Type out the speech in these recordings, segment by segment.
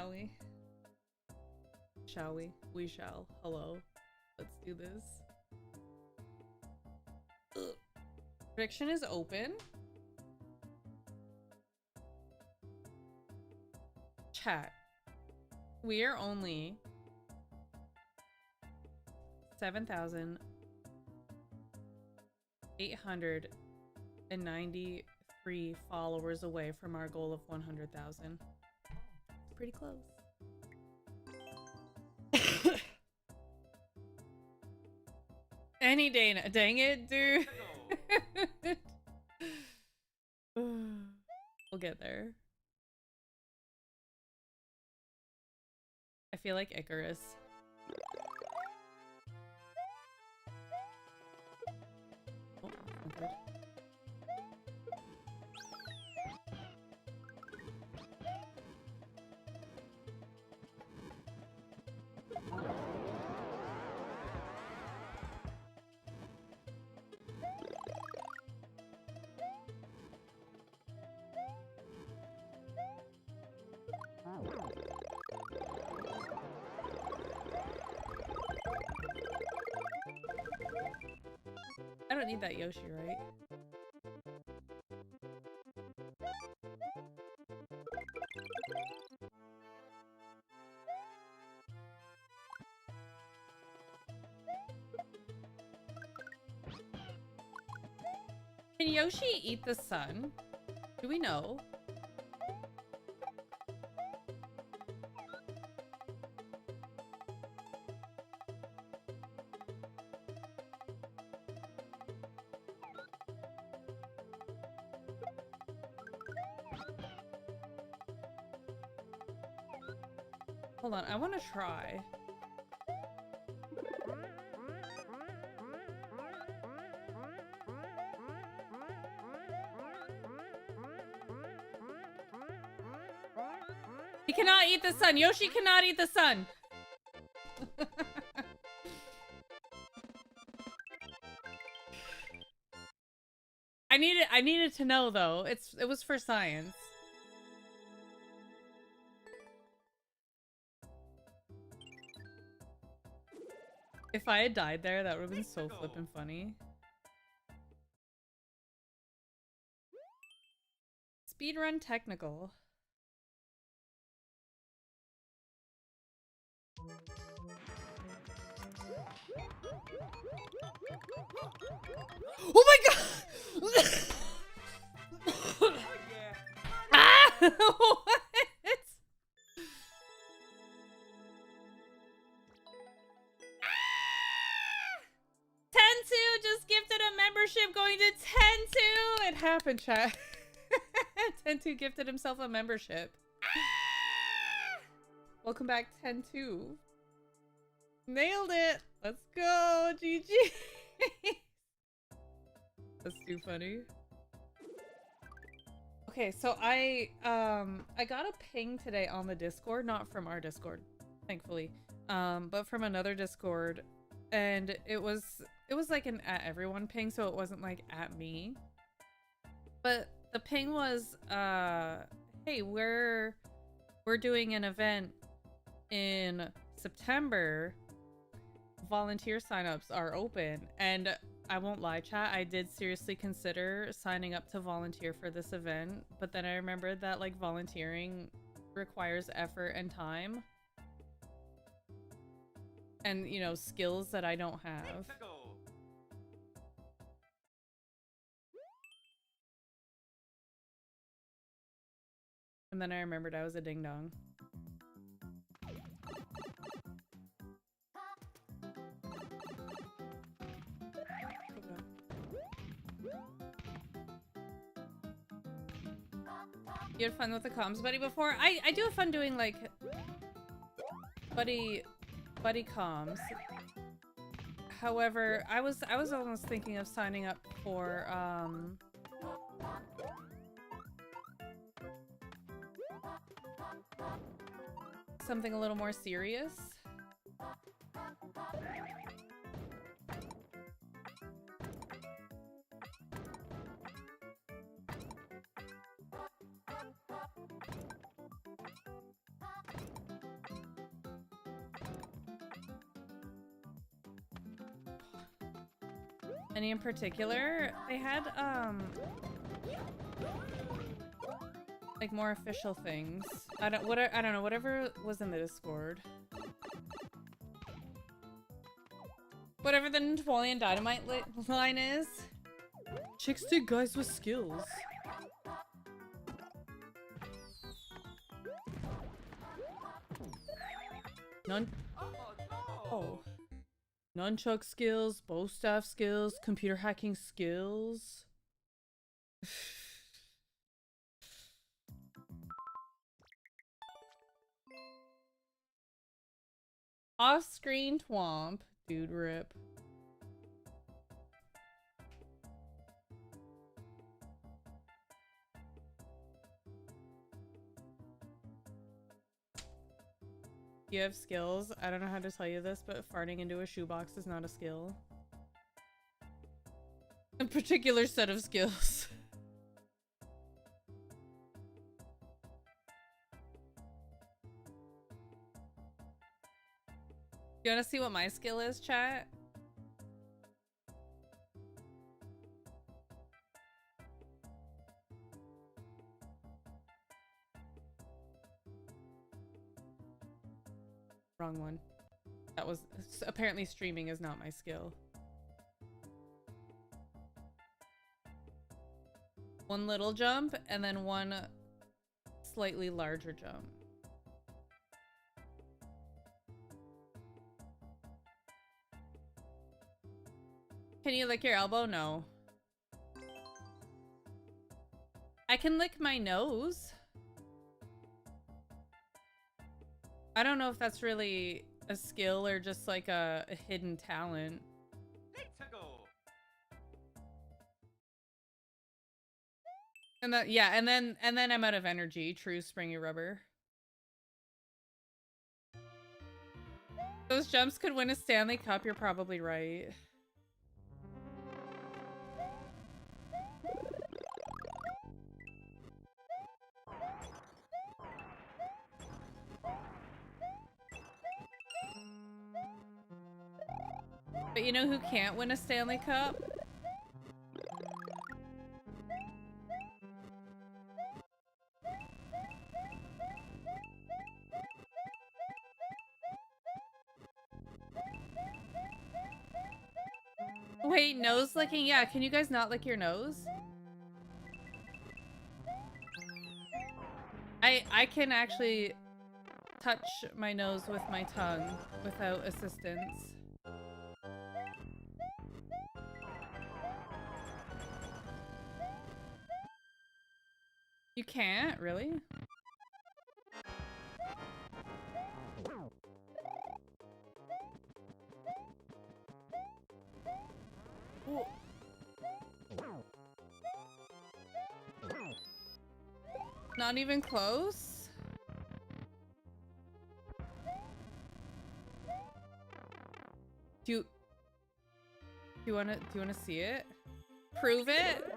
Shall we? Shall we? We shall. Hello. Let's do this. Ugh. Prediction is open. Chat. We are only 7,893 followers away from our goal of 100,000. Pretty close. Any day now. Dang it, dude. We'll get there. I feel like Icarus. Oh, okay. I don't need that Yoshi, right? Can Yoshi eat the sun? Do we know? Hold on, I want to try. He cannot eat the sun. Yoshi cannot eat the sun. I needed to know though. It was for science. If I had died there, that would have been so flippin' funny. Speedrun technical. Oh my god! Ah! What? 10-2 just gifted a membership going to 10-2! It happened, chat. 10-2 gifted himself a membership. Welcome back, 10-2. Nailed it! Let's go, GG! That's too funny. Okay, so I got a ping today on the Discord, not from our Discord, thankfully, but from another Discord, and it was like an at everyone ping, so it wasn't like at me. But the ping was, hey, we're doing an event in September. Volunteer signups are open, and I won't lie, chat, I did seriously consider signing up to volunteer for this event, but then I remembered that like volunteering requires effort and time. And, you know, skills that I don't have. And then I remembered I was a ding-dong. You had fun with the comms buddy before? I do have fun doing like buddy comms. However, I was almost thinking of signing up for something a little more serious. Any in particular? They had, like more official things. I don't know, whatever was in the Discord. Whatever the Napoleon Dynamite line is. Chicks dig guys with skills. Oh. Nunchuck skills, bow staff skills, computer hacking skills. Off-screen twomp. Dude rip. You have skills. I don't know how to tell you this, but farting into a shoebox is not a skill. A particular set of skills. You wanna see what my skill is, chat? Wrong one. That was apparently streaming is not my skill. One little jump and then one slightly larger jump. Can you lick your elbow? No. I can lick my nose. I don't know if that's really a skill or just like a hidden talent. And that, yeah, and then I'm out of energy. True springy rubber. Those jumps could win a Stanley Cup. You're probably right. But you know who can't win a Stanley Cup? Wait, nose licking? Yeah, can you guys not lick your nose? I can actually touch my nose with my tongue without assistance. You can't? Really? Ooh. Not even close? Do you wanna see it? Prove it?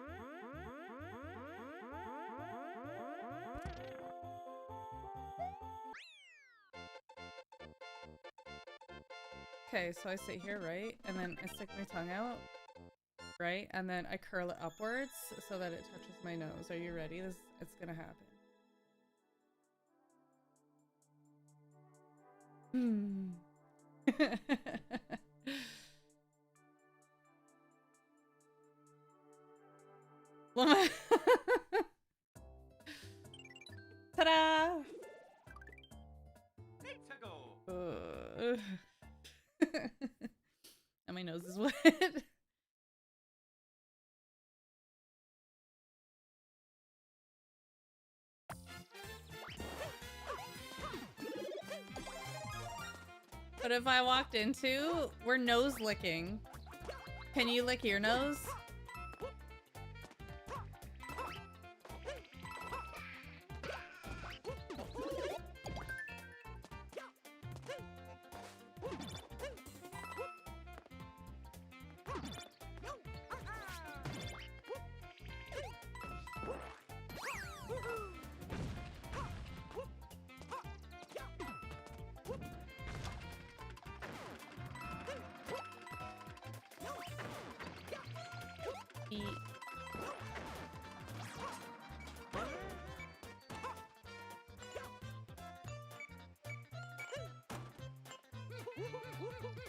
Okay, so I sit here, right? And then I stick my tongue out, right? And then I curl it upwards so that it touches my nose. Are you ready? It's gonna happen. Ta-da! And my nose is wet. But if I walked into, we're nose licking. Can you lick your nose?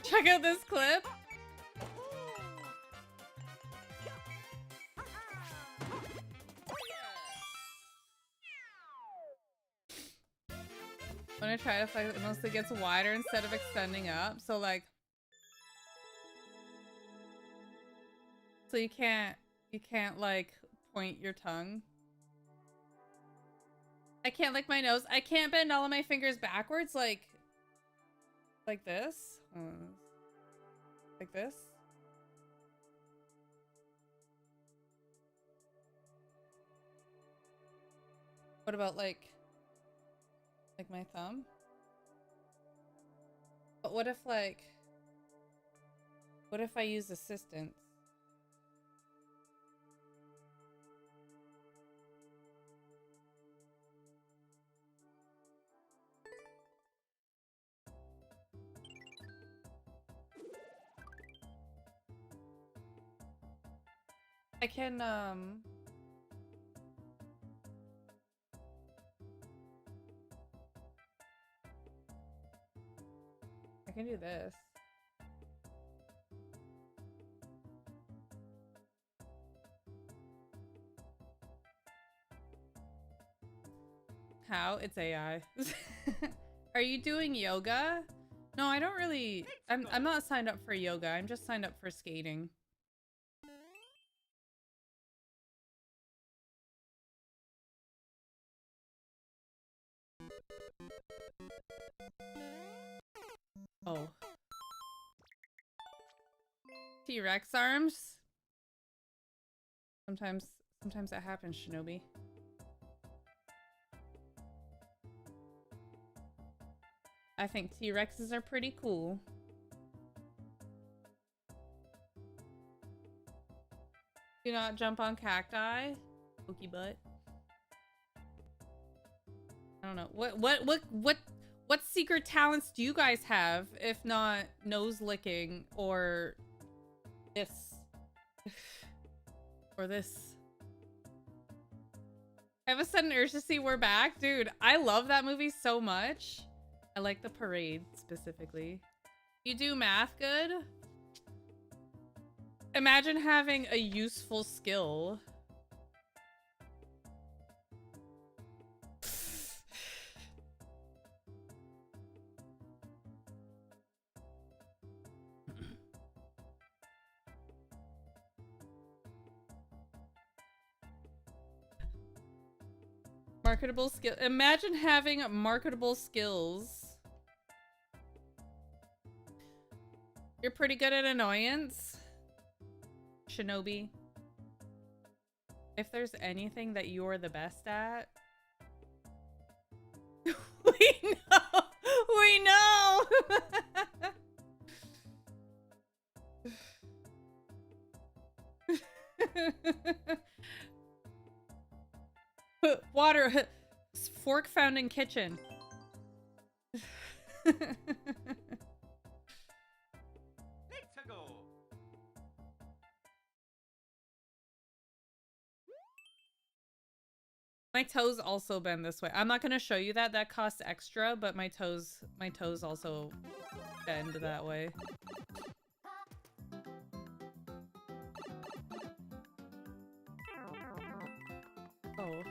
Check out this clip. I'm gonna try to flex it mostly gets wider instead of extending up. So like, so you can't like point your tongue. I can't lick my nose. I can't bend all of my fingers backwards like this. Like this. What about like my thumb? But what if I use assistance? I can do this. How? It's AI. Are you doing yoga? No, I don't really. I'm not signed up for yoga. I'm just signed up for skating. Oh. T-Rex arms? Sometimes that happens, Shinobi. I think T-Rexes are pretty cool. Do not jump on cacti. Pokey butt. I don't know. What secret talents do you guys have, if not nose licking or this? Or this? I have a sudden urge to see We're Back. Dude, I love that movie so much. I like the parade specifically. You do math good? Imagine having a useful skill. Marketable skill. Imagine having marketable skills. You're pretty good at annoyance, Shinobi. If there's anything that you're the best at, we know. We know. Water. Fork found in kitchen. My toes also bend this way. I'm not gonna show you that. That costs extra, but my toes also bend that way. Oh.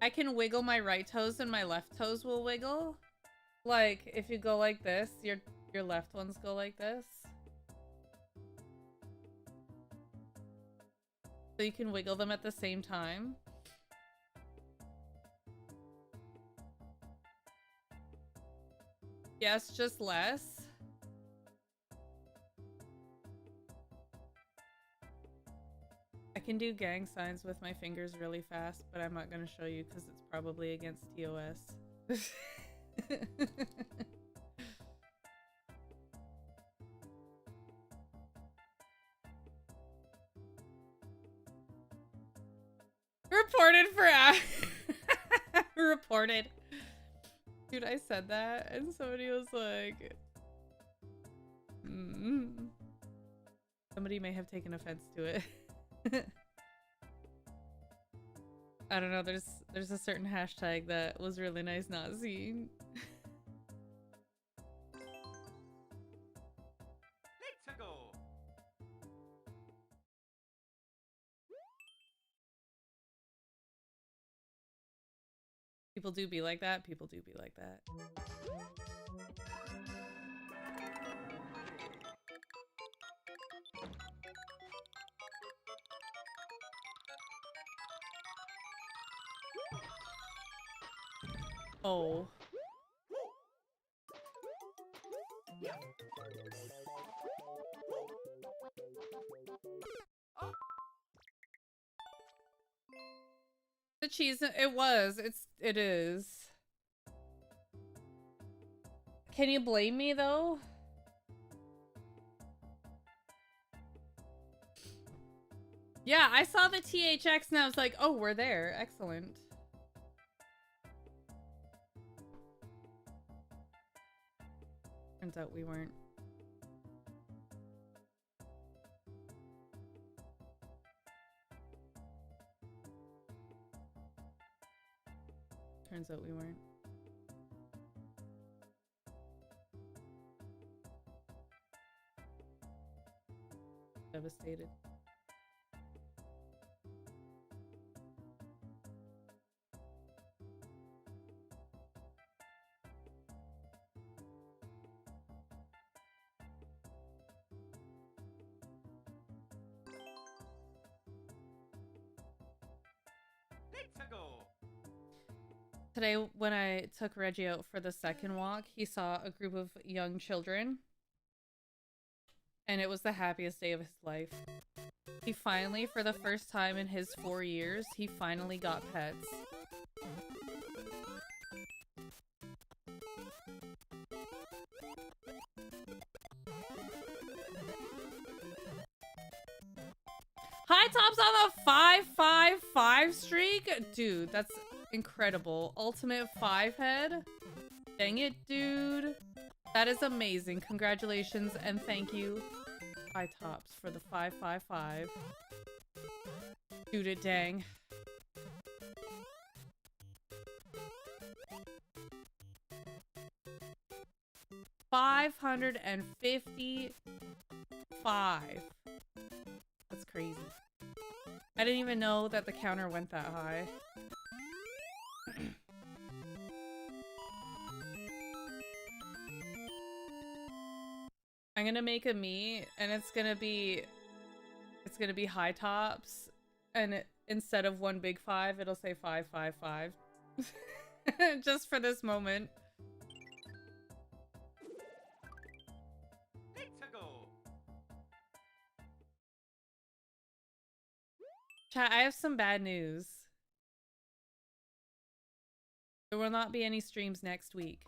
I can wiggle my right toes and my left toes will wiggle. Like, if you go like this, your left ones go like this. So you can wiggle them at the same time. Yes, just less. I can do gang signs with my fingers really fast, but I'm not going to show you because it's probably against TOS. Reported for reported. Dude, I said that and somebody was like, somebody may have taken offense to it. I don't know, there's a certain hashtag that was really nice not seeing. Let's go. People do be like that. People do be like that. Oh. The cheese, it is. Can you blame me though? Yeah, I saw the THX and I was like, oh, we're there. Excellent. Turns out we weren't. Turns out we weren't. Devastated. Let's go. Today, when I took Reggie out for the second walk, he saw a group of young children. And it was the happiest day of his life. He finally, for the first time in his 4 years, he finally got pets. High tops on the 555 streak? Dude, that's incredible. Ultimate 5 head? Dang it, dude. That is amazing. Congratulations and thank you, High Tops, for the 555. Dude, it dang. $555. That's crazy. I didn't even know that the counter went that high. I'm gonna make a me, and it's gonna be High Tops, and instead of 1 big 5, it'll say 555. Just for this moment. Let's go. Chat, I have some bad news. There will not be any streams next week.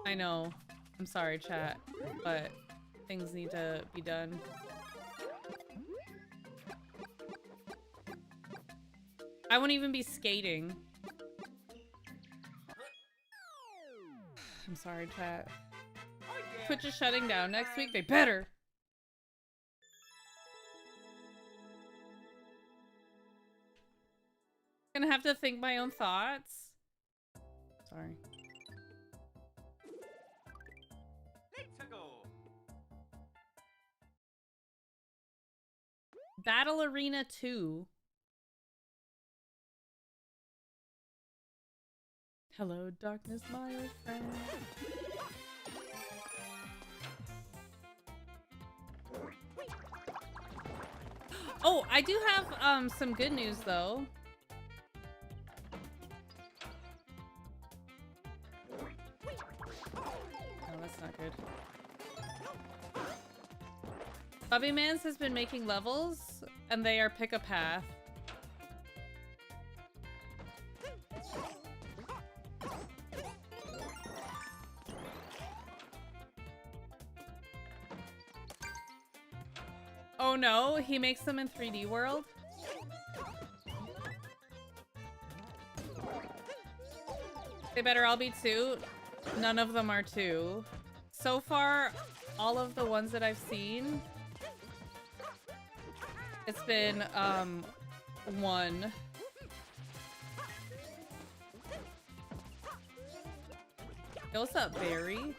I know. I'm sorry, chat, but things need to be done. I won't even be skating. I'm sorry, chat. Twitch is shutting down next week. They better. Gonna have to think my own thoughts. Sorry. Let's go. Battle Arena 2. Hello, darkness, my old friend. Oh, I do have some good news though. Oh, that's not good. Bobby Mans has been making levels, and they are pick a path. Oh no, he makes them in 3D world? They better all be 2. None of them are 2. So far, all of the ones that I've seen, it's been, 1. Yo, what's up, Barry?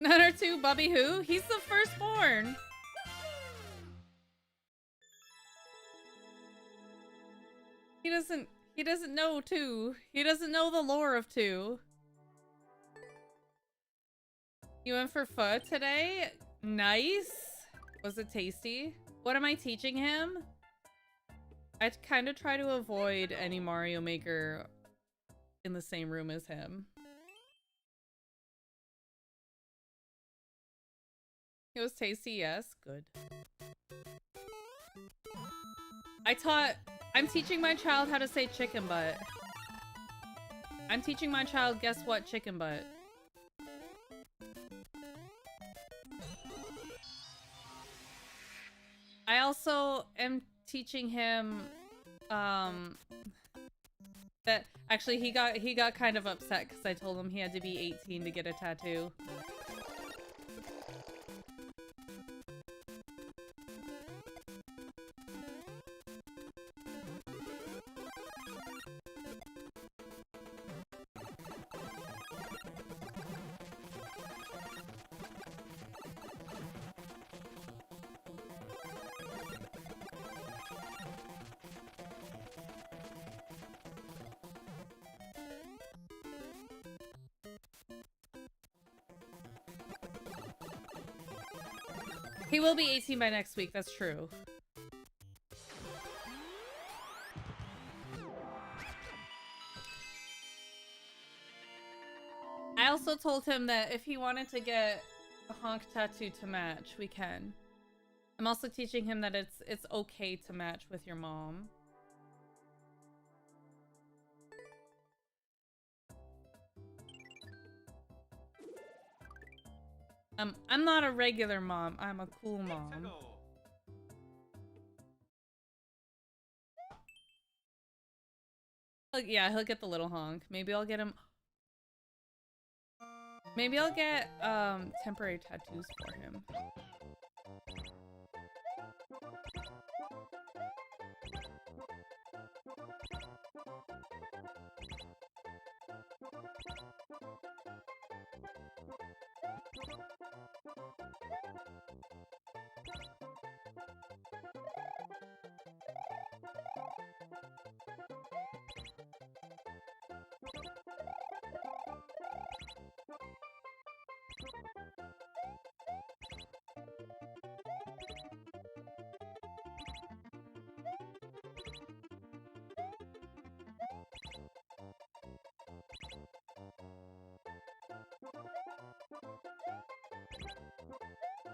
None or 2, Bubby who? He's the firstborn! He doesn't know 2. He doesn't know the lore of 2. You went for pho today? Nice! Was it tasty? What am I teaching him? I kind of try to avoid any Mario Maker in the same room as him. It was tasty, yes. Good. I'm teaching my child how to say chicken butt. I'm teaching my child, guess what, chicken butt. I also am teaching him, that actually he got kind of upset because I told him he had to be 18 to get a tattoo. He will be 18 by next week, that's true. I also told him that if he wanted to get a honk tattoo to match, we can. I'm also teaching him that it's okay to match with your mom. I'm not a regular mom. I'm a cool mom. Yeah, he'll get the little honk. Maybe I'll get him... Maybe I'll get, temporary tattoos for him.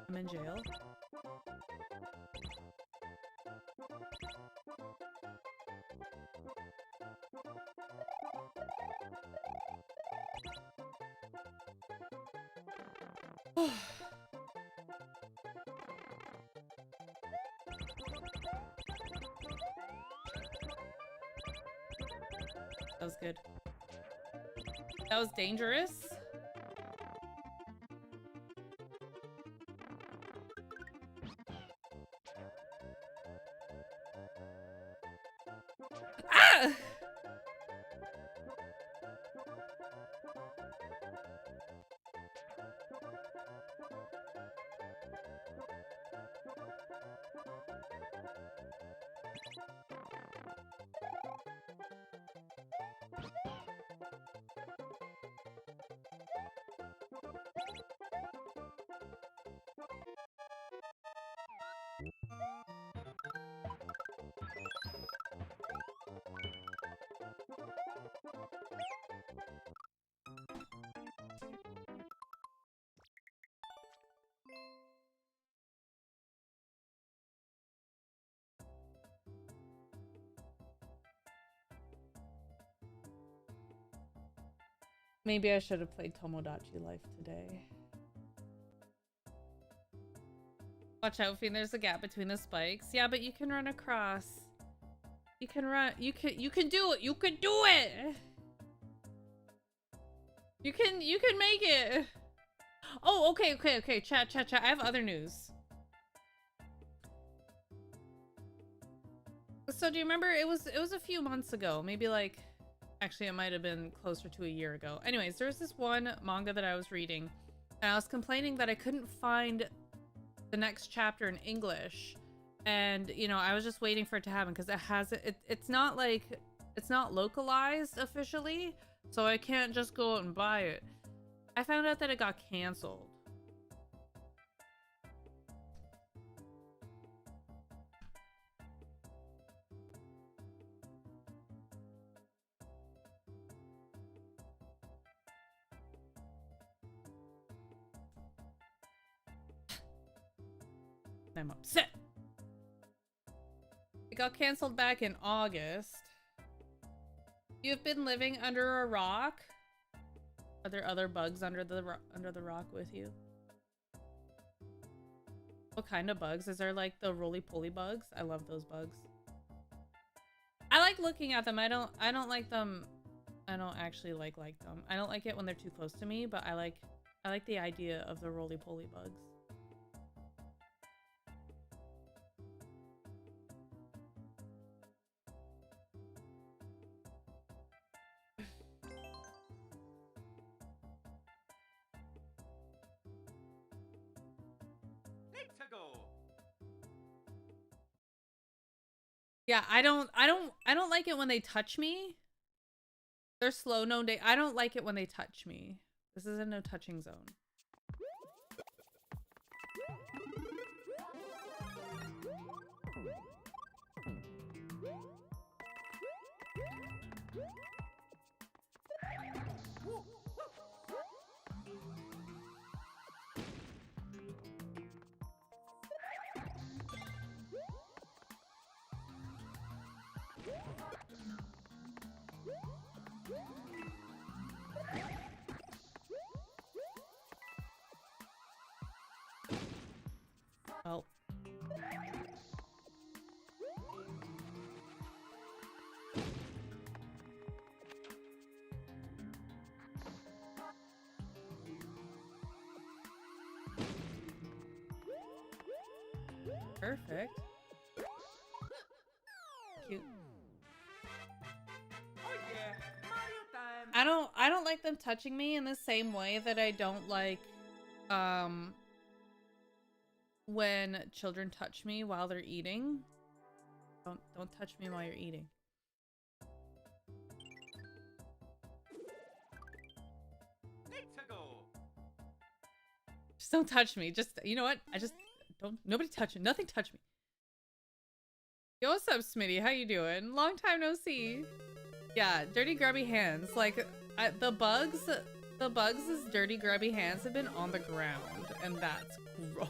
I'm in jail. That was good. That was dangerous. Ah! Maybe I should have played Tomodachi Life today. Watch out, Fiend. There's a gap between the spikes. Yeah, but you can run across. You can run. You can do it. You can do it. You can make it. Oh, okay. Chat. I have other news. So do you remember it was a few months ago, maybe like actually it might have been closer to a year ago. Anyways, there's this one manga that I was reading and I was complaining that I couldn't find the next chapter in English. And you know, I was just waiting for it to happen because it's not localized officially, so I can't just go out and buy it. I found out that it got canceled. I'm upset. It got canceled back in August. You've been living under a rock? Are there other bugs under the rock with you? What kind of bugs? Is there like the roly-poly bugs? I love those bugs. I like looking at them. I don't like them. I don't actually like them. I don't like it when they're too close to me, but I like the idea of the roly-poly bugs. Yeah, I don't like it when they touch me. They're slow, no day. I don't like it when they touch me. This is a no touching zone. Oh. Perfect. Cute. Oh yeah, Mario time. I don't like them touching me in the same way that I don't like when children touch me while they're eating. Don't touch me while you're eating. Let's go. Just don't touch me. Just, you know what? Nobody touch me. Nothing touch me. Yo, what's up, Smitty? How you doing? Long time no see. Yeah, dirty grubby hands. Like, the bugs' dirty grubby hands have been on the ground, and that's gross.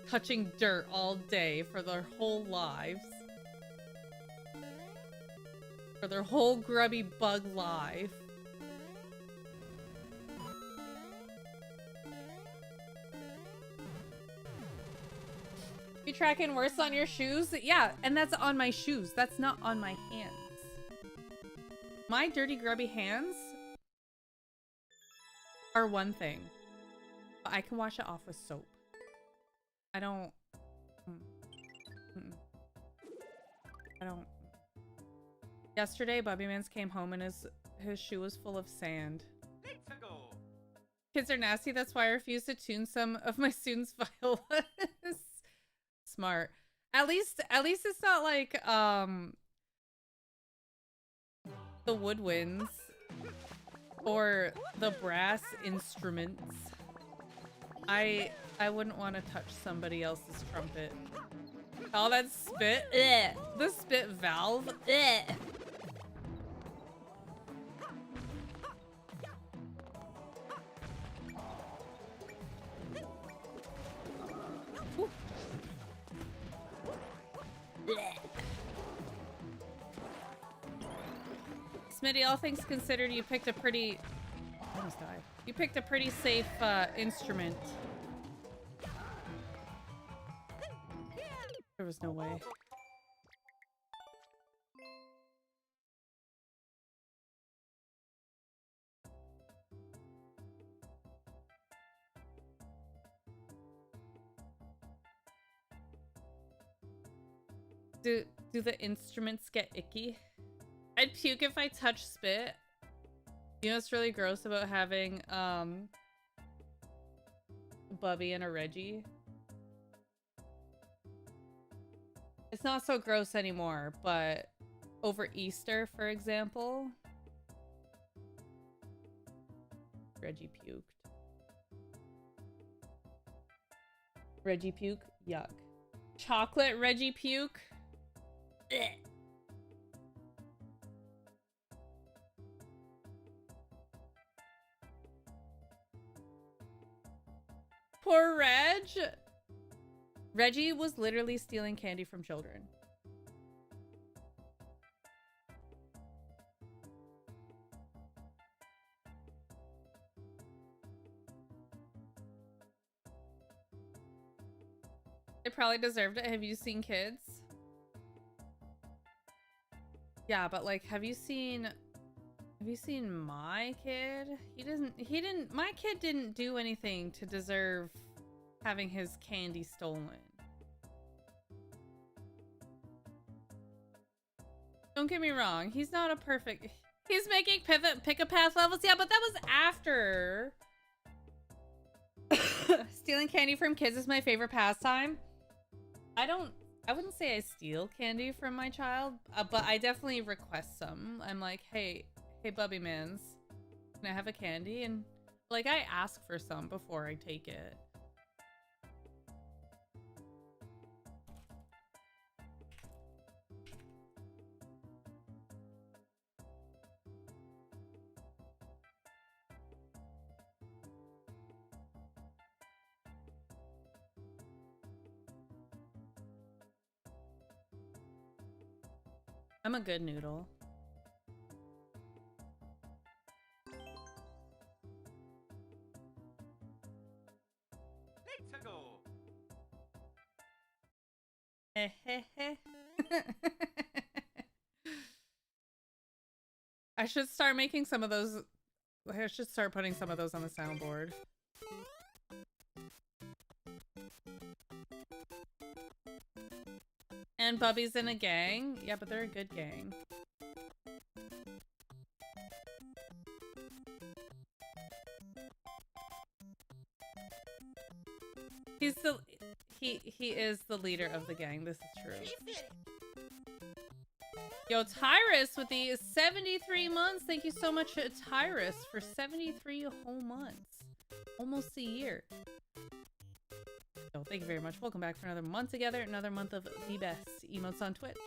Touching dirt all day for their whole lives. For their whole grubby bug life. You tracking worse on your shoes? Yeah, and that's on my shoes. That's not on my hands. My dirty grubby hands are one thing, but I can wash it off with soap. I don't. I don't. Yesterday, Bubby Mans came home and his shoe was full of sand. Let's go. Kids are nasty. That's why I refuse to tune some of my students' violins. Smart. At least it's not like the woodwinds or the brass instruments. I wouldn't want to touch somebody else's trumpet. Oh, that spit. Ugh. The spit valve. Ugh. Smitty, all things considered, you picked a pretty... I almost died. You picked a pretty safe instrument. There was no way. Do the instruments get icky? I'd puke if I touch spit. You know what's really gross about having Bubby and a Reggie? It's not so gross anymore, but over Easter, for example, Reggie puked. Reggie puke? Yuck. Chocolate Reggie puke? Ugh. Poor Reg. Reggie was literally stealing candy from children. They probably deserved it. Have you seen kids? Yeah, but like, have you seen my kid? My kid didn't do anything to deserve having his candy stolen. Don't get me wrong, he's not a perfect... He's making pick-a-path levels, yeah, but that was after. Stealing candy from kids is my favorite pastime. I wouldn't say I steal candy from my child, but I definitely request some. I'm like, hey, Bubby Mans, can I have a candy? And like, I ask for some before I take it. I'm a good noodle. Let's go. I should start making some of those. I should start putting some of those on the soundboard. And Bubby's in a gang. Yeah, but they're a good gang. He is the leader of the gang. This is true. Yo, Tyrus with the 73 months. Thank you so much, Tyrus, for 73 whole months. Almost a year. So thank you very much. Welcome back for another month together. Another month of the best emotes on Twitch.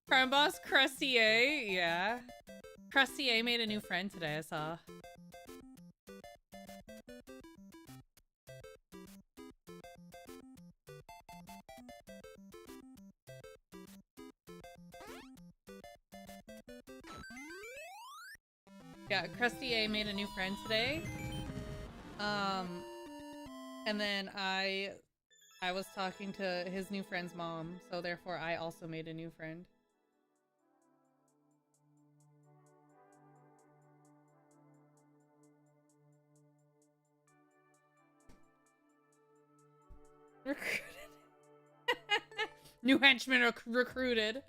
Crime Boss Crustier, yeah. Crustier made a new friend today, I saw. Yeah, Crustier made a new friend today. And then I was talking to his new friend's mom, so therefore I also made a new friend. Recruited. New henchmen recruited.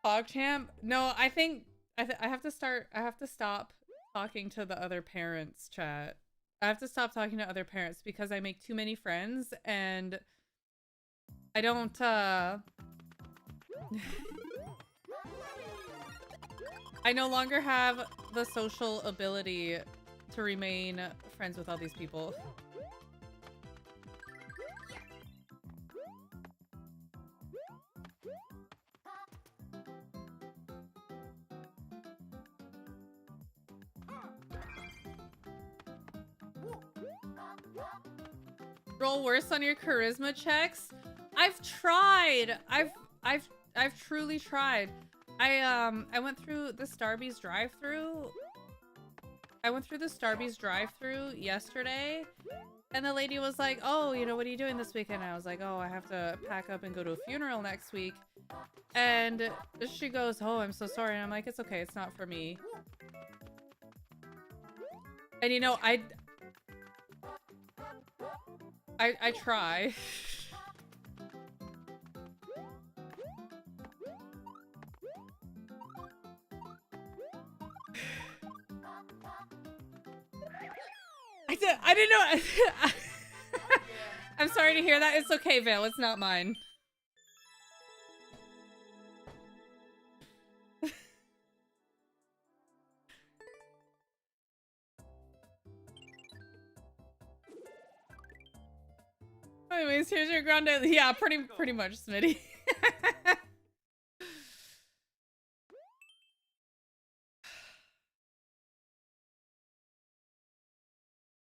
PogChamp? No, I think I have to stop talking to the other parents chat. I have to stop talking to other parents because I make too many friends and I don't I no longer have the social ability to remain friends with all these people. Roll worse on your charisma checks. I've tried. I've truly tried. I went through the Starbucks drive-through. I went through the Starbucks drive-through yesterday, and the lady was like, "Oh, you know, what are you doing this weekend?" I was like, "Oh, I have to pack up and go to a funeral next week." And she goes, "Oh, I'm so sorry." And I'm like, "It's okay. It's not for me." And you know, I try. I didn't know. I'm sorry to hear that. It's okay, Vale. It's not mine. Anyways, here's your grande. Yeah, pretty much, Smitty.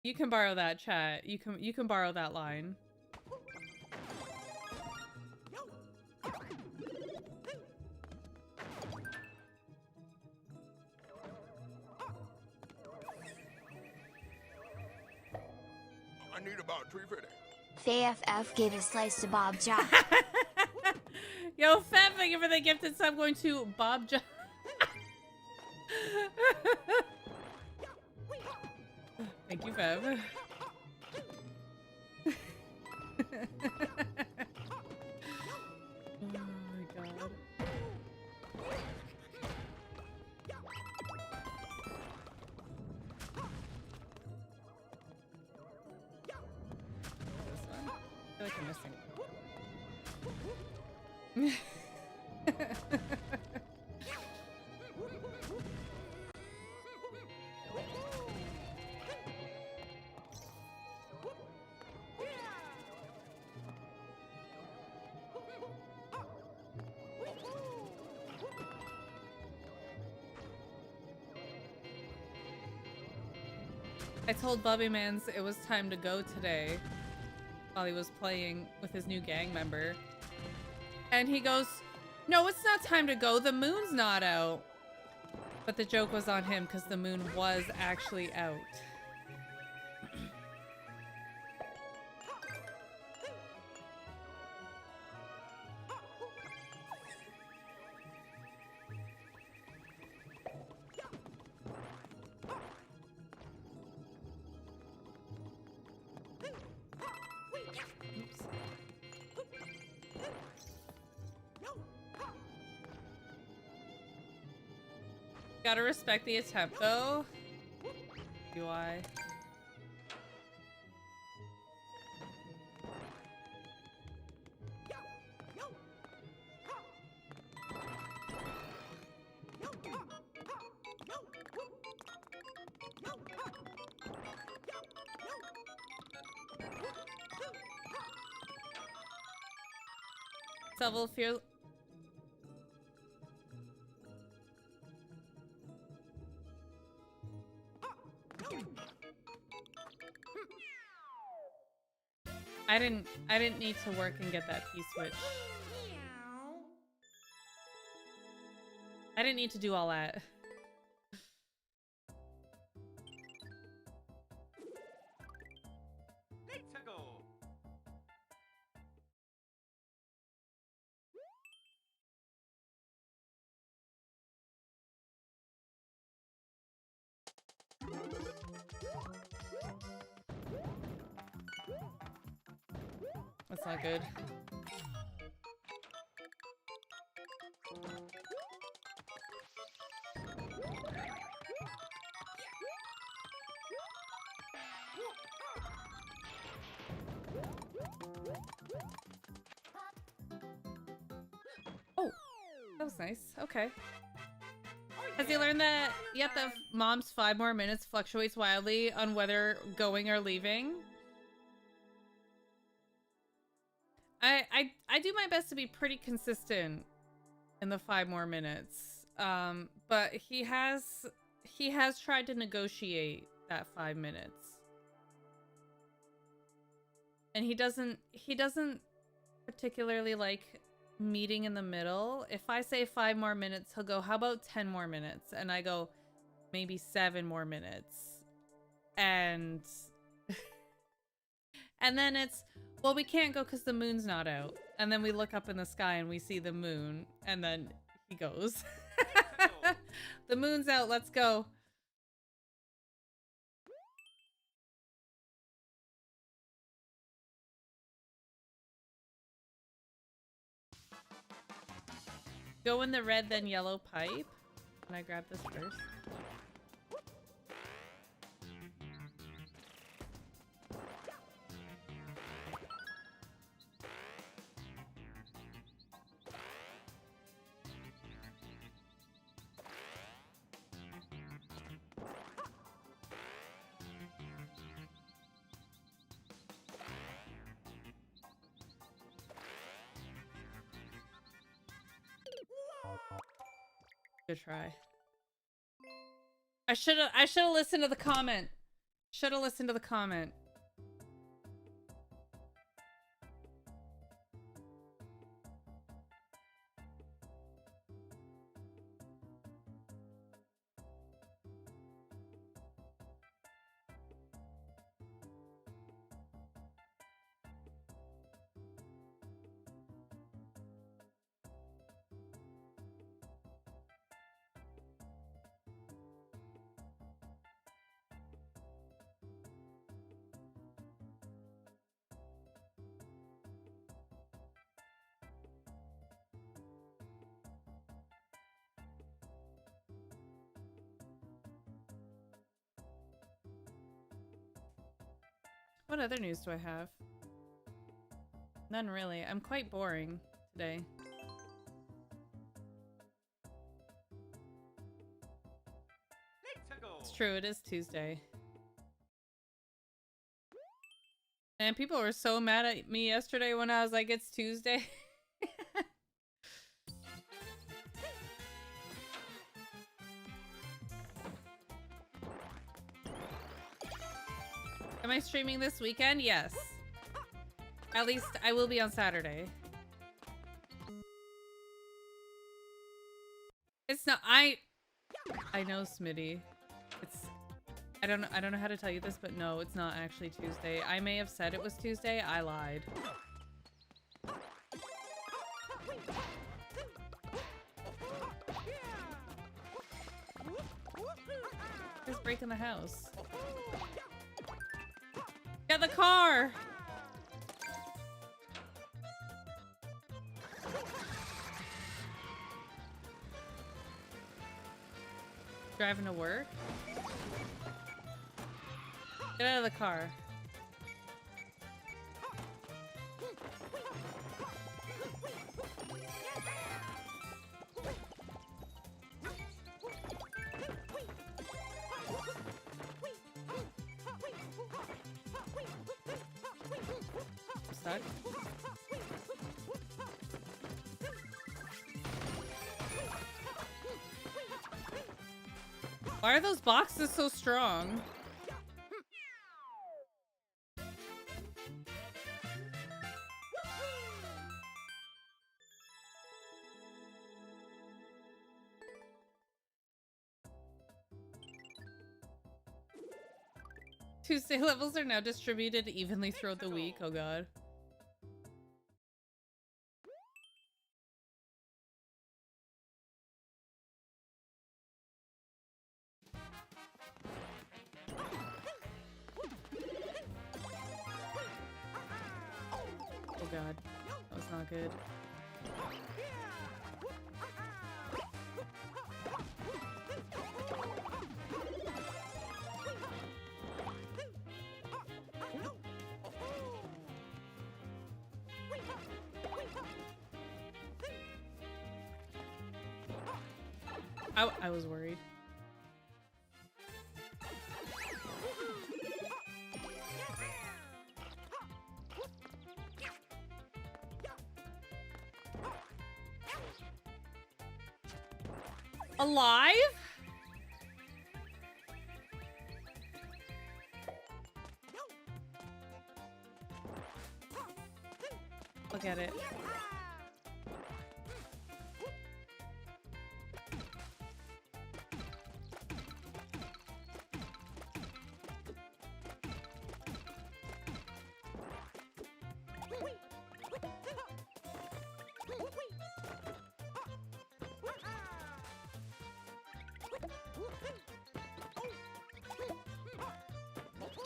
You can borrow that, chat. You can borrow that line. I need about 350. FAFF gave a slice to Bob John. Yo, Feb, thank you for the gifted sub going to Bob John. Thank you, Feb. Oh my god. This one? I feel like I'm missing. I told Bubby Mans it was time to go today while he was playing with his new gang member. And he goes, "No, it's not time to go. The moon's not out." But the joke was on him because the moon was actually out. Gotta respect the attempt, though. Do I? Several fear. I didn't need to work and get that P-switch. I didn't need to do all that. Need to go. That's not good. Oh, that was nice. Okay. Has he learned that? Yep, the mom's 5 more minutes fluctuates wildly on whether going or leaving. I do my best to be pretty consistent in the 5 more minutes. But he has tried to negotiate that 5 minutes. And he doesn't particularly like meeting in the middle. If I say 5 more minutes, he'll go, how about 10 more minutes? And I go, maybe 7 more minutes. And and then it's, well, we can't go because the moon's not out. And then we look up in the sky and we see the moon. And then he goes, the moon's out, let's go. Go in the red, then yellow pipe. Can I grab this first? Good try. I should have listened to the comment. Should have listened to the comment. What other news do I have? None really. I'm quite boring today. It's true, it is Tuesday. And people were so mad at me yesterday when I was like, it's Tuesday. Am I streaming this weekend? Yes. At least I will be on Saturday. It's not, I know, Smitty. I don't know how to tell you this, but no, it's not actually Tuesday. I may have said it was Tuesday. I lied. Who's breaking the house? Get the car! Driving to work? Get out of the car. I'm stuck. Why are those boxes so strong? Tuesday levels are now distributed evenly throughout the week. Oh god. Oh god. That was not good. I was worried. Alive? Look at it.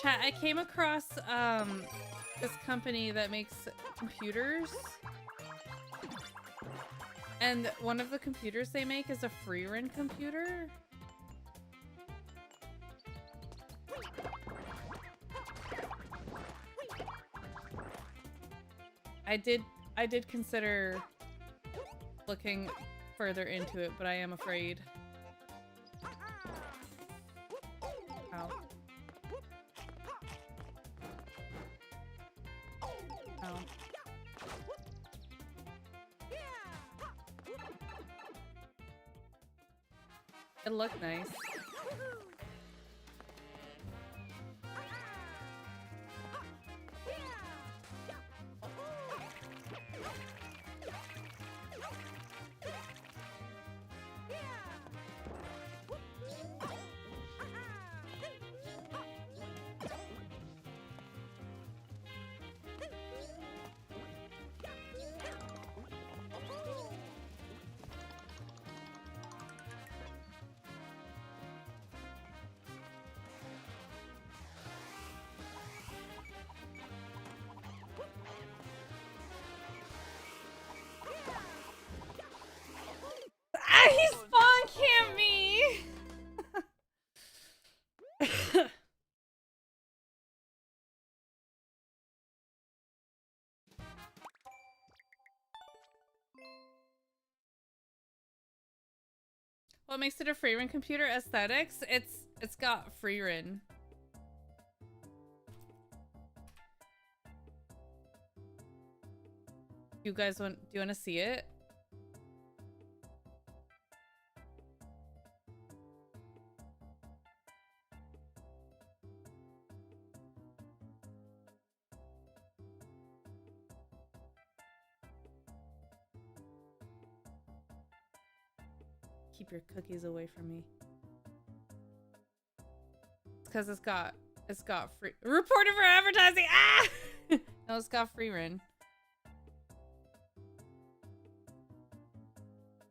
Chat, I came across this company that makes computers, and one of the computers they make is a free run computer. I did consider looking further into it, but I am afraid. Ow. Ow. It looked nice. He spawn camped me! What makes it a free run computer? Aesthetics? It's got free run. Do you want to see it? Keep your cookies away from me. It's because it's got free reported for advertising. Ah! No, it's got free run.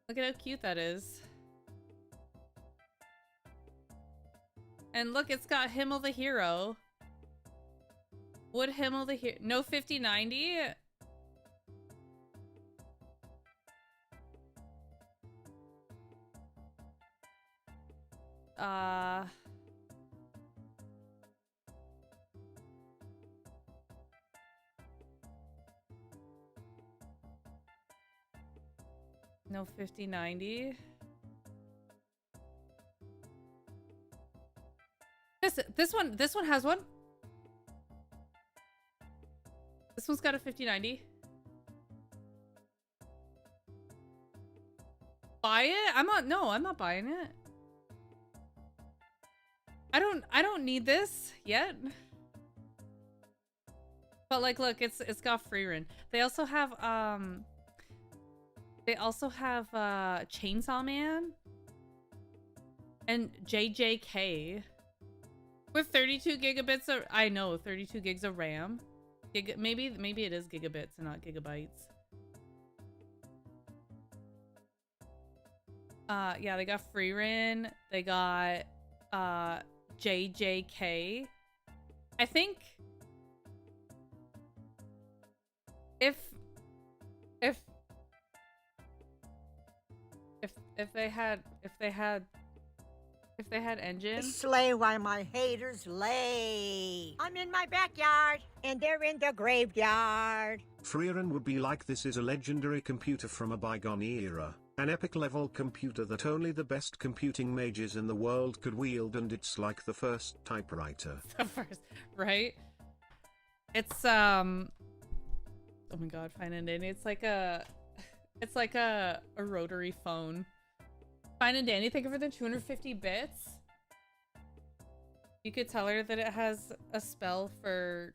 Look at how cute that is. And look, it's got Himmel the Hero. Would Himmel the Hero... No 5090? No 5090. This one has one. This one's got a 5090. Buy it? I'm not buying it. I don't need this yet. But like, look, it's got free run. They also have Chainsaw Man and JJK with 32 gigabits of 32 gigs of RAM. Maybe it is gigabits and not gigabytes. Yeah, they got free run. They got JJK. I think if they had engine. Slay while my haters lay. I'm in my backyard and they're in the graveyard. Freerun would be like, this is a legendary computer from a bygone era. An epic level computer that only the best computing mages in the world could wield, and it's like the first typewriter. The first, right? It's oh my god, fine and dandy. It's like a rotary phone. Fine and dandy, thank you for the 250 bits. You could tell her that it has a spell for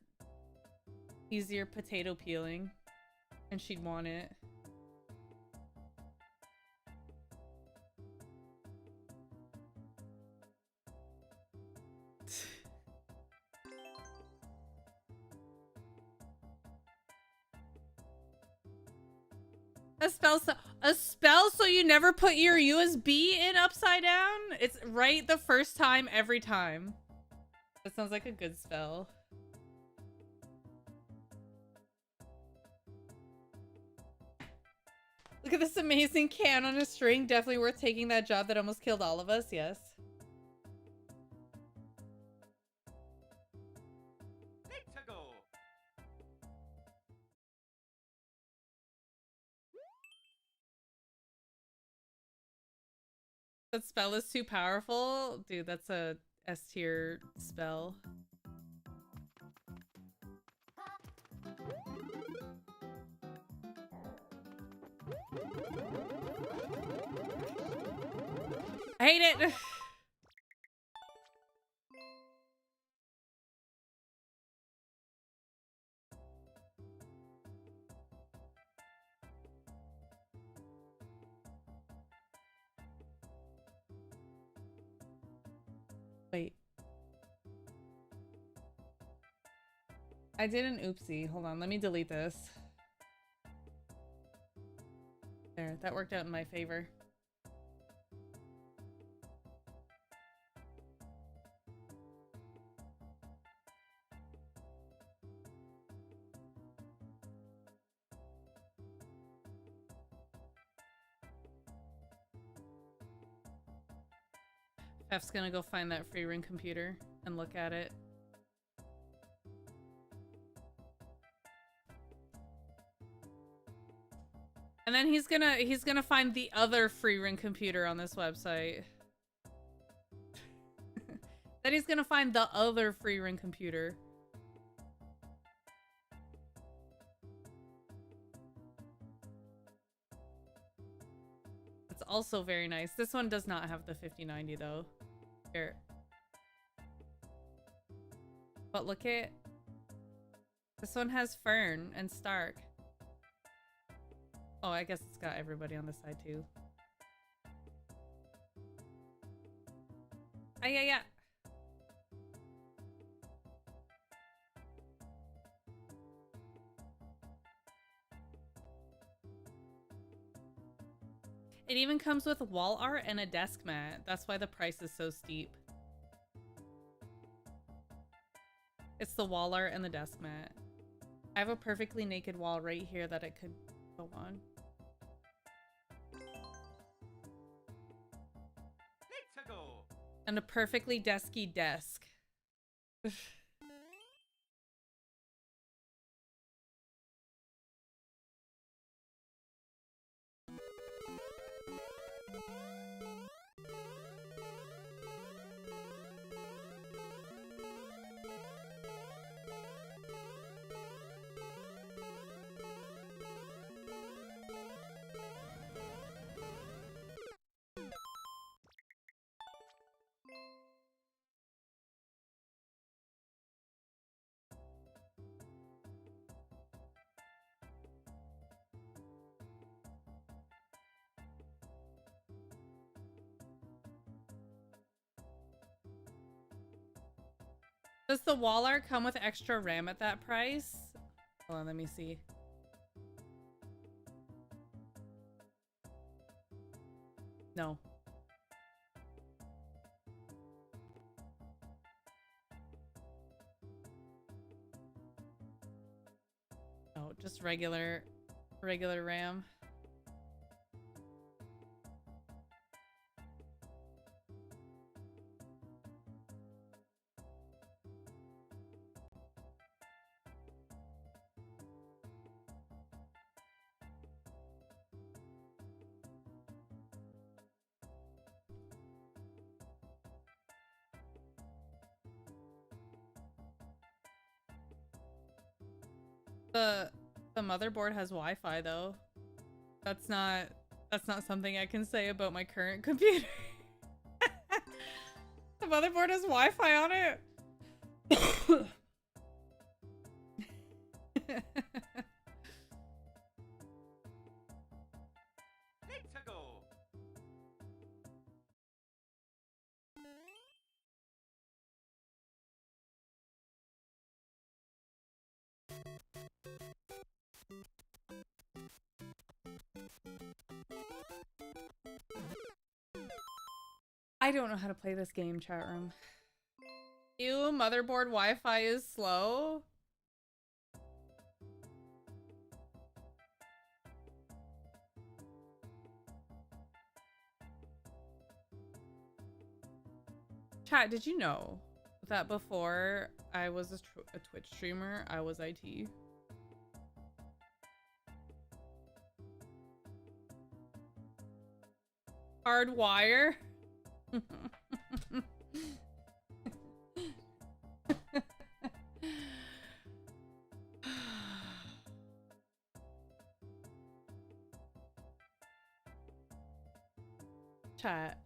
easier potato peeling. And she'd want it. A spell so you never put your USB in upside down? It's right the first time every time. That sounds like a good spell. Look at this amazing can on a string. Definitely worth taking that job that almost killed all of us. Yes. Need to go. That spell is too powerful. Dude, that's a S tier spell. I hate it. Wait. I did an oopsie. Hold on, let me delete this. There, that worked out in my favor. F's gonna go find that free ring computer and look at it. And then he's gonna find the other free ring computer on this website. Then he's gonna find the other free ring computer. It's also very nice. This one does not have the 5090 though. Here. But look at this one has Fern and Stark. Oh, I guess it's got everybody on the side too. Ah, yeah. It even comes with wall art and a desk mat. That's why the price is so steep. It's the wall art and the desk mat. I have a perfectly naked wall right here that it could go on. Need to go. And a perfectly desky desk. Does the wall art come with extra RAM at that price? Hold on, let me see. No. Oh, just regular RAM. The motherboard has Wi-Fi though. That's not something I can say about my current computer. The motherboard has Wi-Fi on it. I don't know how to play this game, chat room. Ew, motherboard Wi-Fi is slow. Chat, did you know that before I was a Twitch streamer, I was IT? Hardwire? Chat,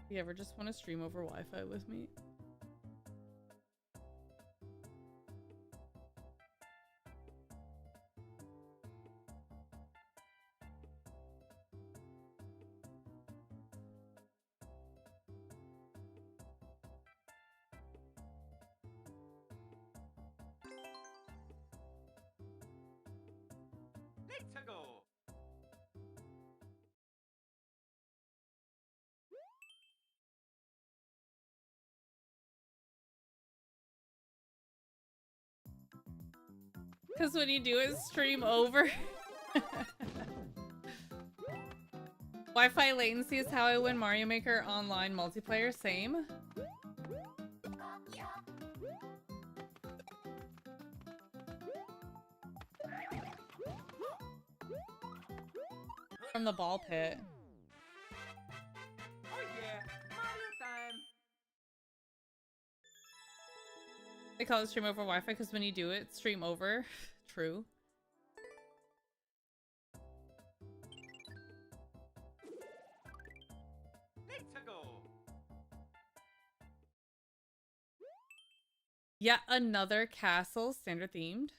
you ever just want to stream over Wi-Fi with me? Need to go. Because when you do it, stream over. Wi-Fi latency is how I win Mario Maker online multiplayer. Same. From the ball pit. Oh yeah, Mario time. They call it stream over Wi-Fi because when you do it, stream over. True. Need to go. Yet another castle, standard themed.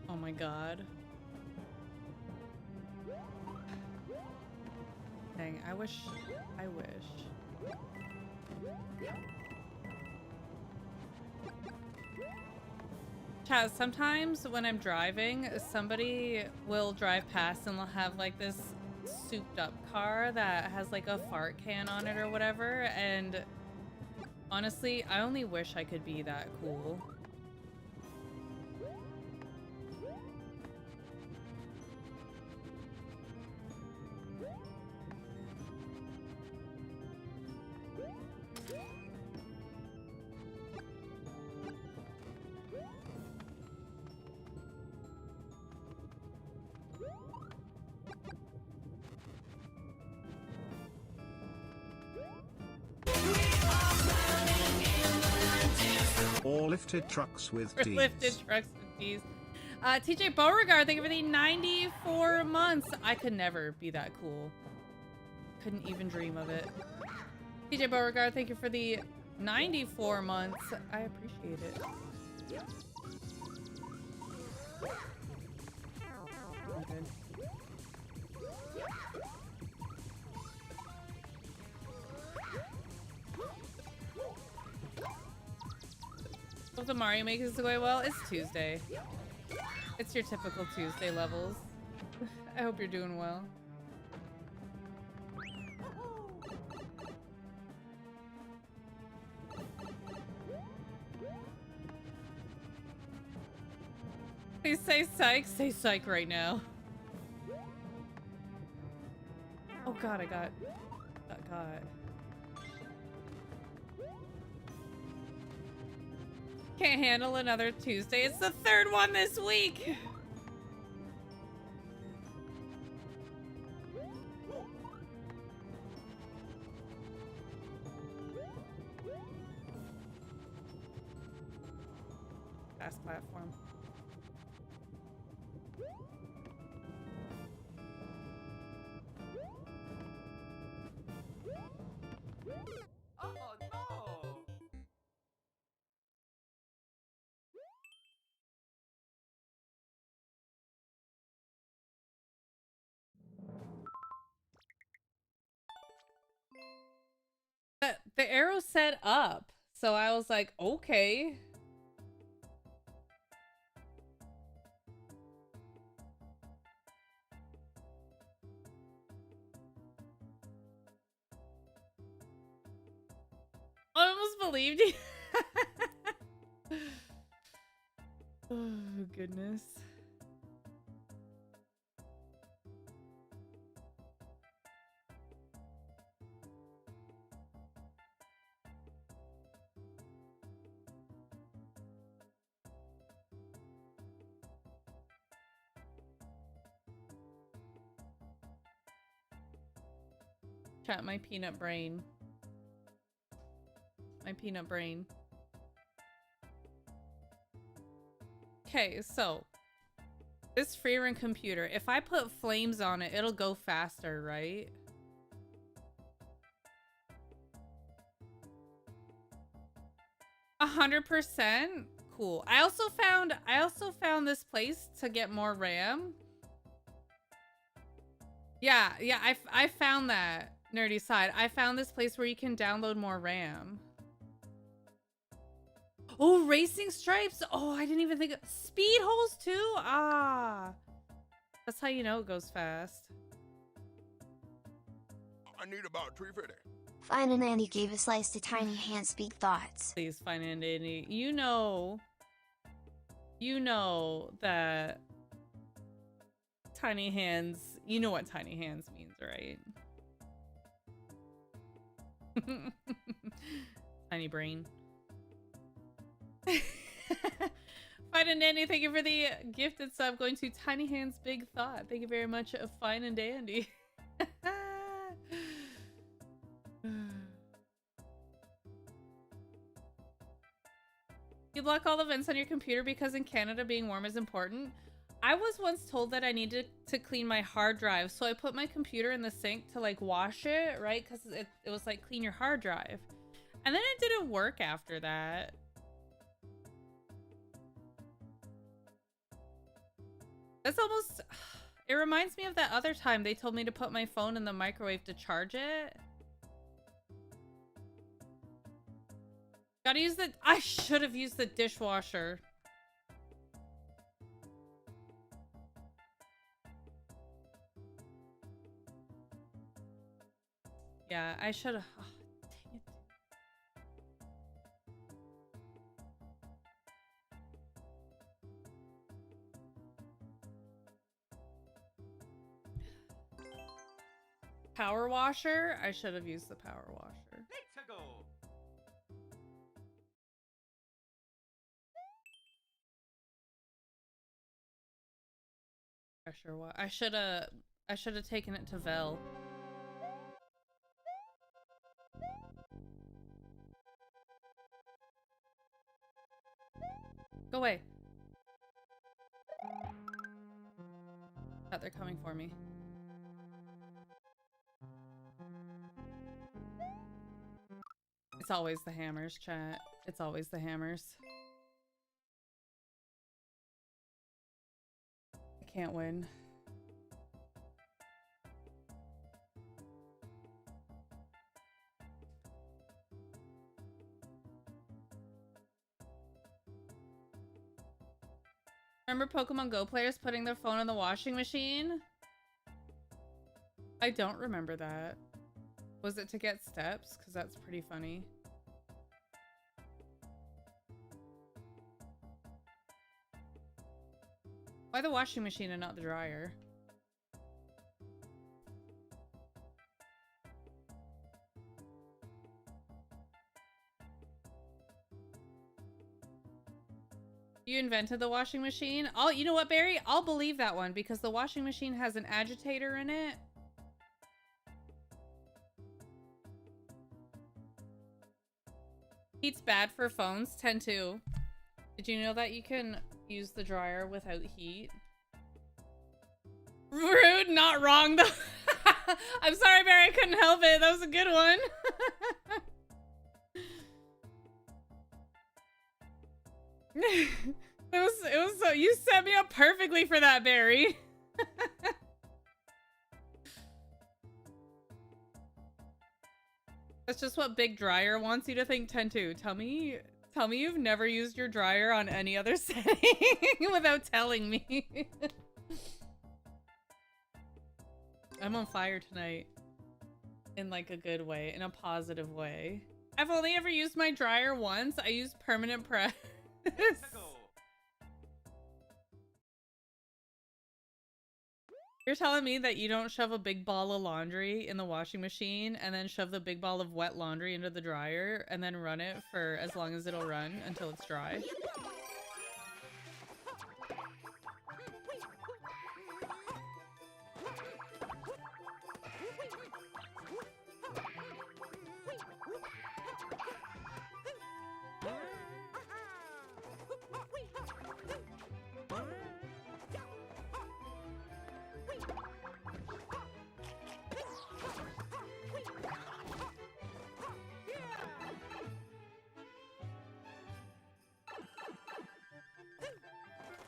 Oh my god. Dang, I wish. Chaz, sometimes when I'm driving, somebody will drive past and they'll have like this souped up car that has like a fart can on it or whatever, and honestly, I only wish I could be that cool. Or lifted trucks with Or D's. lifted trucks with D's. TJ Beauregard, thank you for the 94 months. I could never be that cool. Couldn't even dream of it. TJ Beauregard, thank you for the 94 months. I appreciate it. I'm good. Hope the Mario Maker is going well. It's Tuesday. It's your typical Tuesday levels. I hope you're doing well. Please say psych. Say psych right now. Oh god, I got Can't handle another Tuesday. It's the third one this week. Fast platform. the arrow set up. So I was like, okay. I almost believed you. Oh, goodness. Chat, my peanut brain. My peanut brain. Okay, so this free run computer, if I put flames on it, it'll go faster, right? %? Cool. I also found this place to get more RAM. Yeah, I found that. Nerdy side. I found this place where you can download more RAM. Oh, racing stripes. Oh, I didn't even think of speed holes too. Ah, that's how you know it goes fast. I need about 350. Fine and Andy gave a slice to Tiny Hand Speak Thoughts. Please, Fine and Andy. You know that tiny hands. You know what tiny hands means, right? Tiny brain. Fine and Dandy, thank you for the gifted sub going to Tiny Hands Big Thought. Thank you very much, Fine and Dandy. You block all the vents on your computer because in Canada being warm is important. I was once told that I needed to clean my hard drive, so I put my computer in the sink to like wash it, right? Because it was like clean your hard drive. And then it didn't work after that. That's almost... It reminds me of that other time they told me to put my phone in the microwave to charge it. Gotta use the... I should have used the dishwasher. Yeah, I should have... Oh, dang it. Power washer? I should have used the power washer. Let's go. Pressure wa- I should have taken it to Vel. Go away. Thought they're coming for me. It's always the hammers, chat. It's always the hammers. I can't win. Remember Pokemon Go players putting their phone in the washing machine? I don't remember that. Was it to get steps? Because that's pretty funny. Why the washing machine and not the dryer? You invented the washing machine? You know what, Barry? I'll believe that one because the washing machine has an agitator in it. Heat's bad for phones. 10-2. Did you know that you can use the dryer without heat? Rude, not wrong though. I'm sorry, Barry, I couldn't help it. That was a good one. It was so, you set me up perfectly for that, Barry. That's just what Big Dryer wants you to think, Tentu. Tell me you've never used your dryer on any other setting without telling me. I'm on fire tonight. In like a good way, in a positive way. I've only ever used my dryer once. I used permanent press. You're telling me that you don't shove a big ball of laundry in the washing machine and then shove the big ball of wet laundry into the dryer and then run it for as long as it'll run until it's dry?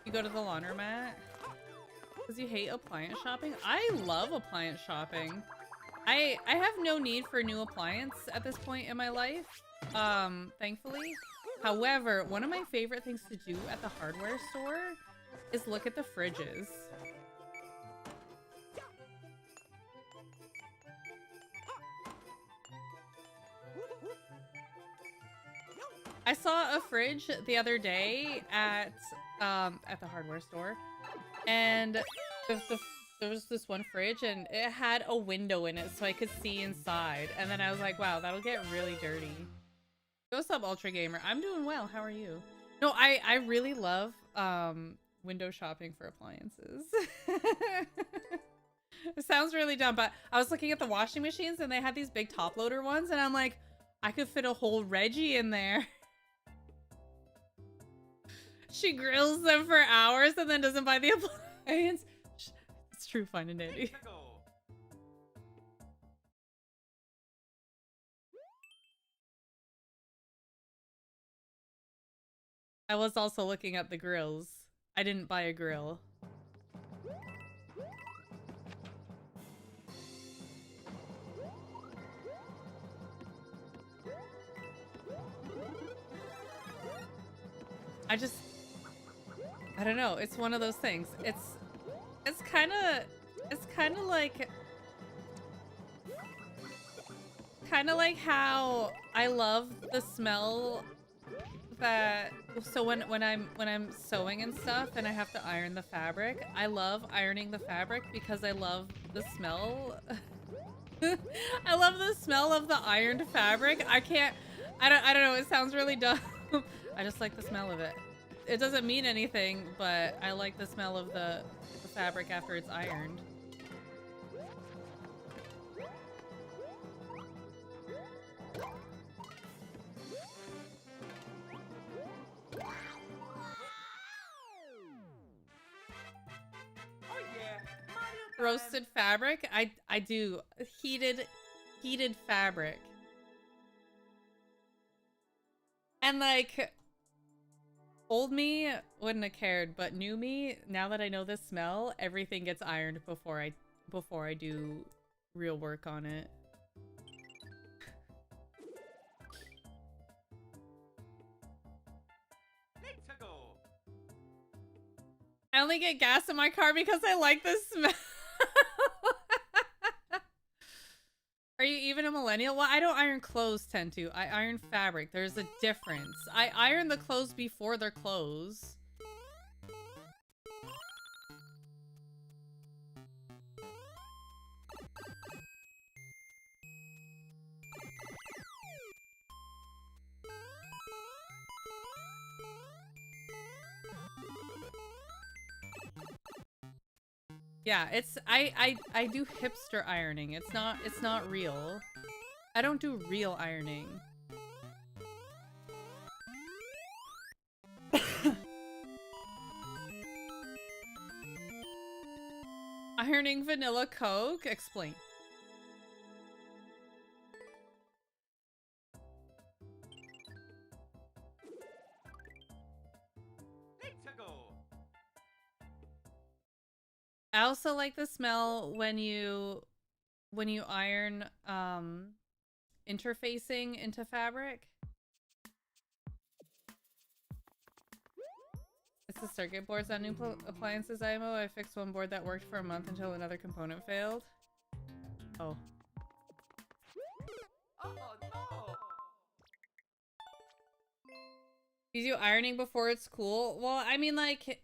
You go to the laundromat because you hate appliance shopping? I love appliance shopping. I have no need for a new appliance at this point in my life, thankfully. However, one of my favorite things to do at the hardware store is look at the fridges. I saw a fridge the other day at the hardware store, and there was this one fridge and it had a window in it so I could see inside, and then I was like, wow, that'll get really dirty. What's up, Ultra Gamer? I'm doing well. How are you? No, I really love window shopping for appliances. It sounds really dumb, but I was looking at the washing machines and they had these big top loader ones, and I'm like, I could fit a whole Reggie in there. She grills them for hours and then doesn't buy the appliance. It's true, fun and dandy. I was also looking at the grills. I didn't buy a grill. I don't know. It's one of those things. It's kind of like how I love the smell that, so when I'm sewing and stuff and I have to iron the fabric, I love ironing the fabric because I love the smell. I love the smell of the ironed fabric. I don't know, it sounds really dumb. I just like the smell of it. It doesn't mean anything, but I like the smell of the fabric after it's ironed. Roasted fabric? I do. Heated fabric. And like, old me wouldn't have cared, but new me, now that I know the smell, everything gets ironed before I do real work on it. I only get gas in my car because I like the smell. Are you even a millennial? Well, I don't iron clothes, tend to. I iron fabric. There's a difference. I iron the clothes before they're clothes. Yeah, it's I do hipster ironing. It's not real. I don't do real ironing. Ironing vanilla Coke? Explain. I also like the smell when you iron interfacing into fabric. It's the circuit boards on new appliances IMO. I fixed one board that worked for a month until another component failed. Oh. Oh no! Is you ironing before it's cool? Well, I mean, like...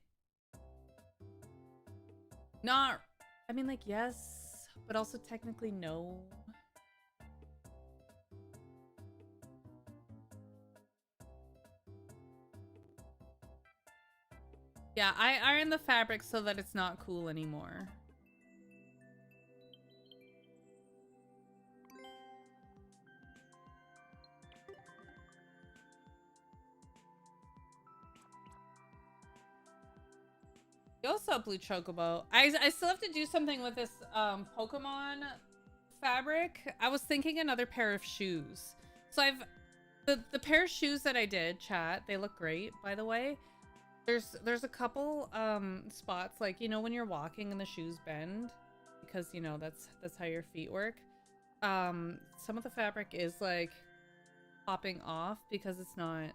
Not... I mean, like, yes, but also technically no. Yeah, I iron the fabric so that it's not cool anymore. Yo, what's up, Blue Chocobo? I still have to do something with this Pokemon fabric. I was thinking another pair of shoes. So the pair of shoes that I did, chat, they look great, by the way. There's a couple spots, like, you know, when you're walking and the shoes bend, because, you know, that's how your feet work. Some of the fabric is like popping off because it's not,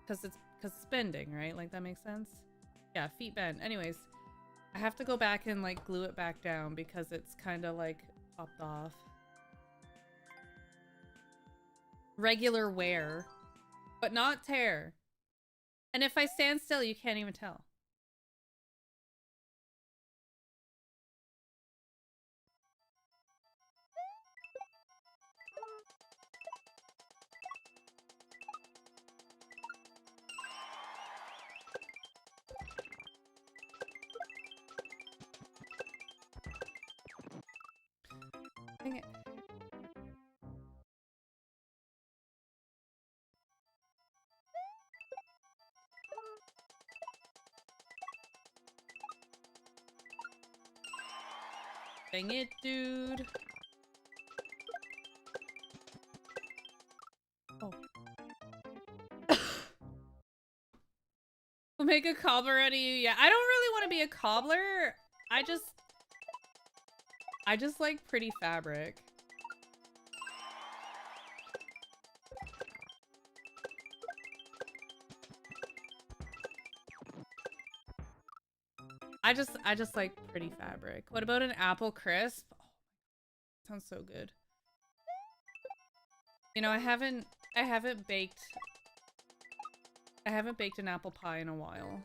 because it's bending, right? Like, that makes sense. Yeah, feet bend. Anyways, I have to go back and like glue it back down because it's kind of like popped off. Regular wear, but not tear. And if I stand still, you can't even tell. Dang it. Dang it, dude. Oh. We'll make a cobbler out of you. Yeah, I don't really want to be a cobbler. I just like pretty fabric. I just like pretty fabric. What about an apple crisp? Oh, sounds so good. You know, I haven't baked an apple pie in a while.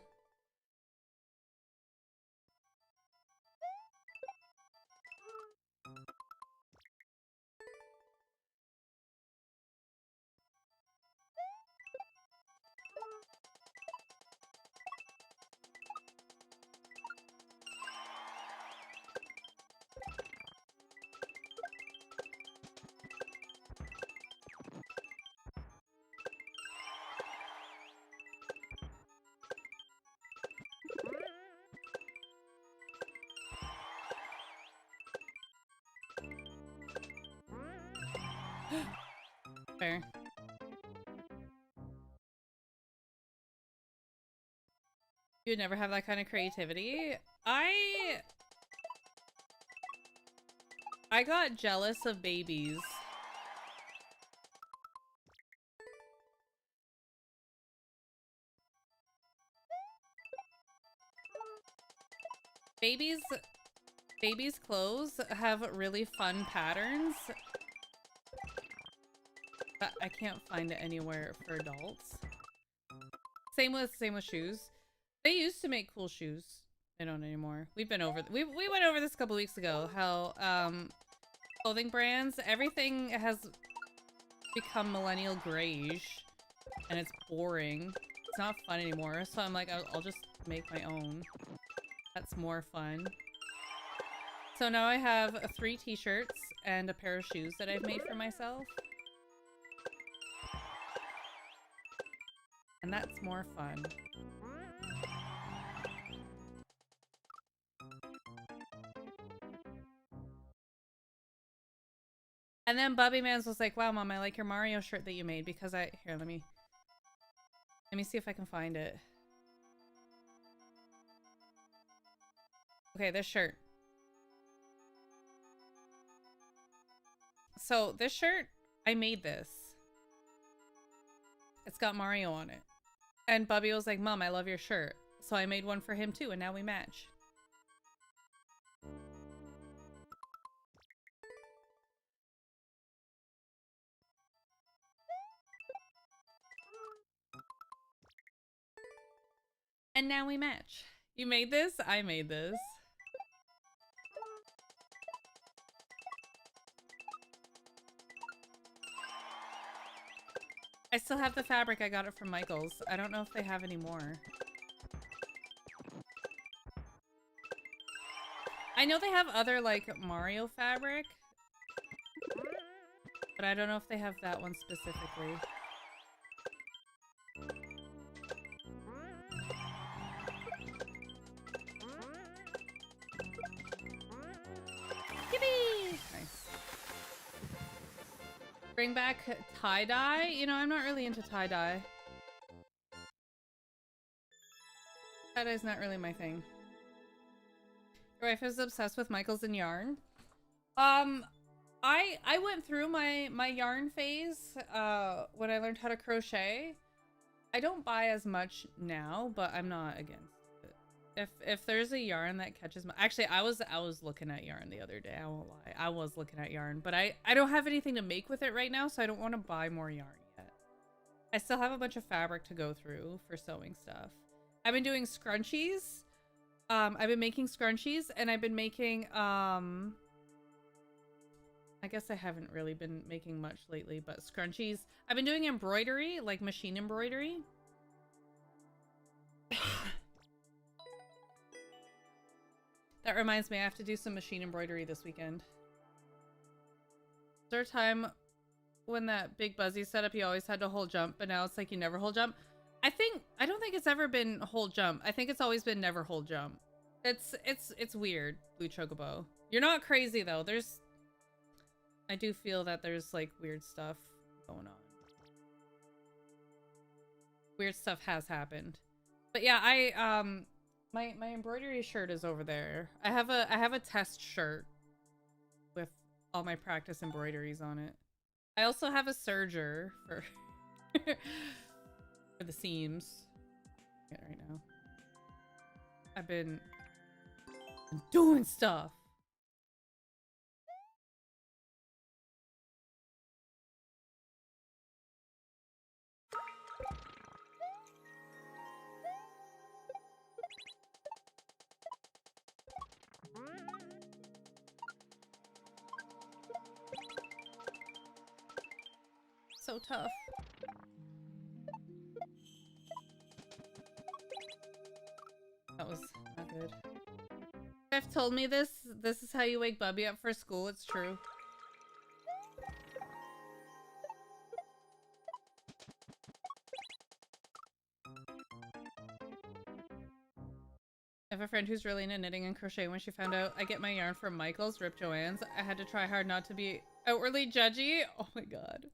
Fair. You would never have that kind of creativity. I got jealous of babies. Babies' clothes have really fun patterns. But I can't find it anywhere for adults. Same with shoes. They used to make cool shoes. They don't anymore. We went over this a couple weeks ago. How clothing brands, everything has become millennial grayish, and it's boring. It's not fun anymore. So I'm like, I'll just make my own. That's more fun. So now I have 3 t-shirts and a pair of shoes that I've made for myself. And that's more fun. And then Bubby Mans was like, wow, Mom, I like your Mario shirt that you made because here, let me see if I can find it. Okay, this shirt. so this shirt, I made this. It's got Mario on it. And Bubby was like, Mom, I love your shirt. So I made one for him too, and now we match. And now we match. You made this? I made this. I still have the fabric. I got it from Michael's. I don't know if they have any more. I know they have other, like, Mario fabric. But I don't know if they have that one specifically. Yippee! Nice. Bring back tie-dye? You know, I'm not really into tie-dye. Tie-dye's not really my thing. Your wife is obsessed with Michaels and yarn. I went through my yarn phase when I learned how to crochet. I don't buy as much now, but I'm not against it. If there's a yarn that catches my... Actually, I was looking at yarn the other day. I won't lie. I was looking at yarn, but I don't have anything to make with it right now, so I don't want to buy more yarn yet. I still have a bunch of fabric to go through for sewing stuff. I've been doing scrunchies. I've been making scrunchies, and I've been making, I guess I haven't really been making much lately, but scrunchies. I've been doing embroidery, like machine embroidery. That reminds me, I have to do some machine embroidery this weekend. Is there a time when that big Buzzy setup you always had to hold jump, but now it's like you never hold jump? I don't think it's ever been hold jump. I think it's always been never hold jump. It's weird, Blue Chocobo. You're not crazy though. I do feel that there's like weird stuff going on. Weird stuff has happened. But yeah, my embroidery shirt is over there. I have a test shirt with all my practice embroideries on it. I also have a serger for for the seams. Right now. I've been doing stuff. So tough. That was not good. Jeff told me this. This is how you wake Bubby up for school. It's true. I have a friend who's really into knitting and crochet. When she found out I get my yarn from Michael's, Rip Joanne's, I had to try hard not to be outwardly judgy. Oh my god.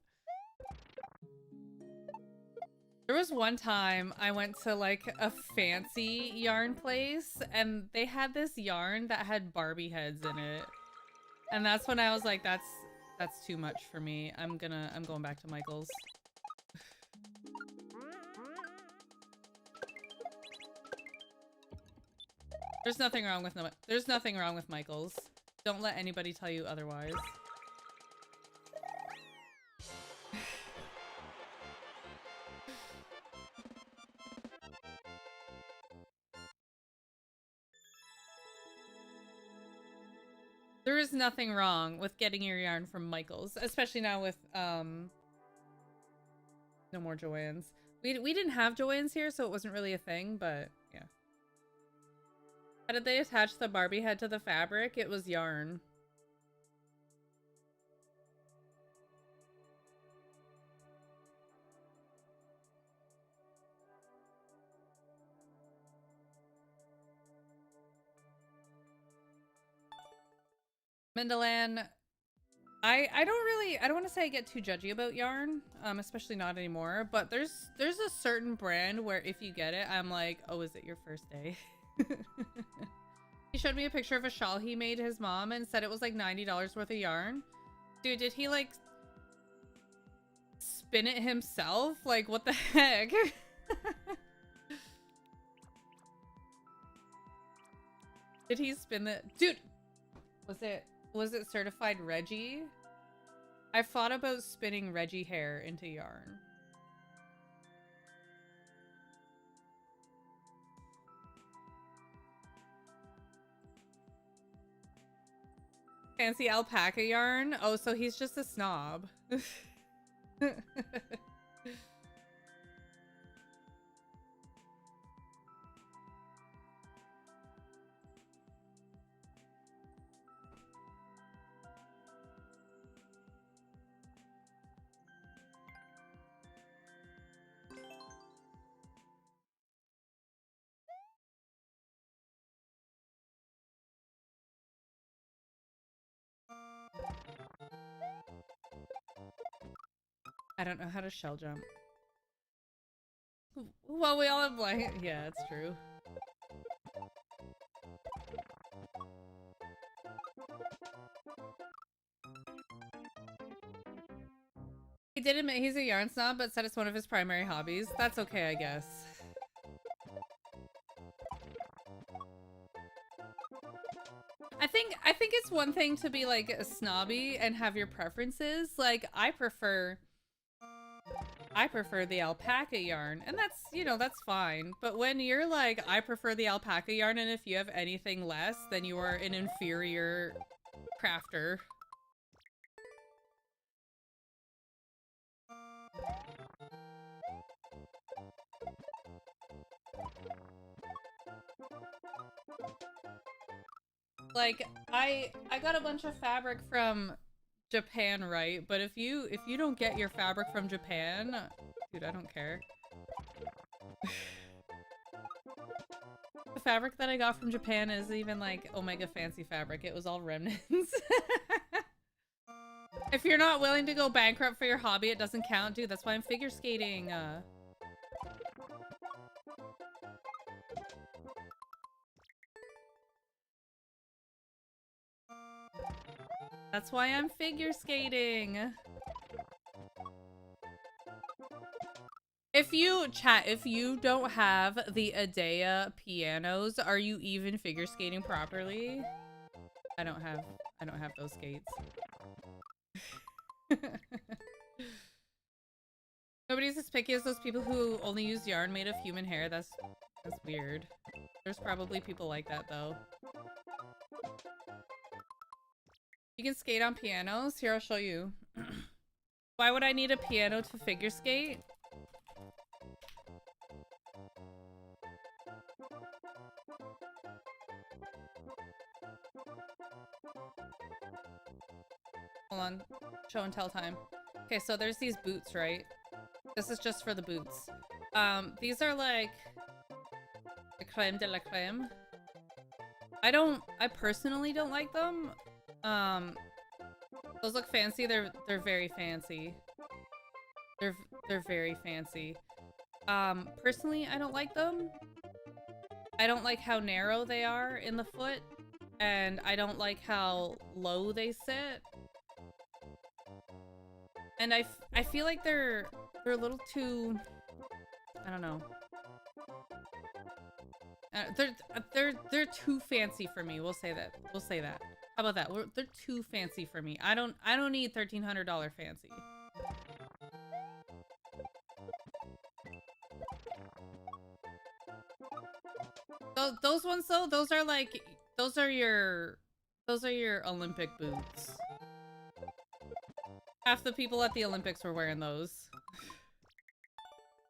There was one time I went to like a fancy yarn place and they had this yarn that had Barbie heads in it. And that's when I was like, that's too much for me. I'm going back to Michael's. There's nothing wrong with Michael's. Don't let anybody tell you otherwise. There is nothing wrong with getting your yarn from Michael's, especially now with no more Joanne's. We didn't have Joanne's here, so it wasn't really a thing, but yeah. How did they attach the Barbie head to the fabric? It was yarn. Mendelan, I don't want to say I get too judgy about yarn, especially not anymore, but there's a certain brand where if you get it, I'm like, oh, is it your first day? He showed me a picture of a shawl he made his mom and said it was like $90 worth of yarn. Dude, did he like spin it himself? Like, what the heck? Did he spin the dude? Was it certified Reggie? I've thought about spinning Reggie hair into yarn. Fancy alpaca yarn? Oh, so he's just a snob. I don't know how to shell jump. Well, we all have like, yeah, it's true. He did admit he's a yarn snob, but said it's one of his primary hobbies. That's okay, I guess. I think it's one thing to be like a snobby and have your preferences. Like I prefer the alpaca yarn, and that's, you know, that's fine. But when you're like, I prefer the alpaca yarn, and if you have anything less, then you are an inferior crafter. Like, I got a bunch of fabric from Japan, right? But if you don't get your fabric from Japan, dude, I don't care. The fabric that I got from Japan is even like Omega fancy fabric. It was all remnants. If you're not willing to go bankrupt for your hobby, it doesn't count, dude. That's why I'm figure skating. That's why I'm figure skating. If you don't have the Adea pianos, are you even figure skating properly? I don't have those skates. Nobody's as picky as those people who only use yarn made of human hair. That's weird. There's probably people like that though. You can skate on pianos? Here, I'll show you. Why would I need a piano to figure skate? Hold on. Show and tell time. Okay, so there's these boots, right? This is just for the boots. These are like the creme de la creme. I personally don't like them. Those look fancy. They're very fancy. They're very fancy. Personally, I don't like them. I don't like how narrow they are in the foot, and I don't like how low they sit. And I feel like they're a little too, I don't know. They're too fancy for me. We'll say that. We'll say that. How about that? They're too fancy for me. I don't need $1,300 fancy. Those ones though, those are your Olympic boots. Half the people at the Olympics were wearing those.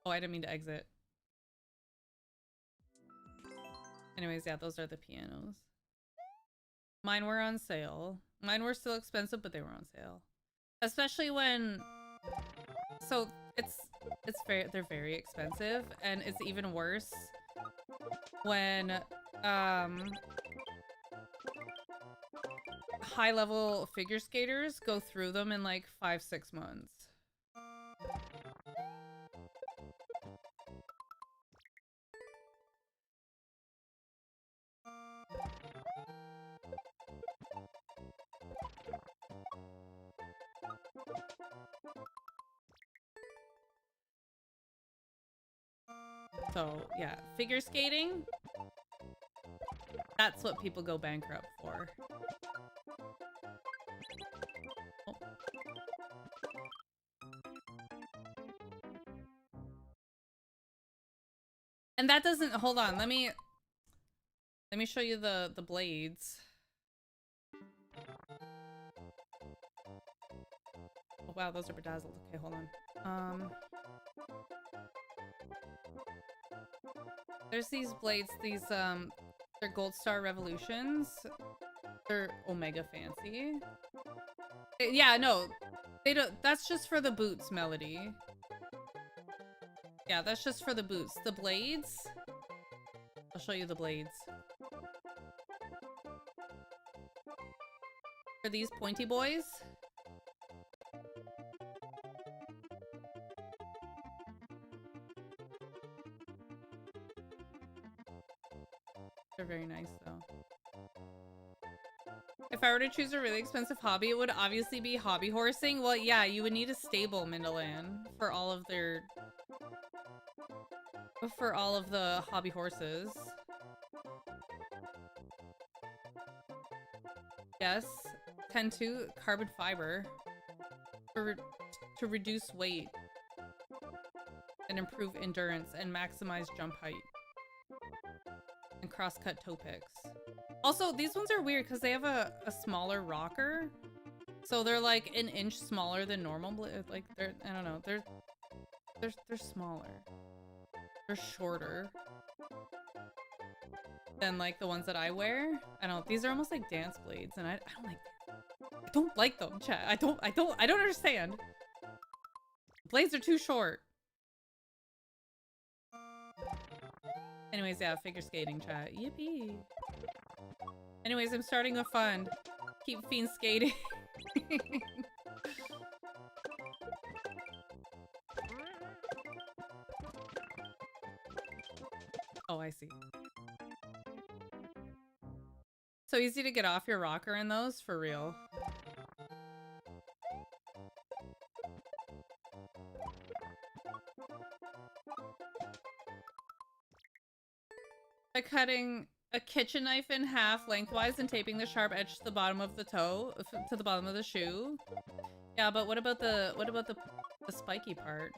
Oh, I didn't mean to exit. Anyways, yeah, those are the pianos. Mine were on sale. Mine were still expensive, but they were on sale. Especially when... So, they're very expensive, and it's even worse when, high-level figure skaters go through them in, like, 5-6 months. So yeah, figure skating. That's what people go bankrupt for. Oh. And that doesn't, hold on, let me show you the blades. Oh wow, those are bedazzled. Okay, hold on. There's these blades, they're Gold Star Revolutions. They're Omega Fancy. Yeah, no, they don't, that's just for the boots, Melody. Yeah, that's just for the boots. The blades, I'll show you the blades. For these pointy boys. They're very nice though. If I were to choose a really expensive hobby, it would obviously be hobby horsing. Well, yeah, you would need a stable, Mindalan, for all of the hobby horses. Yes, 10-2 carbon fiber to reduce weight and improve endurance and maximize jump height. And cross-cut toe picks. Also, these ones are weird because they have a smaller rocker. So they're like an inch smaller than normal. Like they're, I don't know, they're smaller. They're shorter than like the ones that I wear. I don't know, these are almost like dance blades and I don't like them, chat. I don't understand. Blades are too short. Anyways, yeah, figure skating, chat. Yippee. Anyways, I'm starting a fund. Keep fiend skating. Oh, I see. So easy to get off your rocker in those, for real. By cutting a kitchen knife in half lengthwise and taping the sharp edge to the bottom of the toe, to the bottom of the shoe. Yeah, but what about the spiky part?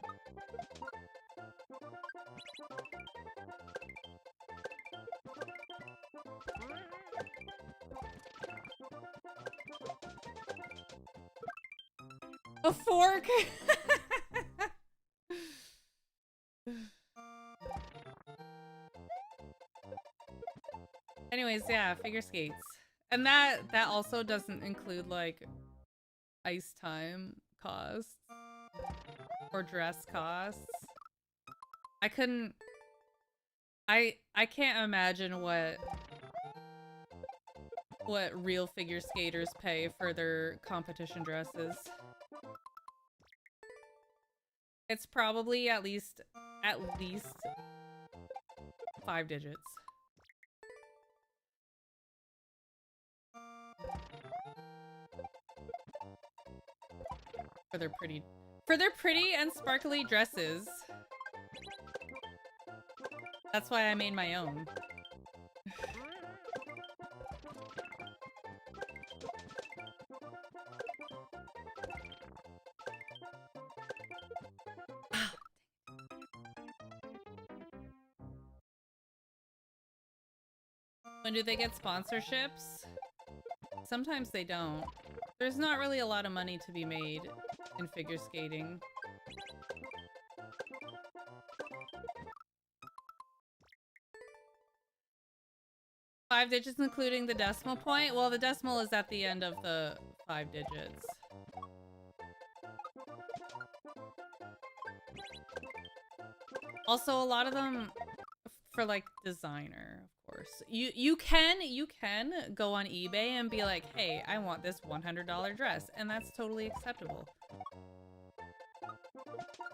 A fork. Anyways, yeah, figure skates. And that also doesn't include like ice time costs or dress costs. I couldn't, I can't imagine what real figure skaters pay for their competition dresses. It's probably at least 5 digits. For their pretty and sparkly dresses. That's why I made my own. When do they get sponsorships? Sometimes they don't. There's not really a lot of money to be made in figure skating. Five digits including the decimal point? Well, the decimal is at the end of the 5 digits. Also, a lot of them for like designer, of course. You can go on eBay and be like, hey, I want this $100 dress, and that's totally acceptable.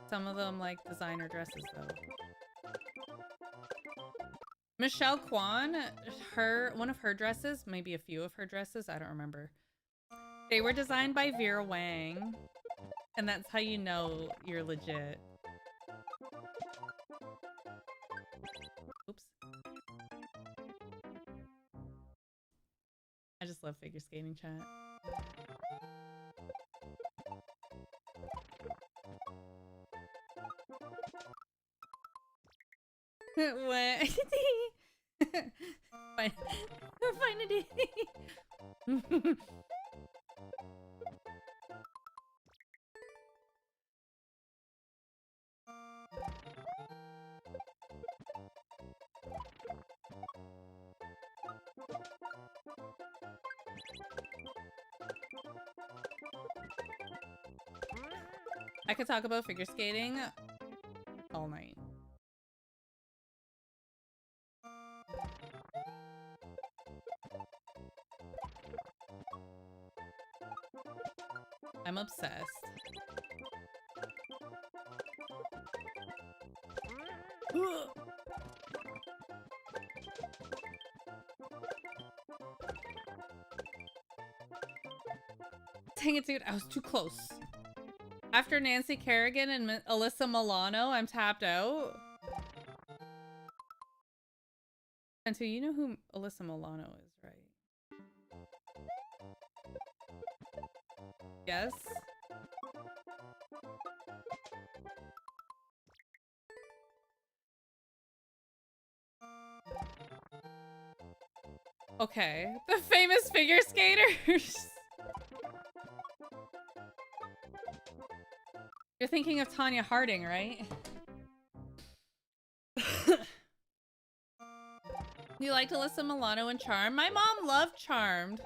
Some of them like designer dresses though. Michelle Kwan, one of her dresses, maybe a few of her dresses, I don't remember. They were designed by Vera Wang, and that's how you know you're legit. I just love figure skating, chat. What? Fine. Finally. I could talk about figure skating all night. I'm obsessed. Dang it, dude. I was too close. After Nancy Kerrigan and Alyssa Milano, I'm tapped out. And so you know who Alyssa Milano is, right? Yes? Okay. The famous figure skaters. You're thinking of Tanya Harding, right? You liked Alyssa Milano and Charmed? My mom loved Charmed.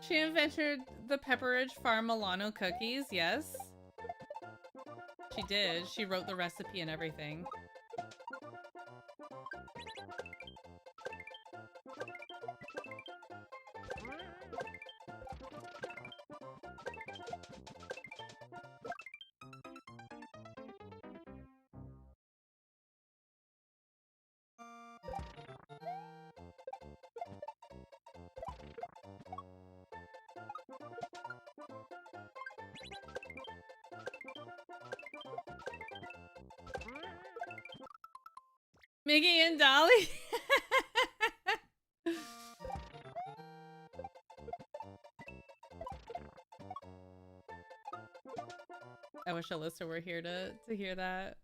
She invented the Pepperidge Farm Milano cookies, yes. She did. She wrote the recipe and everything. Miggy and Dolly? I wish Alyssa were here to hear that.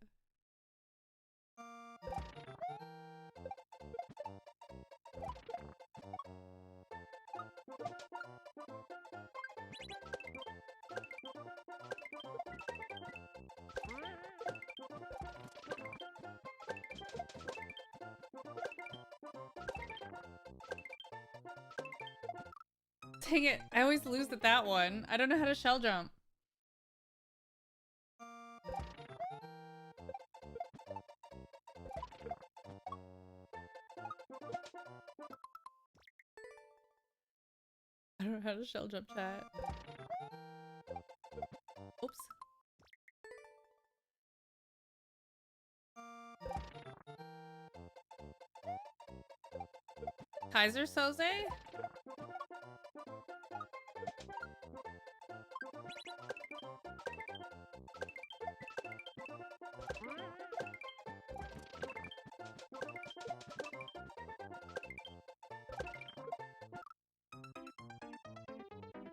Dang it, I always lose at that one. I don't know how to shell jump. I don't know how to shell jump, chat. Oops. Kaiser Soze?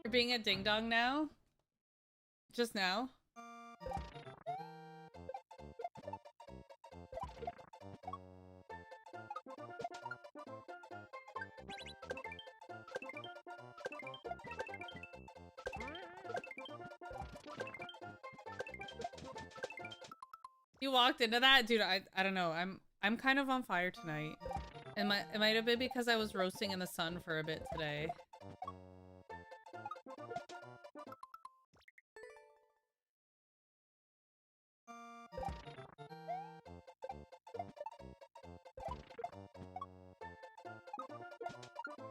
You're being a ding dong now? Just now? You walked into that? Dude, I don't know. I'm kind of on fire tonight. It might have been because I was roasting in the sun for a bit today.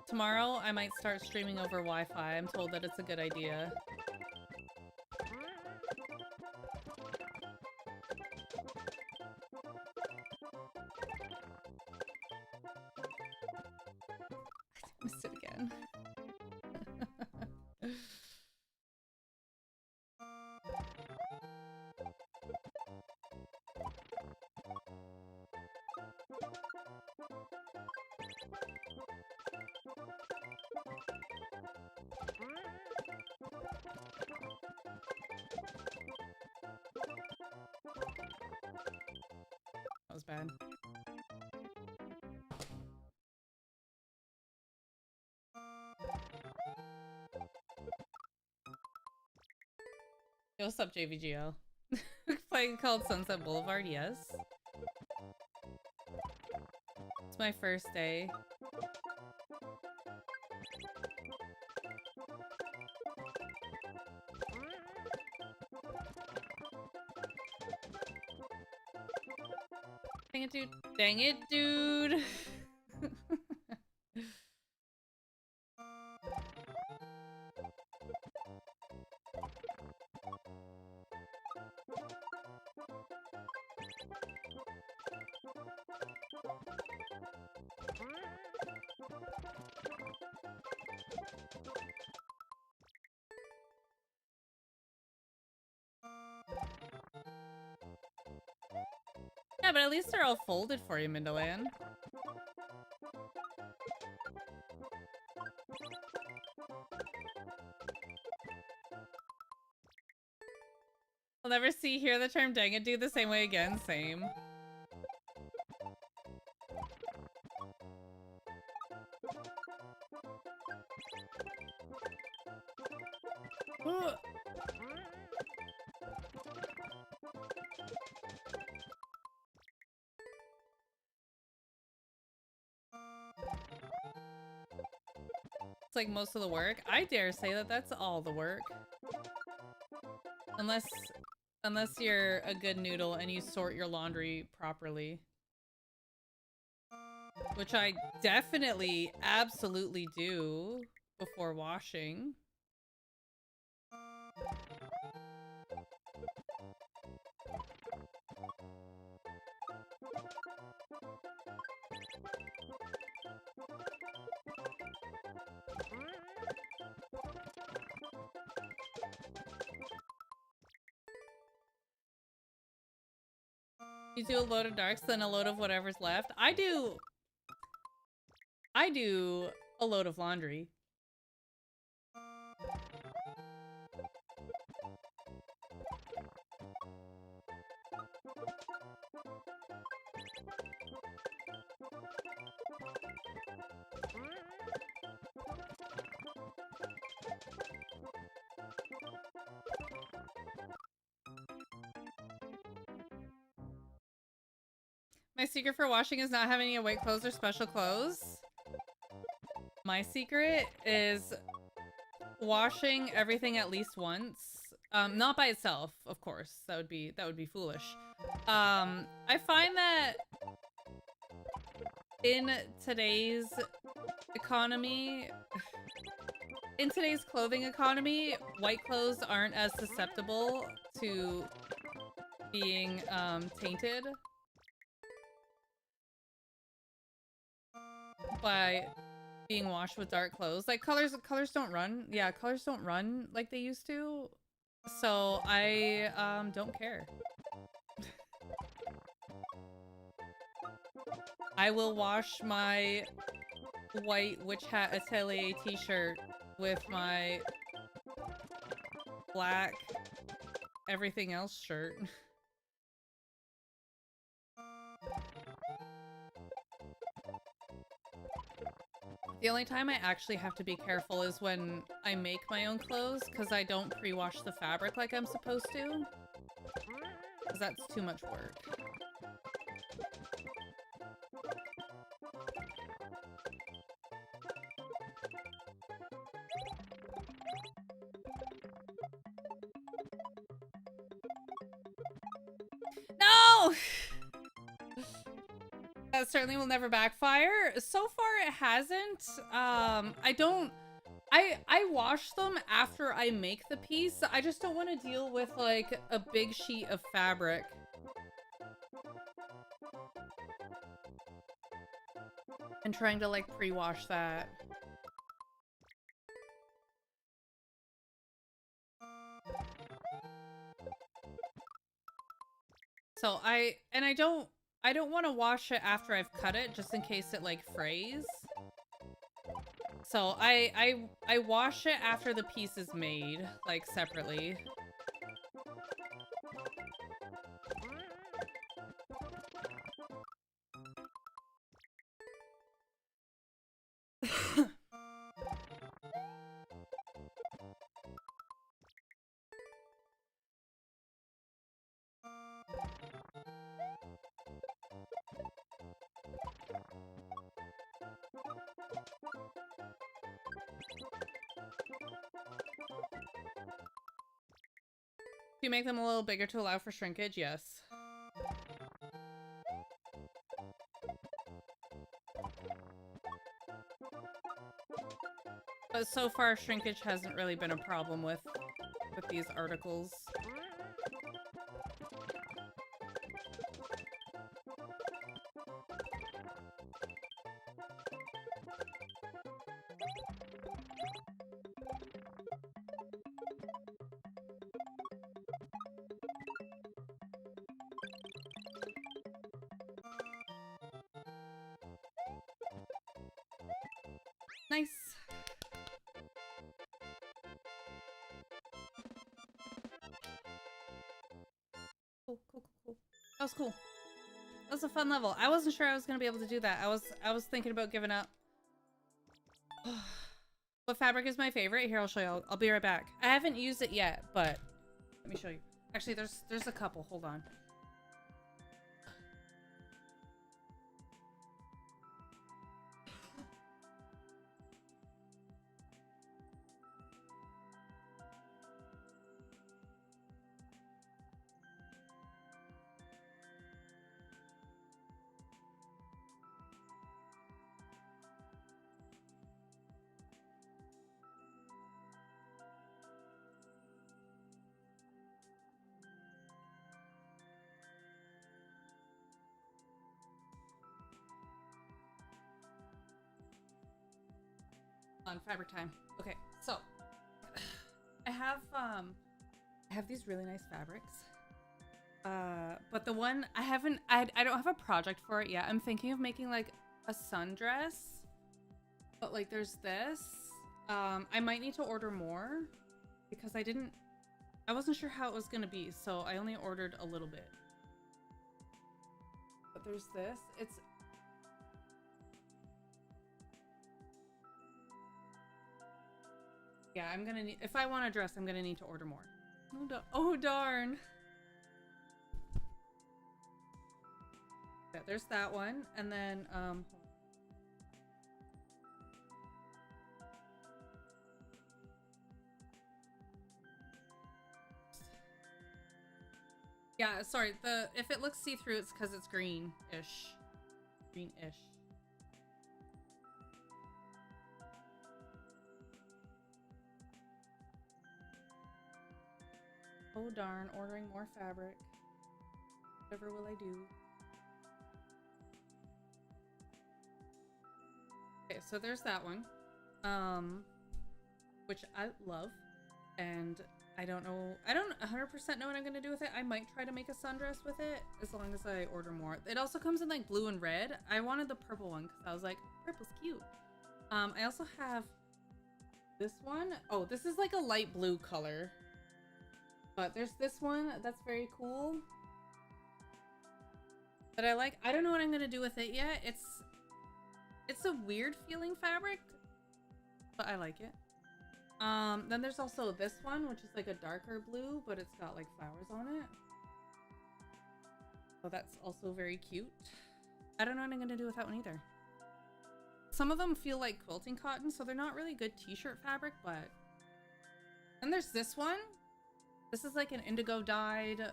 Tomorrow, I might start streaming over Wi-Fi. I'm told that it's a good idea. I missed it again. bad. Yo, what's up, JVGL? Playing called Sunset Boulevard, yes. It's my first day. Dang it, dude. Dang it, dude. Yeah, but at least they're all folded for you, Mindaland. I'll never hear the term dang it dude the same way again. Same. It's like most of the work. I dare say that that's all the work. Unless you're a good noodle and you sort your laundry properly. Which I definitely, absolutely do before washing. You do a load of darks, then a load of whatever's left. I do a load of laundry. My secret for washing is not having any white clothes or special clothes. My secret is washing everything at least once. Not by itself, of course. That would be foolish. I find that in today's economy, in today's clothing economy, white clothes aren't as susceptible to being tainted by being washed with dark clothes. Like colors don't run. Yeah, colors don't run like they used to. So I don't care. I will wash my white witch hat atelier t-shirt with my black everything else shirt. The only time I actually have to be careful is when I make my own clothes, because I don't pre-wash the fabric like I'm supposed to. Because that's too much work. No! That certainly will never backfire. So far it hasn't. I wash them after I make the piece. I just don't want to deal with like a big sheet of fabric. And trying to like pre-wash that. So I don't want to wash it after I've cut it, just in case it like frays. So I wash it after the piece is made, like separately. you make them a little bigger to allow for shrinkage? Yes. But so far, shrinkage hasn't really been a problem with these articles. Nice. Cool, cool, cool, cool. That was cool. That was a fun level. I wasn't sure I was gonna be able to do that. I was thinking about giving up. What fabric is my favorite? Here, I'll show you. I'll be right back. I haven't used it yet, but let me show you. Actually, there's a couple. Hold on. On fabric time. Okay, so I have these really nice fabrics. But the one I don't have a project for it yet. I'm thinking of making like a sundress. But like there's this. I might need to order more because I wasn't sure how it was gonna be, so I only ordered a little bit. But there's this. Yeah, I'm gonna need, if I want a dress, I'm gonna need to order more. Oh, darn. Yeah, there's that one. And then, yeah, sorry, if it looks see-through, it's because it's green-ish. Green-ish. Oh darn, ordering more fabric. Whatever will I do? Okay, so there's that one. Which I love. And I don't 100% know what I'm gonna do with it. I might try to make a sundress with it, as long as I order more. It also comes in like blue and red. I wanted the purple one, because I was like, purple's cute. I also have this one. Oh, this is like a light blue color. But there's this one that's very cool that I like. I don't know what I'm gonna do with it yet. It's a weird feeling fabric, but I like it. Then there's also this one, which is like a darker blue, but it's got like flowers on it. So that's also very cute. I don't know what I'm gonna do with that one either. Some of them feel like quilting cotton, so they're not really good t-shirt fabric, but... Then there's this one. This is like an indigo dyed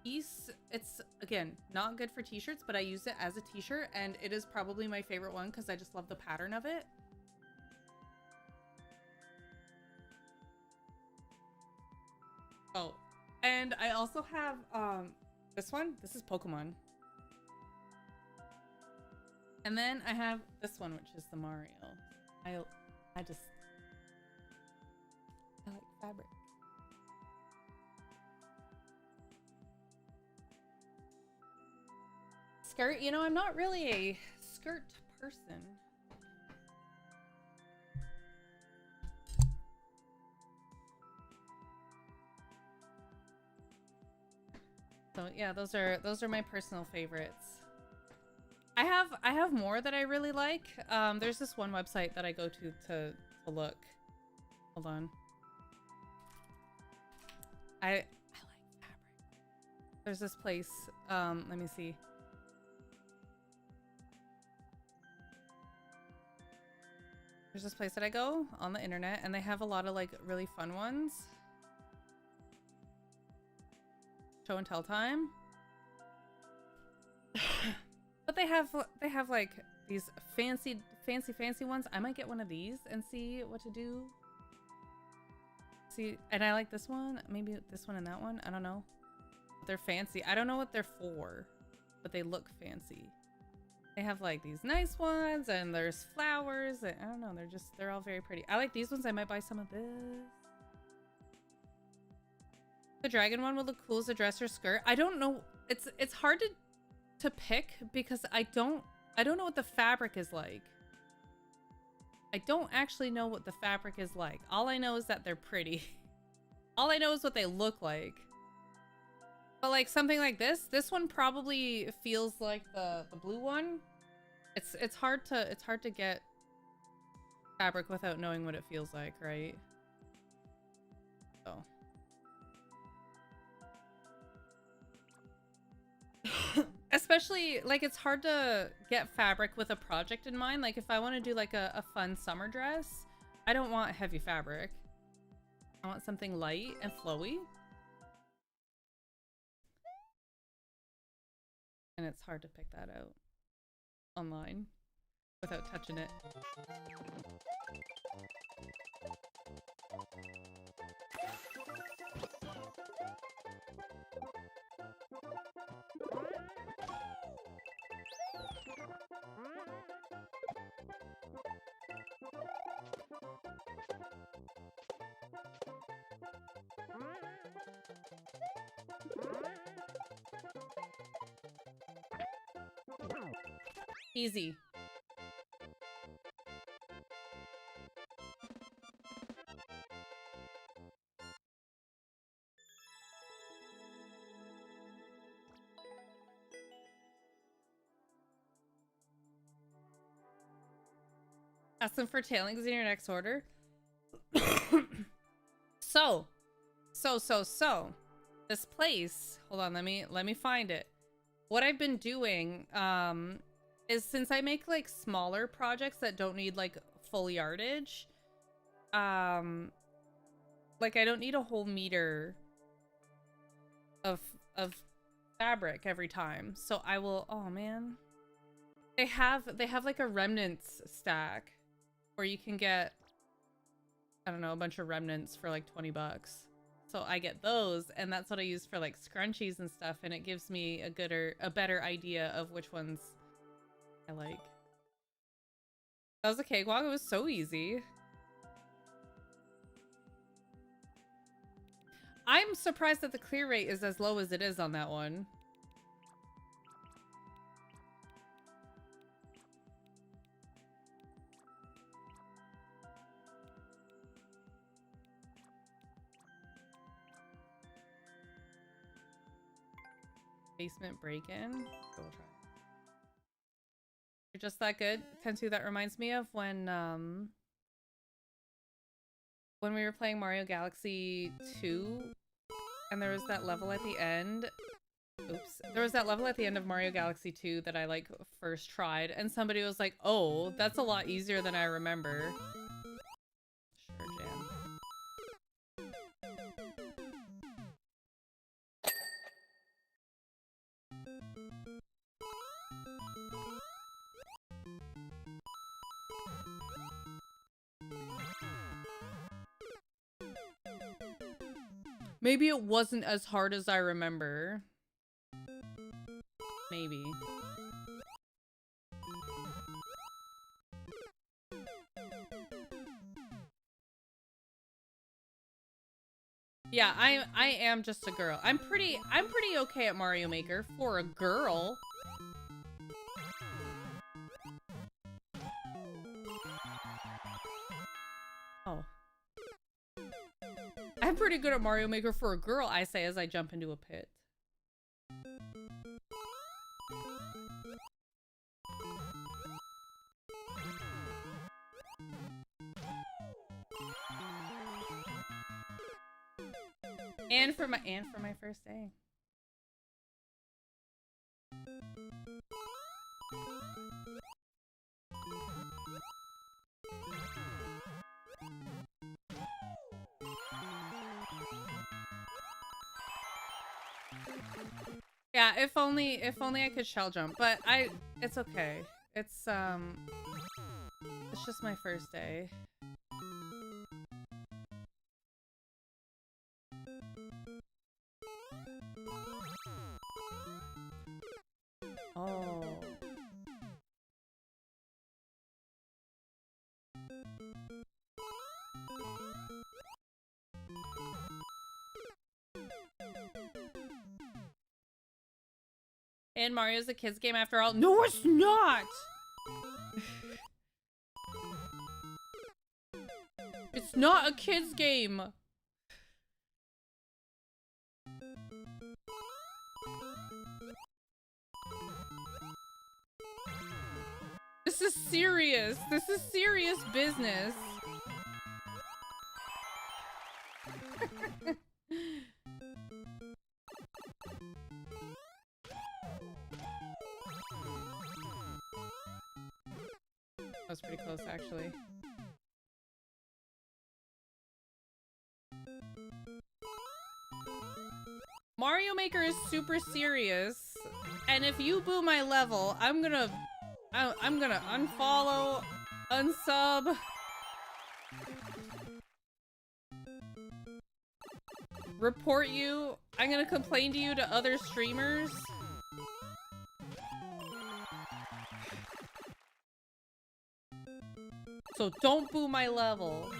piece. It's, again, not good for t-shirts, but I use it as a t-shirt, and it is probably my favorite one because I just love the pattern of it. Oh, and I also have this one. This is Pokemon. And then I have this one, which is the Mario. I like fabric. Skirt, you know, I'm not really a skirt person. So yeah, those are my personal favorites. I have more that I really like. There's this one website that I go to look. Hold on. I like fabric. There's this place. Let me see. There's this place that I go on the internet, and they have a lot of like really fun ones. Show and tell time. But they have like these fancy ones. I might get one of these and see what to do. See, and I like this one. Maybe this one and that one. I don't know. They're fancy. I don't know what they're for, but they look fancy. They have like these nice ones, and there's flowers. And I don't know. They're all very pretty. I like these ones. I might buy some of this. The dragon one would look cool as a dress or skirt. I don't know. It's hard to pick because I don't know what the fabric is like. I don't actually know what the fabric is like. All I know is that they're pretty. All I know is what they look like. But like something like this one probably feels like the blue one. It's hard to get fabric without knowing what it feels like, right? So especially like it's hard to get fabric with a project in mind. Like if I want to do like a fun summer dress, I don't want heavy fabric. I want something light and flowy. And it's hard to pick that out online without touching it. Easy. Ask them for tailings in your next order. So. This place. Hold on, let me find it. What I've been doing, is since I make like smaller projects that don't need like full yardage, like I don't need a whole meter of fabric every time. So I will, oh man. They have like a remnants stack where you can get, I don't know, a bunch of remnants for like 20 bucks. So I get those, and that's what I use for like scrunchies and stuff, and it gives me a better idea of which ones I like. That was a cakewalk. It was so easy. I'm surprised that the clear rate is as low as it is on that one. Basement break-in. So we'll try. You're just that good. Tensu, that reminds me of when we were playing Mario Galaxy 2 and there was that level at the end. Oops. There was that level at the end of Mario Galaxy 2 that I like first tried, and somebody was like, "Oh, that's a lot easier than I remember." Sure, Jan. Maybe it wasn't as hard as I remember. Maybe. Yeah, I am just a girl. I'm pretty okay at Mario Maker for a girl. Oh. I'm pretty good at Mario Maker for a girl, I say as I jump into a pit. And for my first day. Yeah, if only I could shell jump, but it's okay. It's just my first day. Oh. And Mario's a kid's game after all. No, it's not! It's not a kid's game! This is serious! This is serious business! That was pretty close, actually. Mario Maker is super serious, and if you boo my level, I'm gonna unfollow, unsub. Report you. I'm gonna complain to you to other streamers. So don't boo my level.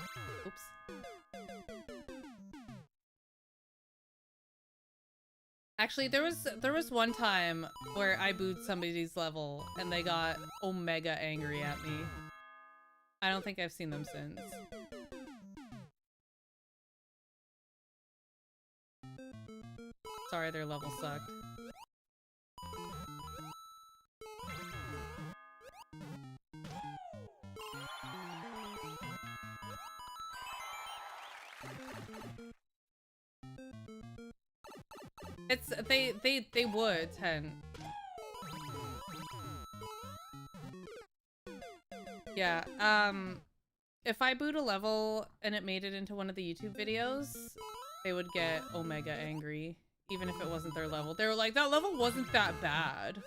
Oops. Actually, there was one time where I booed somebody's level and they got omega angry at me. I don't think I've seen them since. Sorry, their level sucked. It's they would 10. Yeah, if I boot a level and it made it into one of the YouTube videos, they would get omega angry, even if it wasn't their level. They were like, that level wasn't that bad.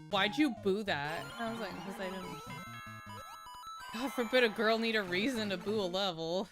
Why'd you boo that? And I was like, because I didn't. God forbid a girl need a reason to boo a level.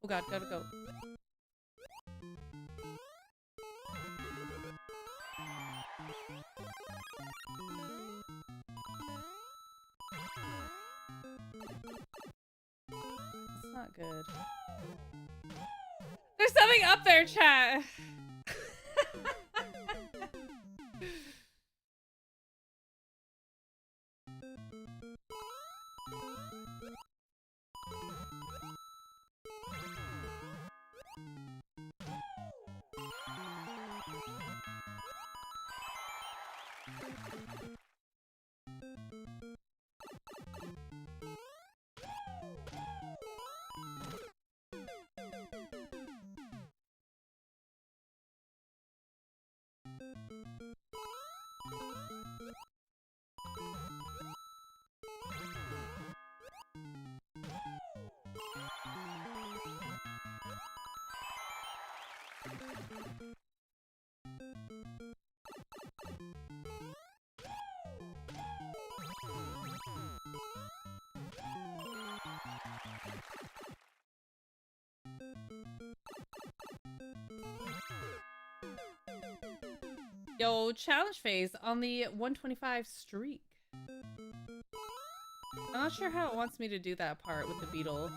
Oh god, gotta go. It's not good. There's something up there, chat! Yo, challenge phase on the 125 streak. I'm not sure how it wants me to do that part with the beetle.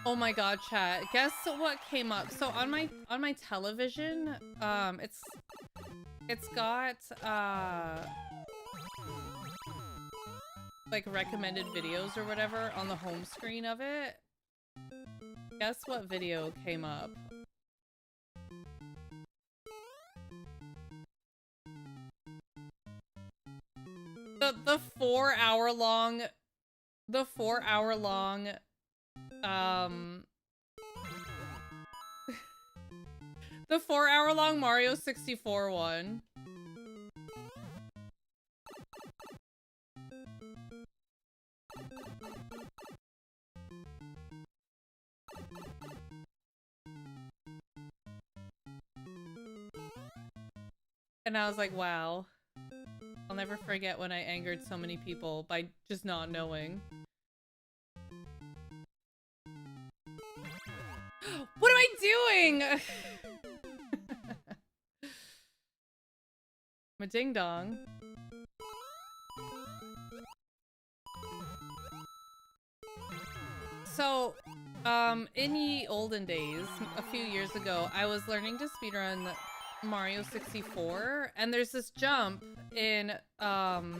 Oh my god, chat. Guess what came up? So on my television, It's got like recommended videos or whatever on the home screen of it. Guess what video came up? The 4 hour long the 4 hour long the 4 hour long Mario 64 one. And I was like, wow. I'll never forget when I angered so many people by just not knowing. What am I doing? I'm a ding dong. So, in ye olden days, a few years ago, I was learning to speedrun Mario 64, and there's this jump in, Bowser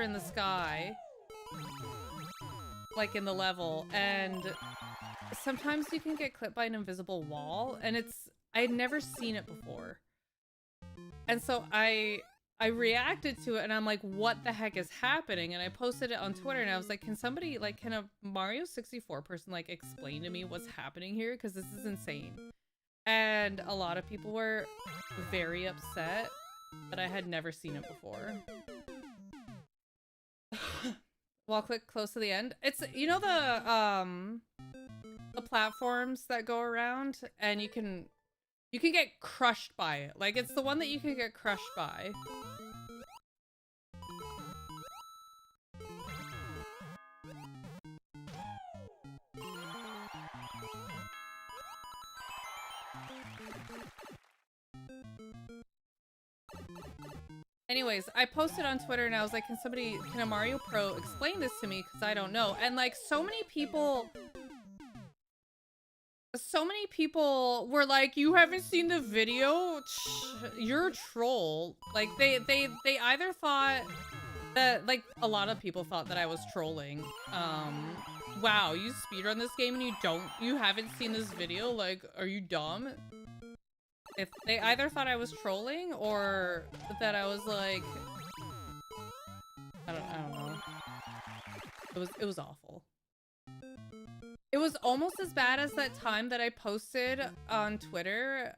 in the Sky, like in the level, and sometimes you can get clipped by an invisible wall, and I had never seen it before. And so I reacted to it, and I'm like, what the heck is happening? And I posted it on Twitter, and I was like, can somebody, like, can a Mario 64 person, like, explain to me what's happening here? Because this is insane. And a lot of people were very upset that I had never seen it before. Well, click close to the end. It's, you know, the platforms that go around, and you can get crushed by it. Like, it's the one that you can get crushed by. Anyways, I posted on Twitter and I was like, can a Mario Pro explain this to me? Because I don't know. And like, so many people were like, you haven't seen the video? You're a troll. Like, they either thought that, like, a lot of people thought that I was trolling. Wow, you speedrun this game and you haven't seen this video? Like, are you dumb? If they either thought I was trolling or that I was like, I don't know. It was awful. It was almost as bad as that time that I posted on Twitter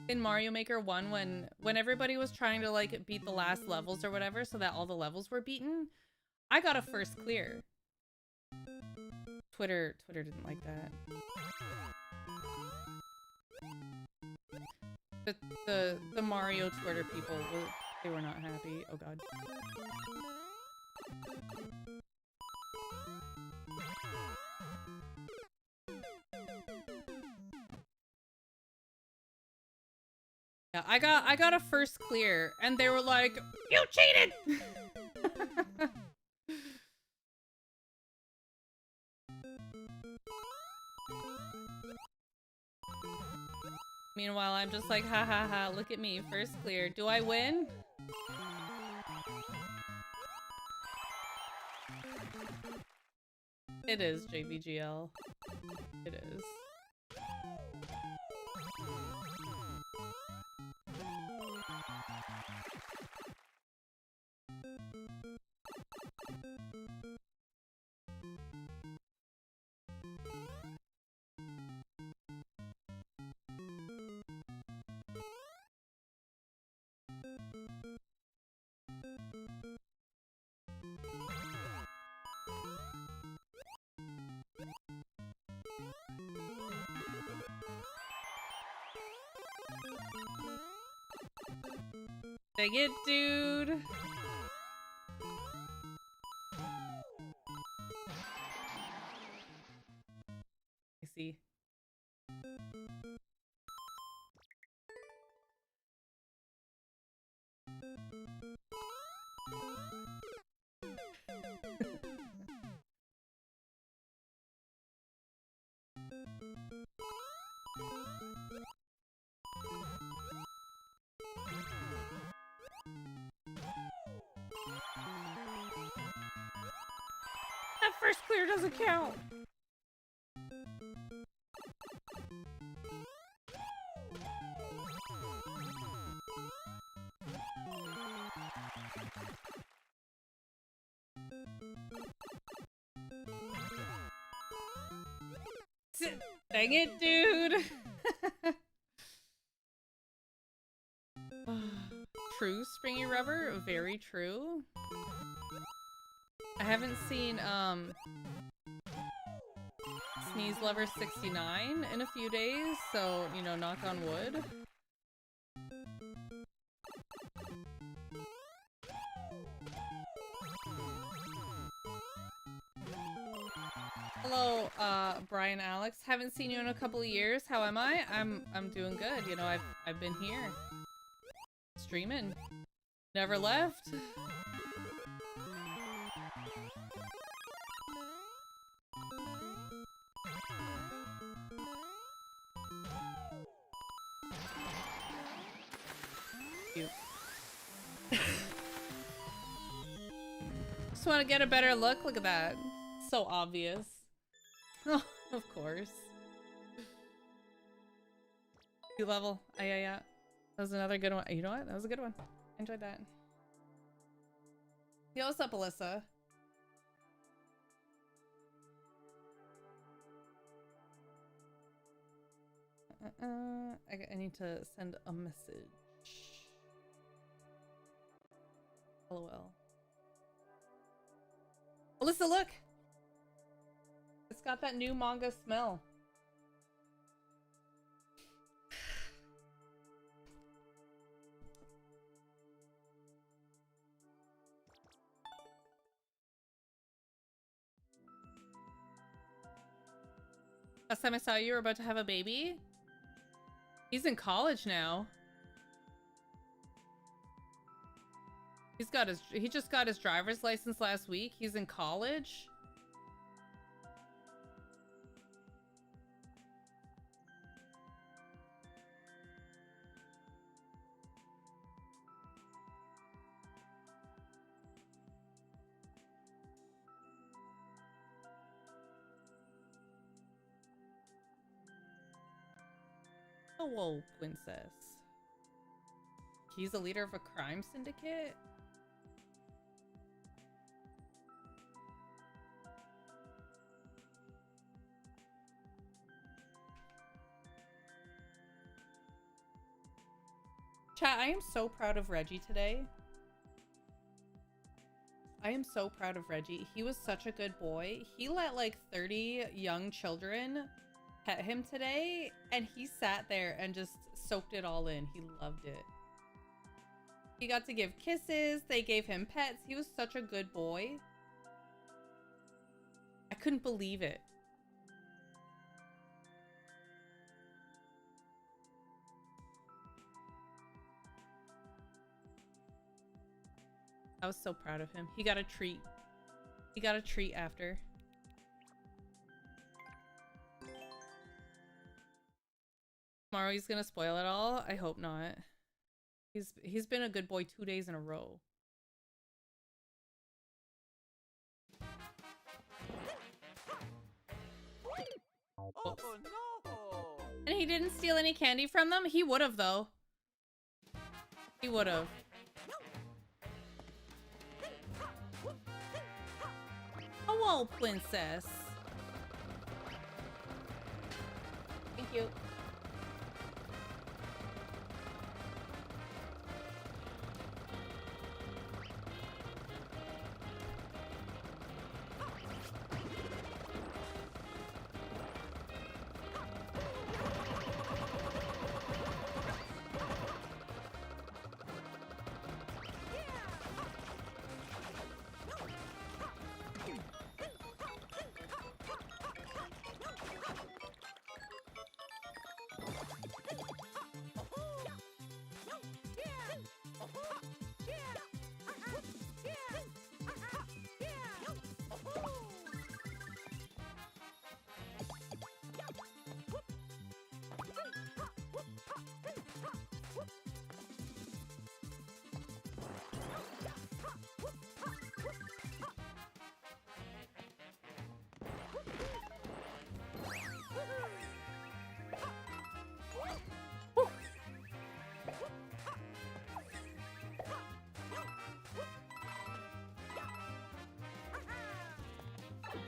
in Mario Maker 1 when everybody was trying to, like, beat the last levels or whatever so that all the levels were beaten. I got a first clear. Twitter didn't like that. The Mario Twitter people, they were not happy. Oh god. Yeah, I got a first clear, and they were like, "You cheated!" Meanwhile, I'm just like, ha ha ha, look at me, first clear. Do I win? It is JVGL. It is. Dang it, dude. I see. That first clear doesn't count. Dang it, dude. True, Springy Rubber. Very true. I haven't seen, Sneeze Lover 69 in a few days, so, you know, knock on wood. Hello, Brian Alex. Haven't seen you in a couple of years. How am I? I'm doing good. You know, I've been here. Streaming. Never left. Cute. Just want to get a better look. Look at that. So obvious. Oh, of course. New level. Yeah. That was another good one. You know what? That was a good one. Enjoyed that. Yo, what's up, Alyssa? I need to send a message. LOL. Alyssa, look! It's got that new manga smell. Last time I saw you, you were about to have a baby? He's in college now. He just got his driver's license last week. He's in college. Oh, whoa, princess. He's the leader of a crime syndicate? Chat, I am so proud of Reggie today. I am so proud of Reggie. He was such a good boy. He let like 30 young children pet him today, and he sat there and just soaked it all in. He loved it. He got to give kisses. They gave him pets. He was such a good boy. I couldn't believe it. I was so proud of him. He got a treat. He got a treat after. Tomorrow he's gonna spoil it all? I hope not. He's been a good boy 2 days in a row. Oh no! And he didn't steal any candy from them? He would have, though. He would have. Hello, princess. Thank you.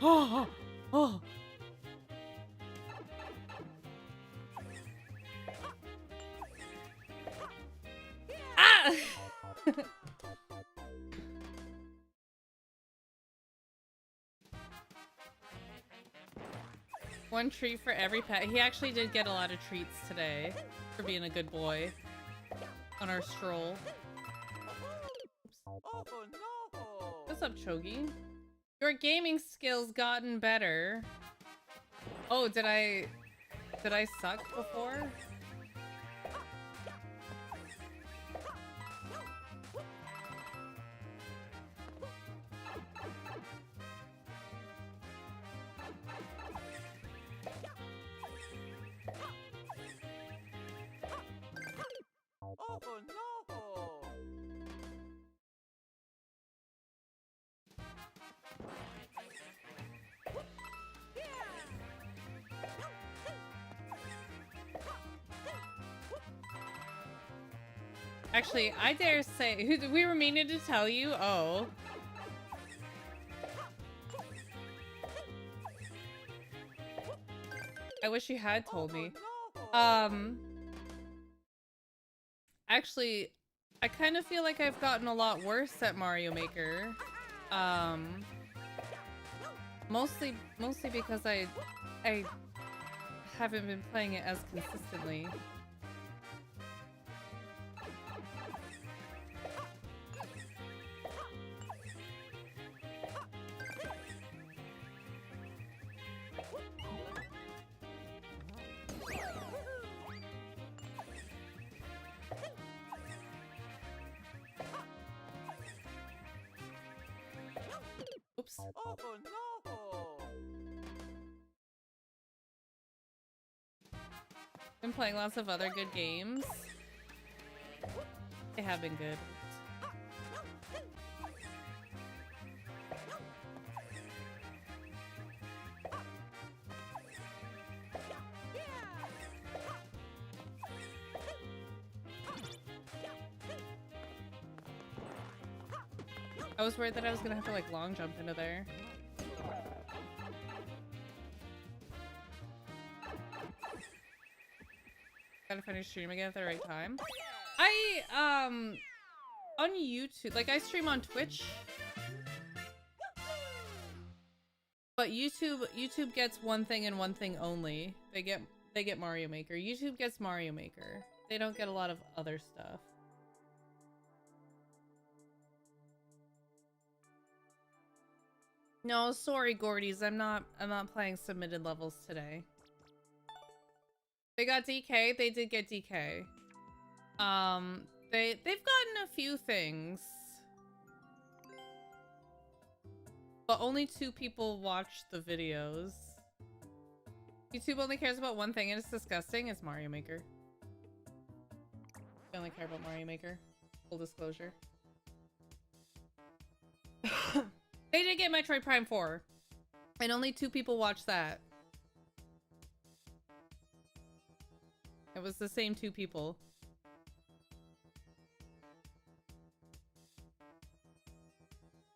Oh, oh. Ah! One treat for every pet. He actually did get a lot of treats today for being a good boy on our stroll. Oh no! What's up, Chogi? Your gaming skills gotten better. Oh, did I suck before? Oh no! Actually, I dare say, we were meaning to tell you. Oh. I wish you had told me. Actually, I kind of feel like I've gotten a lot worse at Mario Maker. Mostly because I haven't been playing it as consistently. Oops. Oh no! Been playing lots of other good games. They have been good. I was worried that I was gonna have to like long jump into there. Gotta finish stream again at the right time. On YouTube, like I stream on Twitch, but YouTube gets one thing and one thing only. They get Mario Maker. YouTube gets Mario Maker. They don't get a lot of other stuff. No, sorry, Gordies. I'm not playing submitted levels today. They got DK. They did get DK. They've gotten a few things, but only 2 people watch the videos. YouTube only cares about one thing, and it's disgusting. It's Mario Maker. They only care about Mario Maker. Full disclosure. They did get Metroid Prime 4, and only 2 people watched that. It was the same 2 people.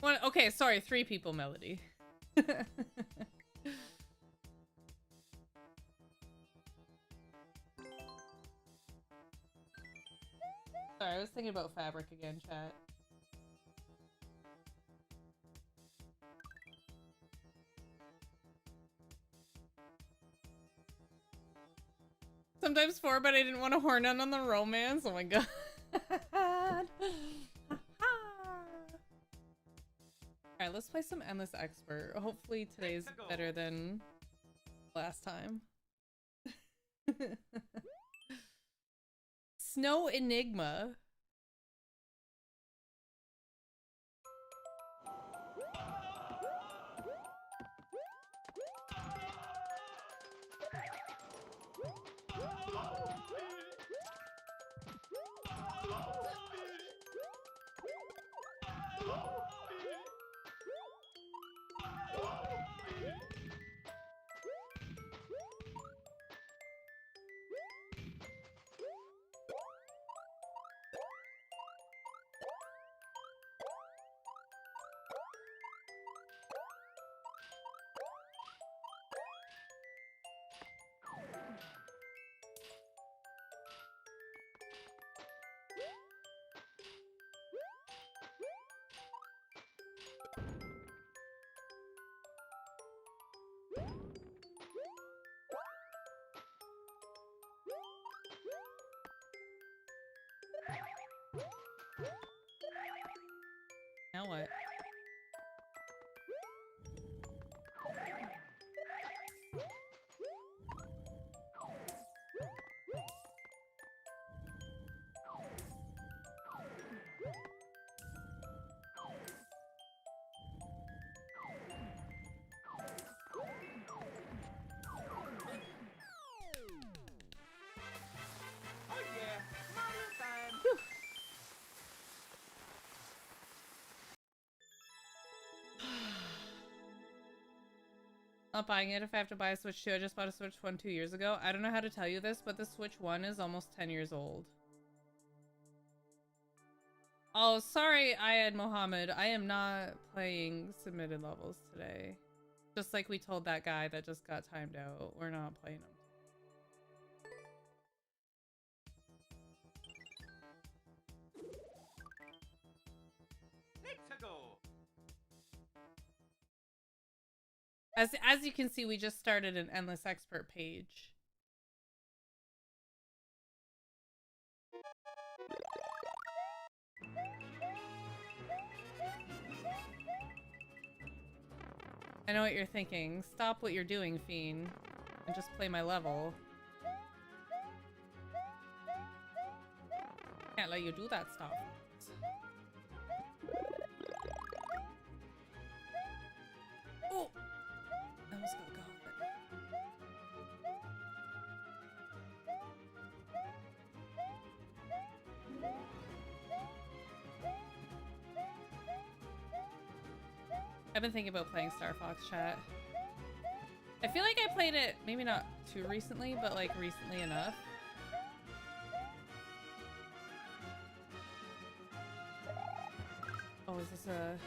One, okay, sorry, 3 people, Melody. Sorry, I was thinking about fabric again, chat. Sometimes 4, but I didn't want to horn in on the romance. Oh my god. Alright, let's play some Endless Expert. Hopefully today's better than last time. Snow Enigma. Now what? Oh yeah, Mario time. Not buying it if I have to buy a Switch 2. I just bought a Switch 1 2 years ago. I don't know how to tell you this, but the Switch 1 is almost 10 years old. Oh, sorry, Ayad Mohammed. I am not playing submitted levels today. Just like we told that guy that just got timed out. We're not playing them. Let's go. As you can see, we just started an endless expert page. I know what you're thinking. Stop what you're doing, Fiend, and just play my level. Can't let you do that stuff. Oh! I almost got got. I've been thinking about playing Star Fox, chat. I feel like I played it, maybe not too recently, but like recently enough. Oh, is this a...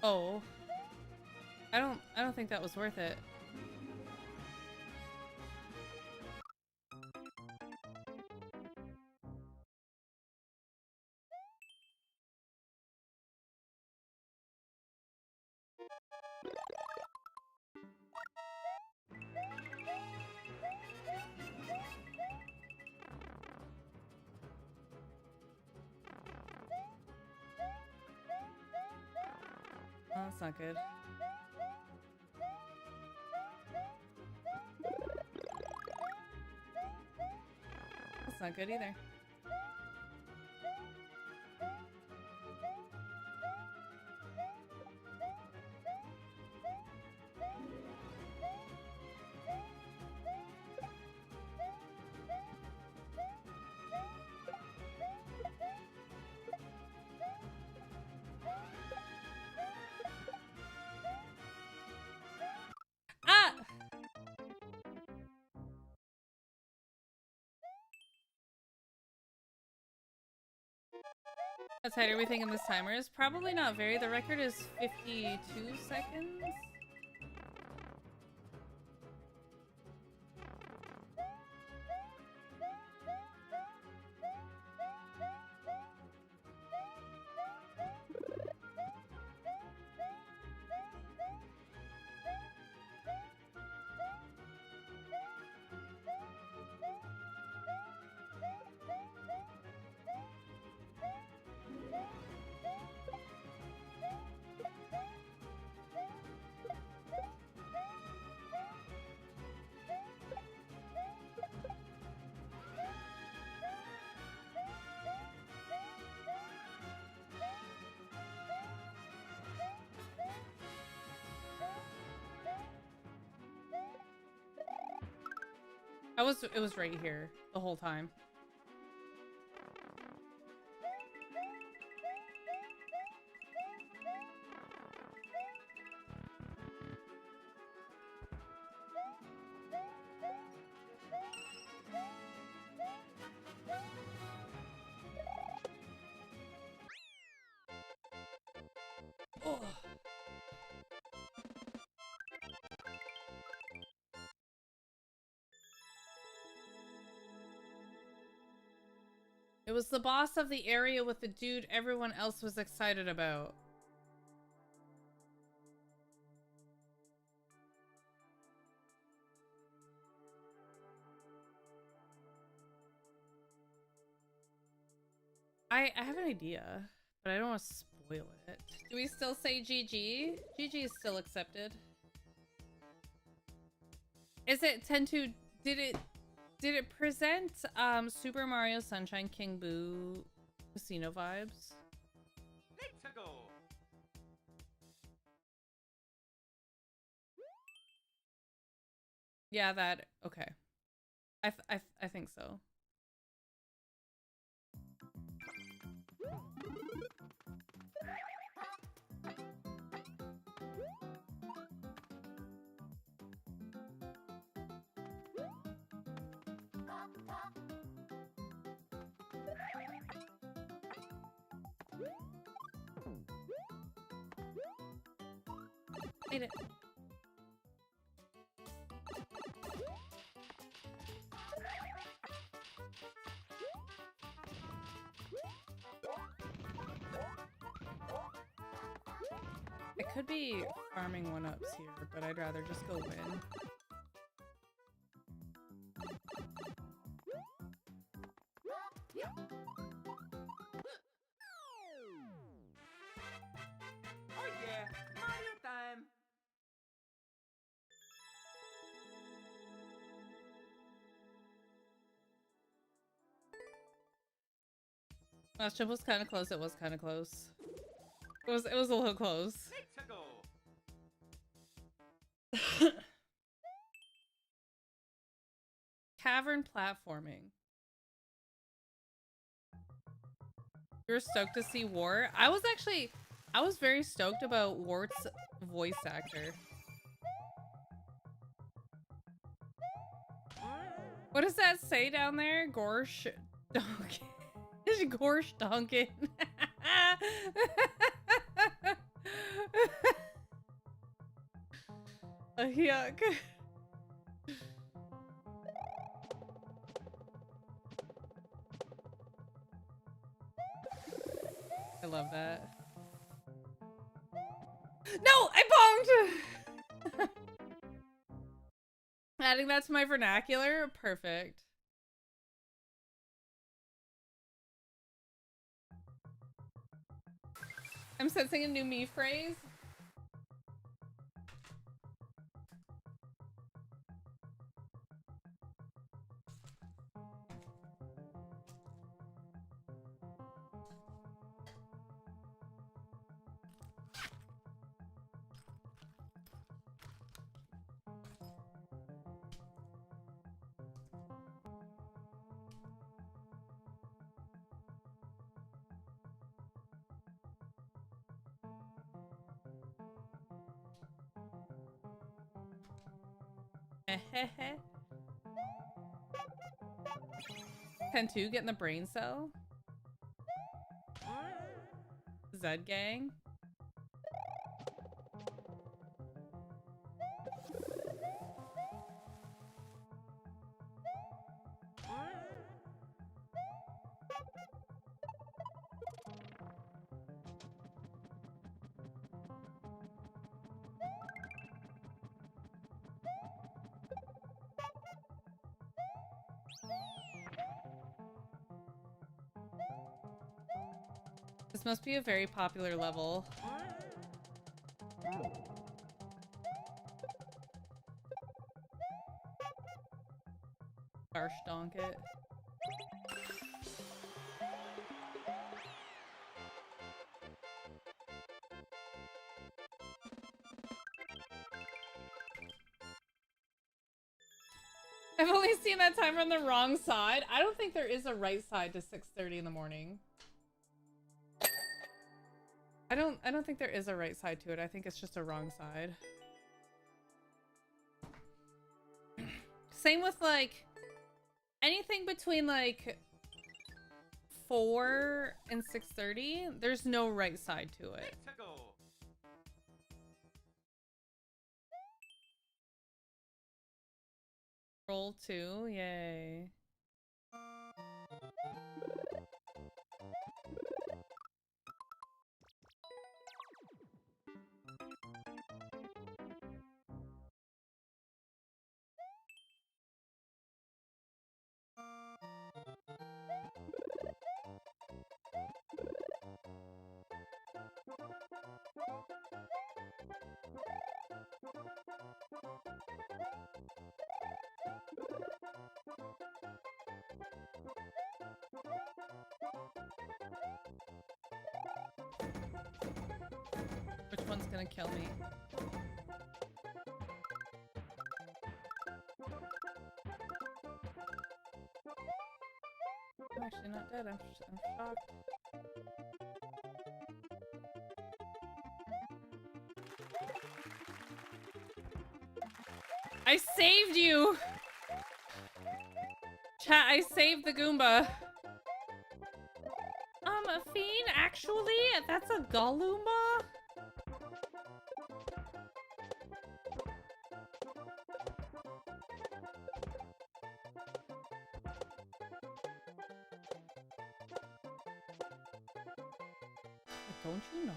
Oh. I don't think that was worth it. Oh, that's not good. That's not good either. Ah! How tight are we thinking this timer is? Probably not very. The record is 52 seconds. It was right here the whole time. Oh. It was the boss of the area with the dude everyone else was excited about. I have an idea, but I don't want to spoil it. Do we still say GG? GG is still accepted. Is it tend to did it present Super Mario Sunshine King Boo casino vibes? Let's go. Yeah, that okay. I think so. Made it. I could be farming one-ups here, but I'd rather just go win. Oh yeah, Mario time. Last trip was kind of close. It was kind of close. It was a little close. Let's go. Cavern platforming. You're stoked to see Wart? I was very stoked about Wart's voice actor. What does that say down there? Gorsh Donkin. Gorsh Donkin. Yuck. I love that. No, I bonged! Adding that to my vernacular? Perfect. I'm sensing a new me phrase. Pen 2 getting the brain cell. Zed gang. This must be a very popular level. Harsh donk it. I've only seen that timer on the wrong side. I don't think there is a right side to 6:30 in the morning. I don't think there is a right side to it. I think it's just a wrong side. Same with like anything between like 4 and 6:30. There's no right side to it. Let's go. Roll 2, yay. Which one's gonna kill me? I'm actually not dead. I'm shocked. I saved you! Chat, I saved the Goomba. A fiend? Actually? That's a Galumba? Don't you know?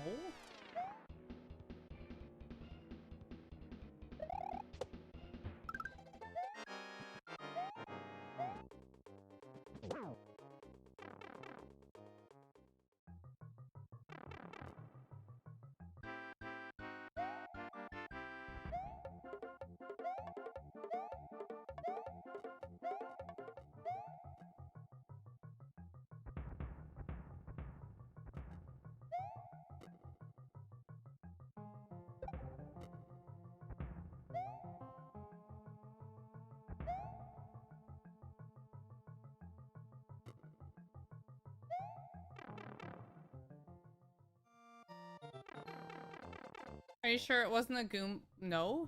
Are you sure it wasn't a Goom? No?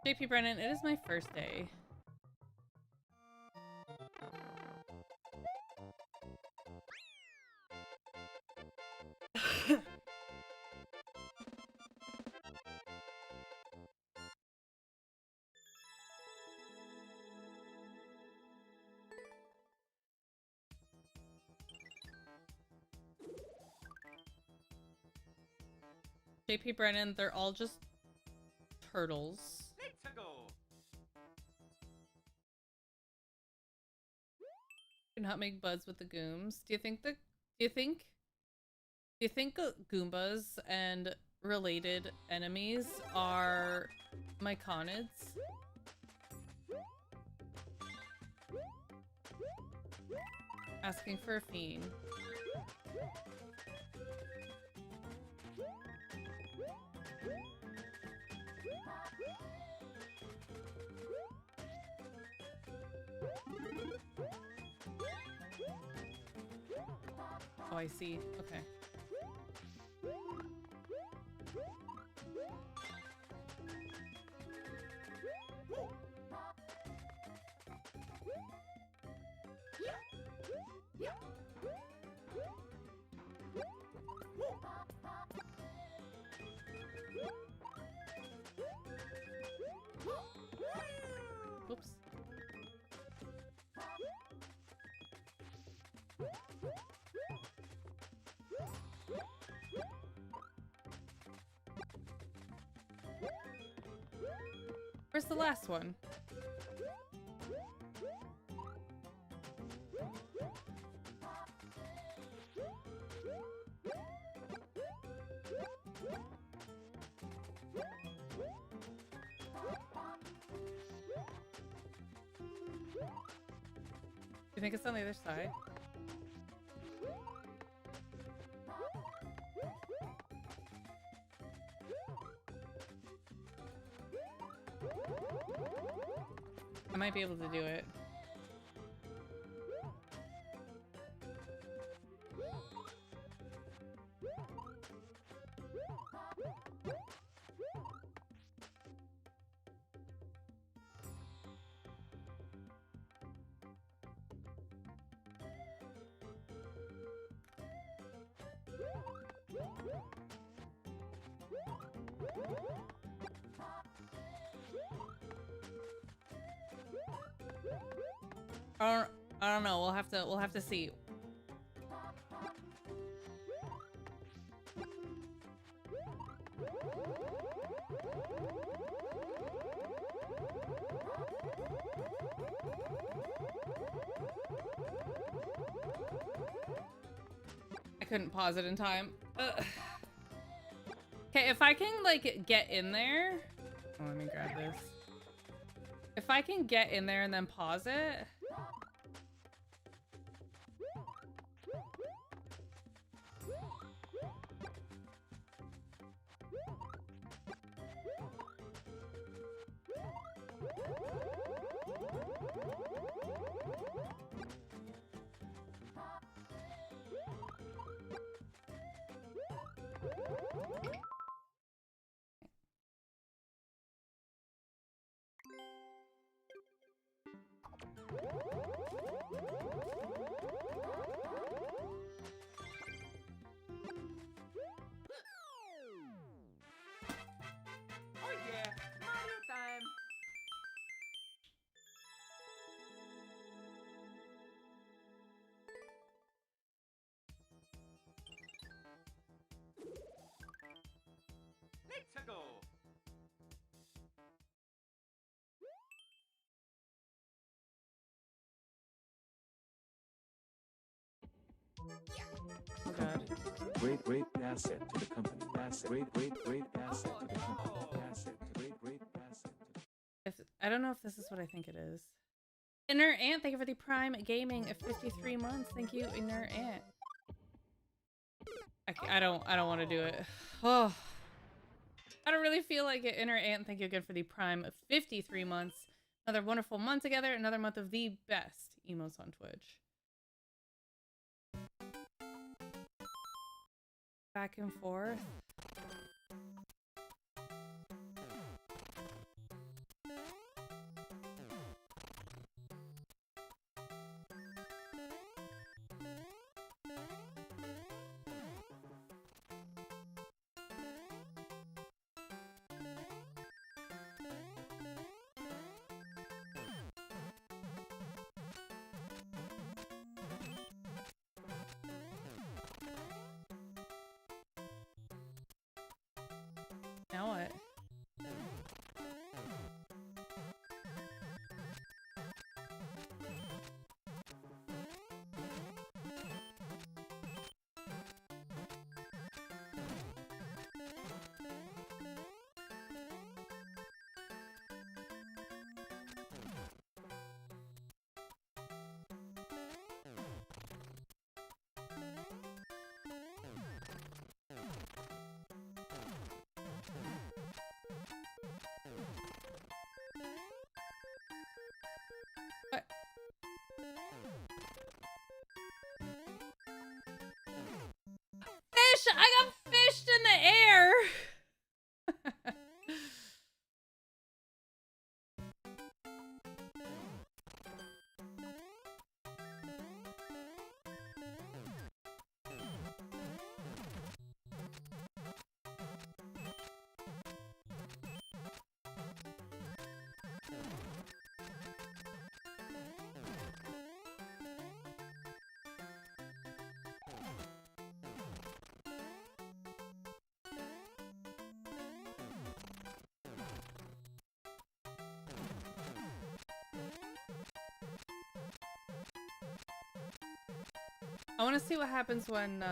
JP Brennan, it is my first day. JP Brennan, they're all just turtles. Let's go. Do not make buds with the Gooms. Do you think Goombas and related enemies are myconids? Asking for a fiend. Oh, I see. Okay. Oops. Where's the last one? You think it's on the other side? I might be able to do it. I don't know. We'll have to see. I couldn't pause it in time. Okay, if I can like get in there. Oh, let me grab this. If I can get in there and then pause it. Oh yeah, Mario time. Let's go. Oh god. Great asset to the company. Asset. Great asset to the company. Asset. Great asset to the I don't know if this is what I think it is. Inner Ant, thank you for the Prime Gaming of 53 months. Thank you, Inner Ant. I don't want to do it. Oh, I don't really feel like it. Inner Ant, thank you again for the Prime of 53 months. Another wonderful month together. Another month of the best emos on Twitch. Back and forth. Now what? What? Fish! I got fished in the air! I want to see what happens when,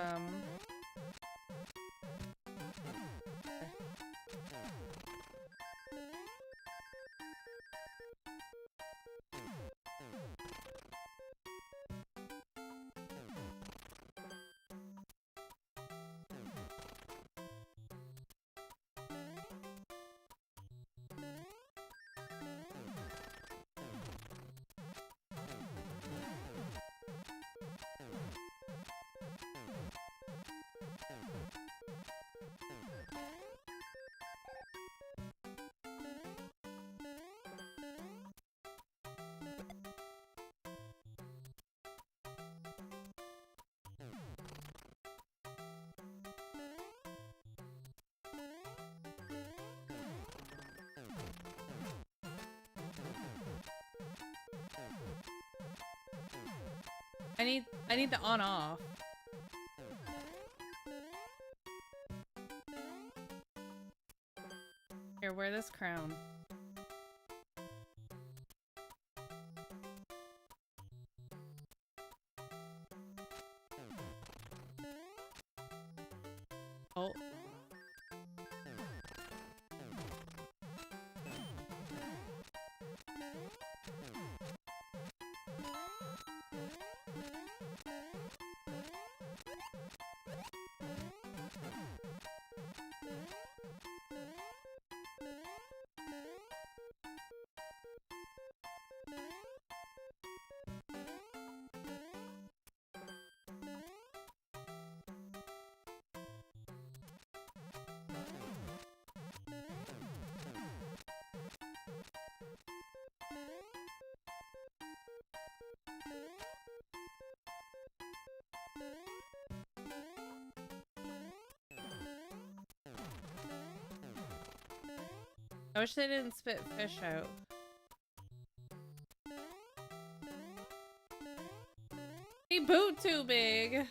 I need the on off. Here, wear this crown. Oh. I wish they didn't spit fish out. He boot too big.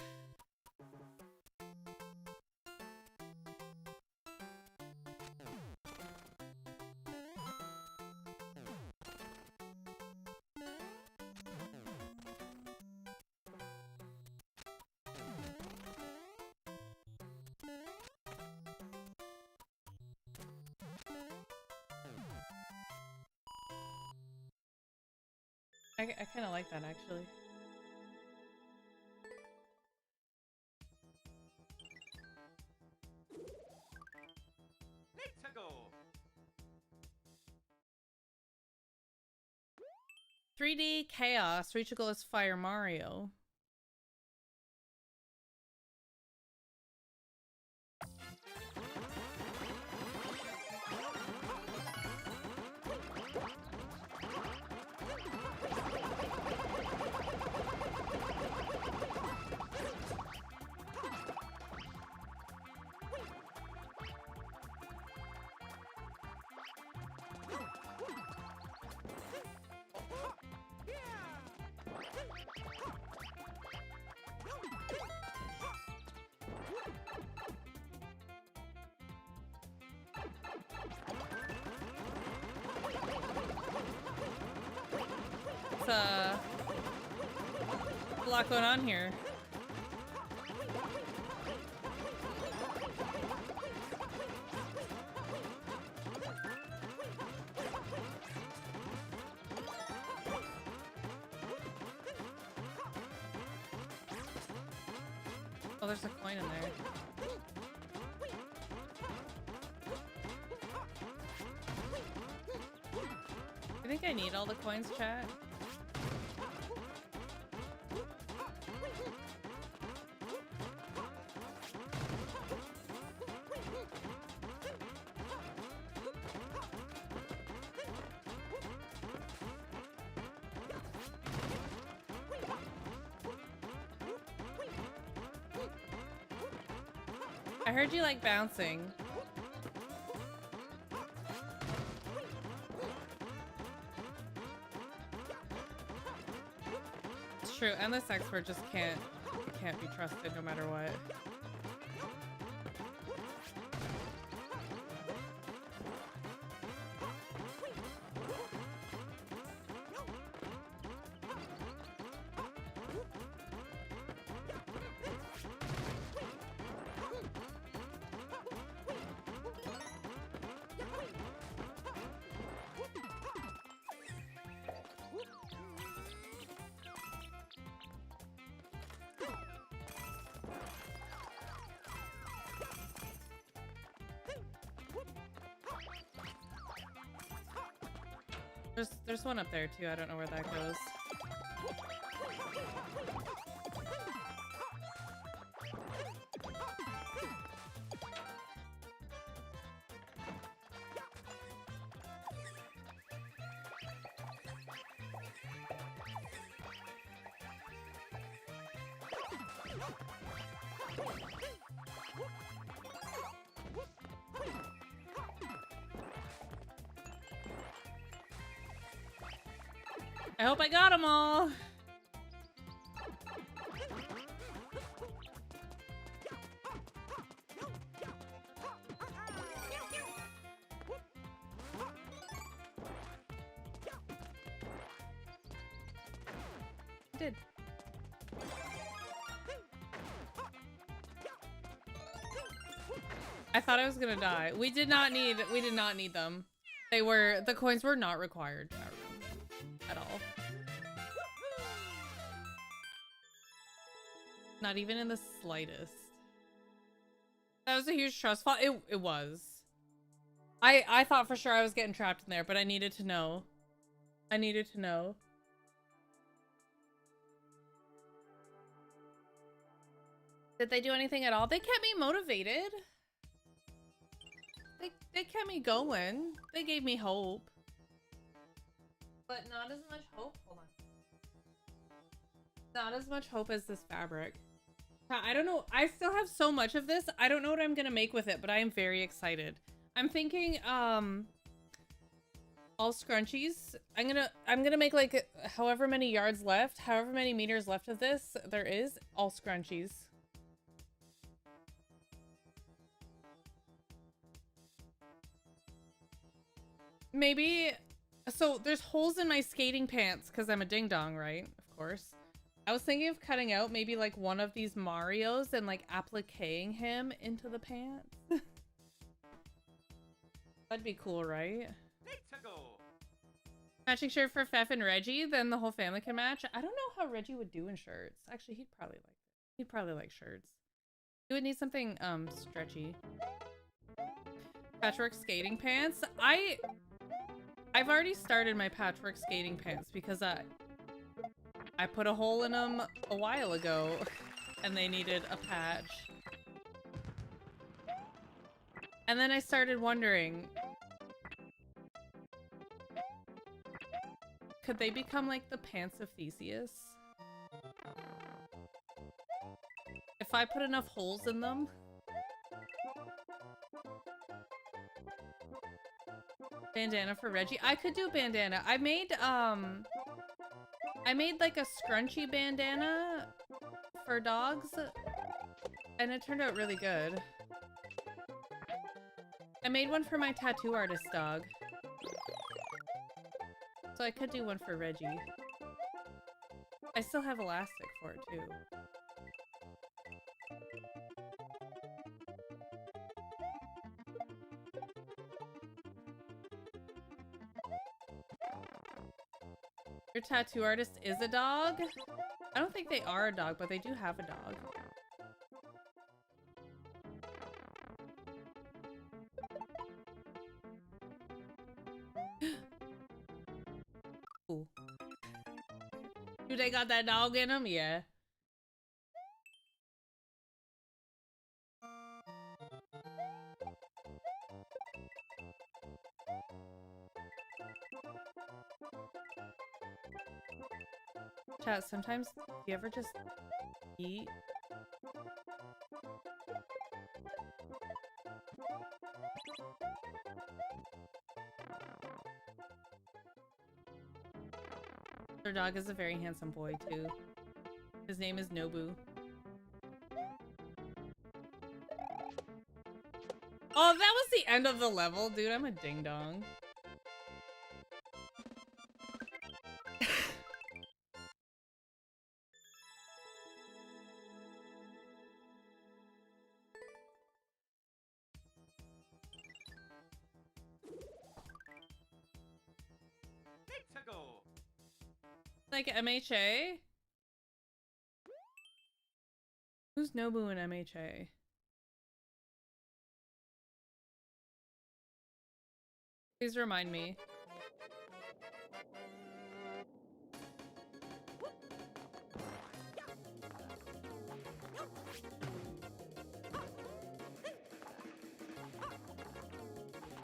I kind of like that actually. Let's go. 3D Chaos. Reach a goal as Fire Mario. It's a lot going on here. Oh, there's a coin in there. I think I need all the coins, chat. I heard you like bouncing. It's true, and this expert just can't be trusted no matter what. There's one up there too. I don't know where that goes. I hope I got them all. I thought I was gonna die. We did not need them. The coins were not required at all. Not even in the slightest. That was a huge trust fall. It was. I thought for sure I was getting trapped in there, but I needed to know. I needed to know. Did they do anything at all? They kept me motivated. They kept me going. They gave me hope. But not as much hope. Hold on. Not as much hope as this fabric. I don't know. I still have so much of this. I don't know what I'm gonna make with it, but I am very excited. I'm thinking all scrunchies. I'm gonna make like however many yards left, however many meters left of this there is, all scrunchies. Maybe, so there's holes in my skating pants because I'm a ding dong, right? Of course. I was thinking of cutting out maybe like one of these Marios and like appliquing him into the pants. That'd be cool, right? Matching shirt for Fef and Reggie, then the whole family can match. I don't know how Reggie would do in shirts. Actually, he'd probably like shirts. He would need something stretchy. Patchwork skating pants. I've already started my patchwork skating pants because I put a hole in them a while ago and they needed a patch. And then I started wondering, could they become like the pants of Theseus? If I put enough holes in them? Bandana for Reggie. I could do bandana. I made like a scrunchy bandana for dogs and it turned out really good. I made one for my tattoo artist dog. So I could do one for Reggie. I still have elastic for it too. Your tattoo artist is a dog? I don't think they are a dog, but they do have a dog. Ooh. Do they got that dog in them? Yeah. Chat, sometimes do you ever just eat? Their dog is a very handsome boy too. His name is Nobu. Oh, that was the end of the level, dude. I'm a ding dong. Like MHA? Who's Nobu in MHA? Please remind me.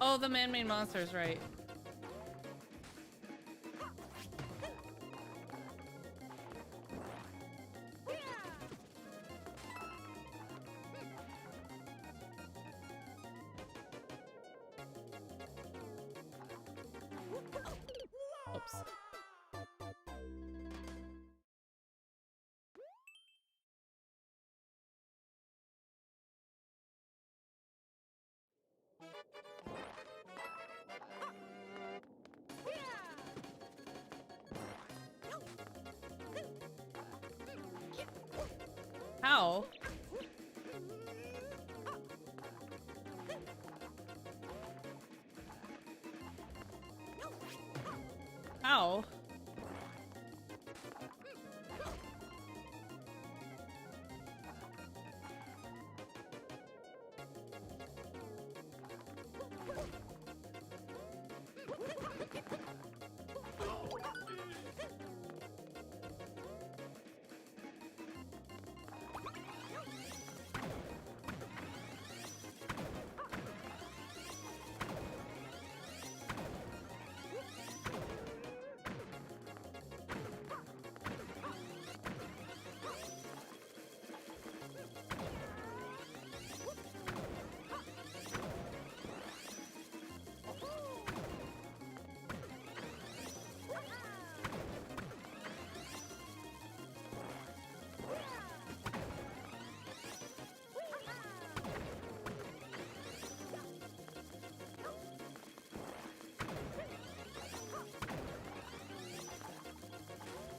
Oh, the man-made monsters, right. Oops. How? Ow.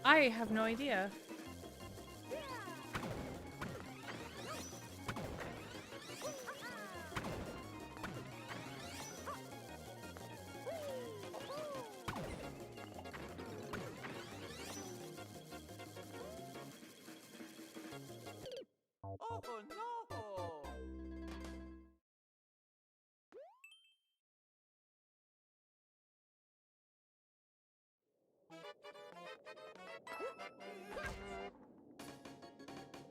I have no idea. Oh no!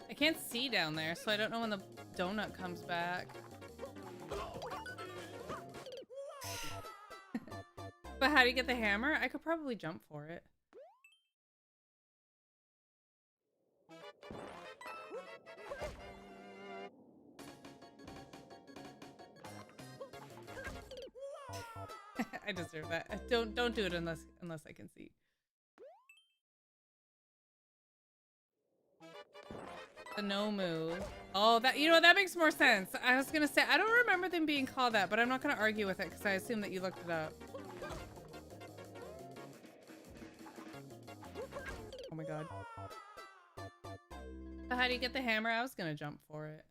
I can't see down there, so I don't know when the donut comes back. But how do you get the hammer? I could probably jump for it. I deserve that. Don't do it unless I can see. The no move. Oh, that, you know, that makes more sense. I was gonna say, I don't remember them being called that, but I'm not gonna argue with it because I assume that you looked it up. Oh my god. So how do you get the hammer? I was gonna jump for it.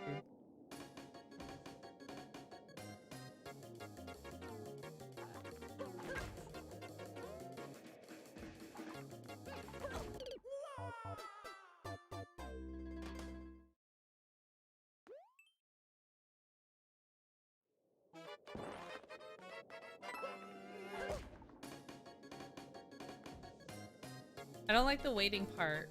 Dude. I don't like the waiting part.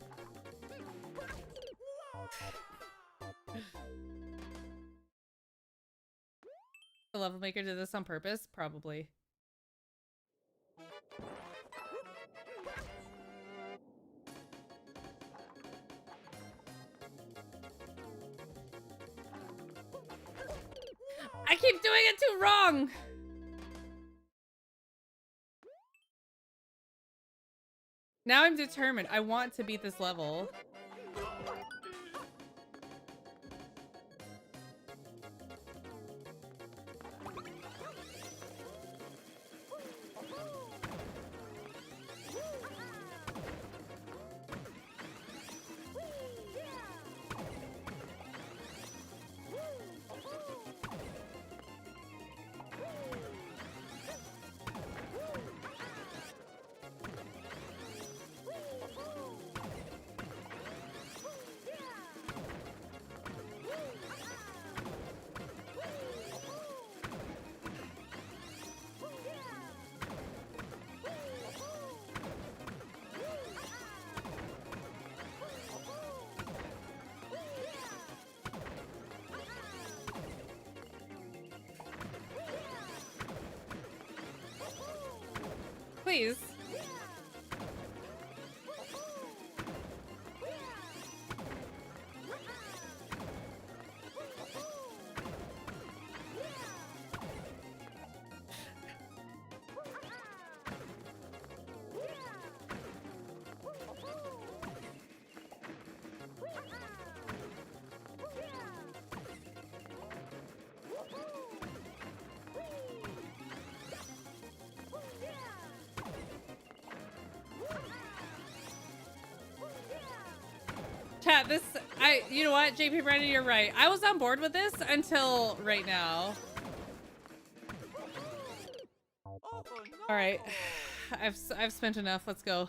The level maker did this on purpose? Probably. I keep doing it too wrong! Now I'm determined. I want to beat this level. Please. Yeah, you know what, JP Brandon, you're right. I was on board with this until right now. All right, I've spent enough. Let's go.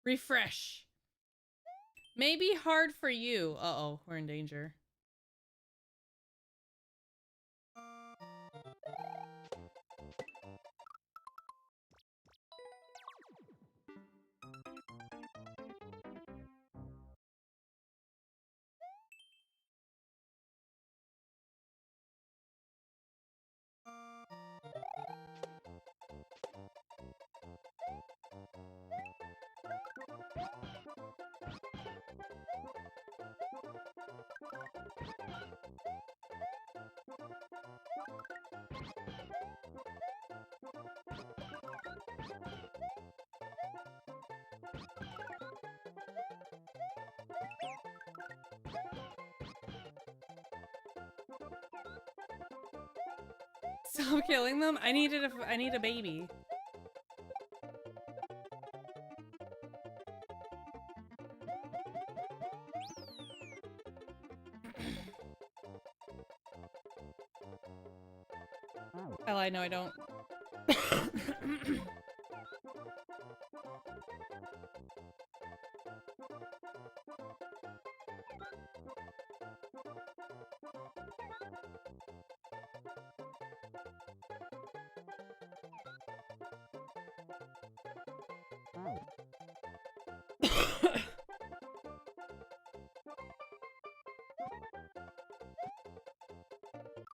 Refresh. Maybe hard for you. Uh-oh, we're in danger. Stop killing them. I need a baby. Hell, I know I don't.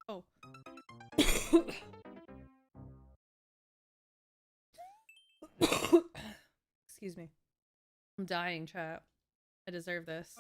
Oh. Excuse me. I'm dying, chat. I deserve this.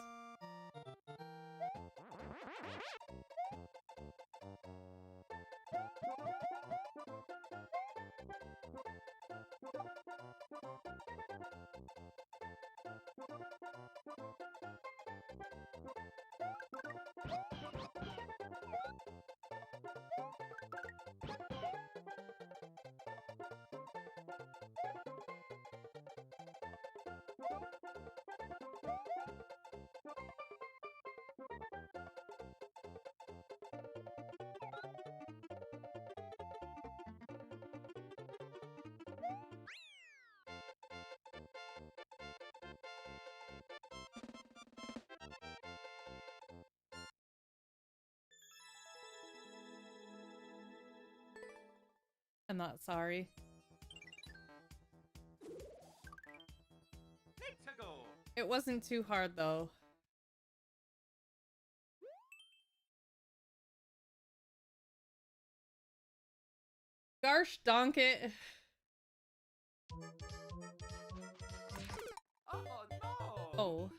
I'm not sorry. It wasn't too hard though. Gosh donk it. Oh no! Oh.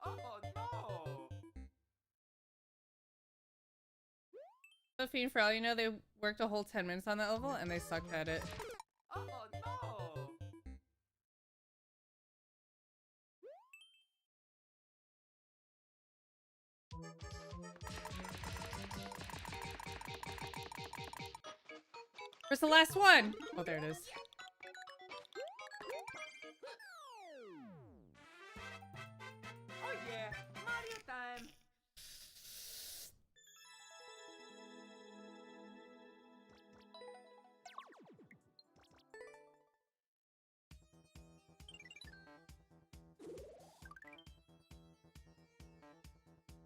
Oh no! Sophie, for all you know, they worked a whole 10 minutes on that level and they sucked at it. Oh no! Where's the last one? Oh, there it is. Oh yeah! Mario time!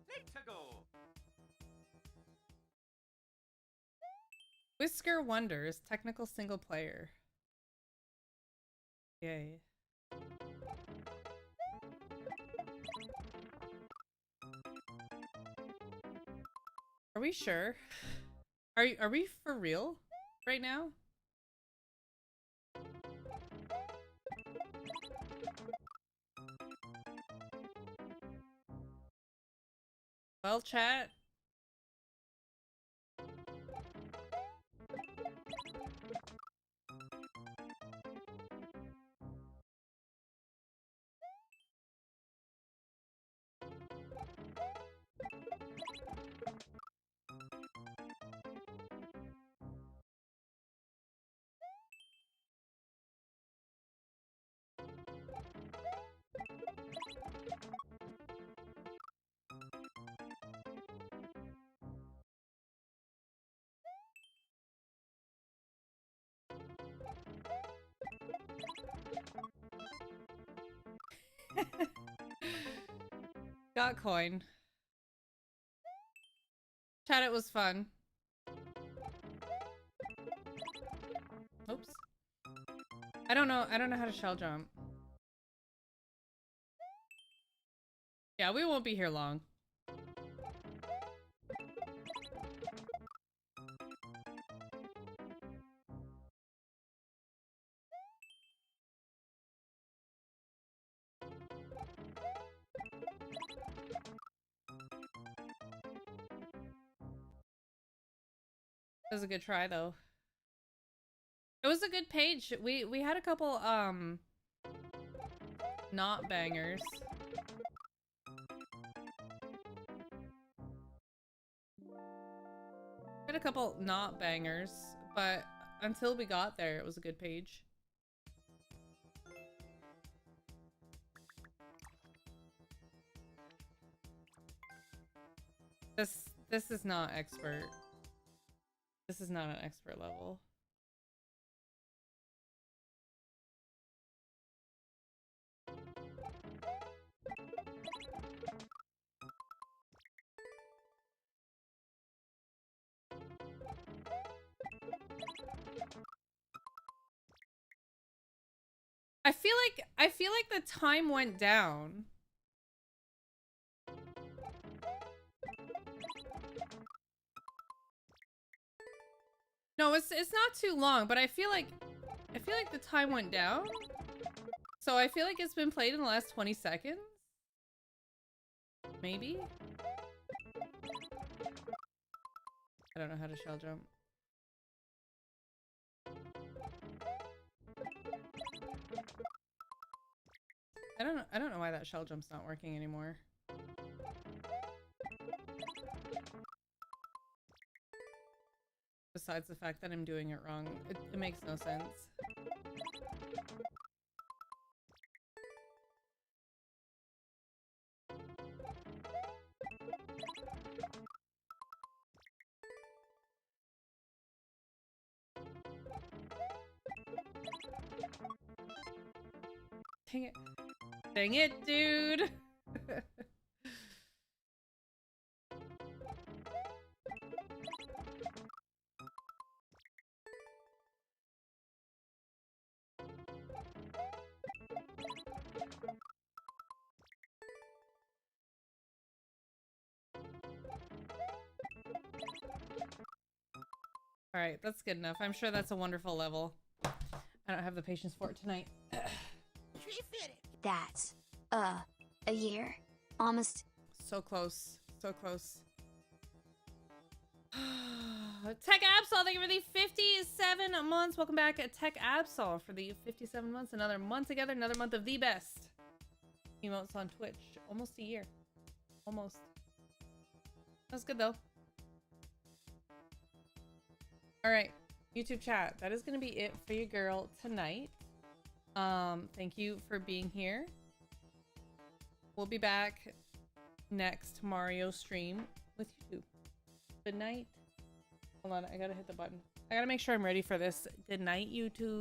Let's go! Whisker Wonders, technical single player. Yay. Are we sure? Are we for real right now? Well, chat. Got coin. Chat, it was fun. Oops. I don't know how to shell jump. Yeah, we won't be here long. It was a good try though. It was a good page. We had a couple not bangers. We had a couple not bangers, but until we got there, it was a good page. This is not expert. This is not an expert level. I feel like the time went down. No, it's not too long, but I feel like the time went down. So I feel like it's been played in the last 20 seconds. Maybe? I don't know how to shell jump. I don't know why that shell jump's not working anymore. Besides the fact that I'm doing it wrong, it makes no sense. Dang it. Dang it, dude! Alright, that's good enough. I'm sure that's a wonderful level. I don't have the patience for it tonight. That's, a year. Almost. So close. So close. Tech Absol, thank you for the 57 months. Welcome back at Tech Absol for the 57 months. Another month together, another month of the best emotes on Twitch. Almost a year. Almost. That's good though. Alright, YouTube chat. That is going to be it for your girl tonight. Thank you for being here. We'll be back next Mario stream with you. Good night. Hold on, I gotta hit the button. I gotta make sure I'm ready for this. Good night, YouTube.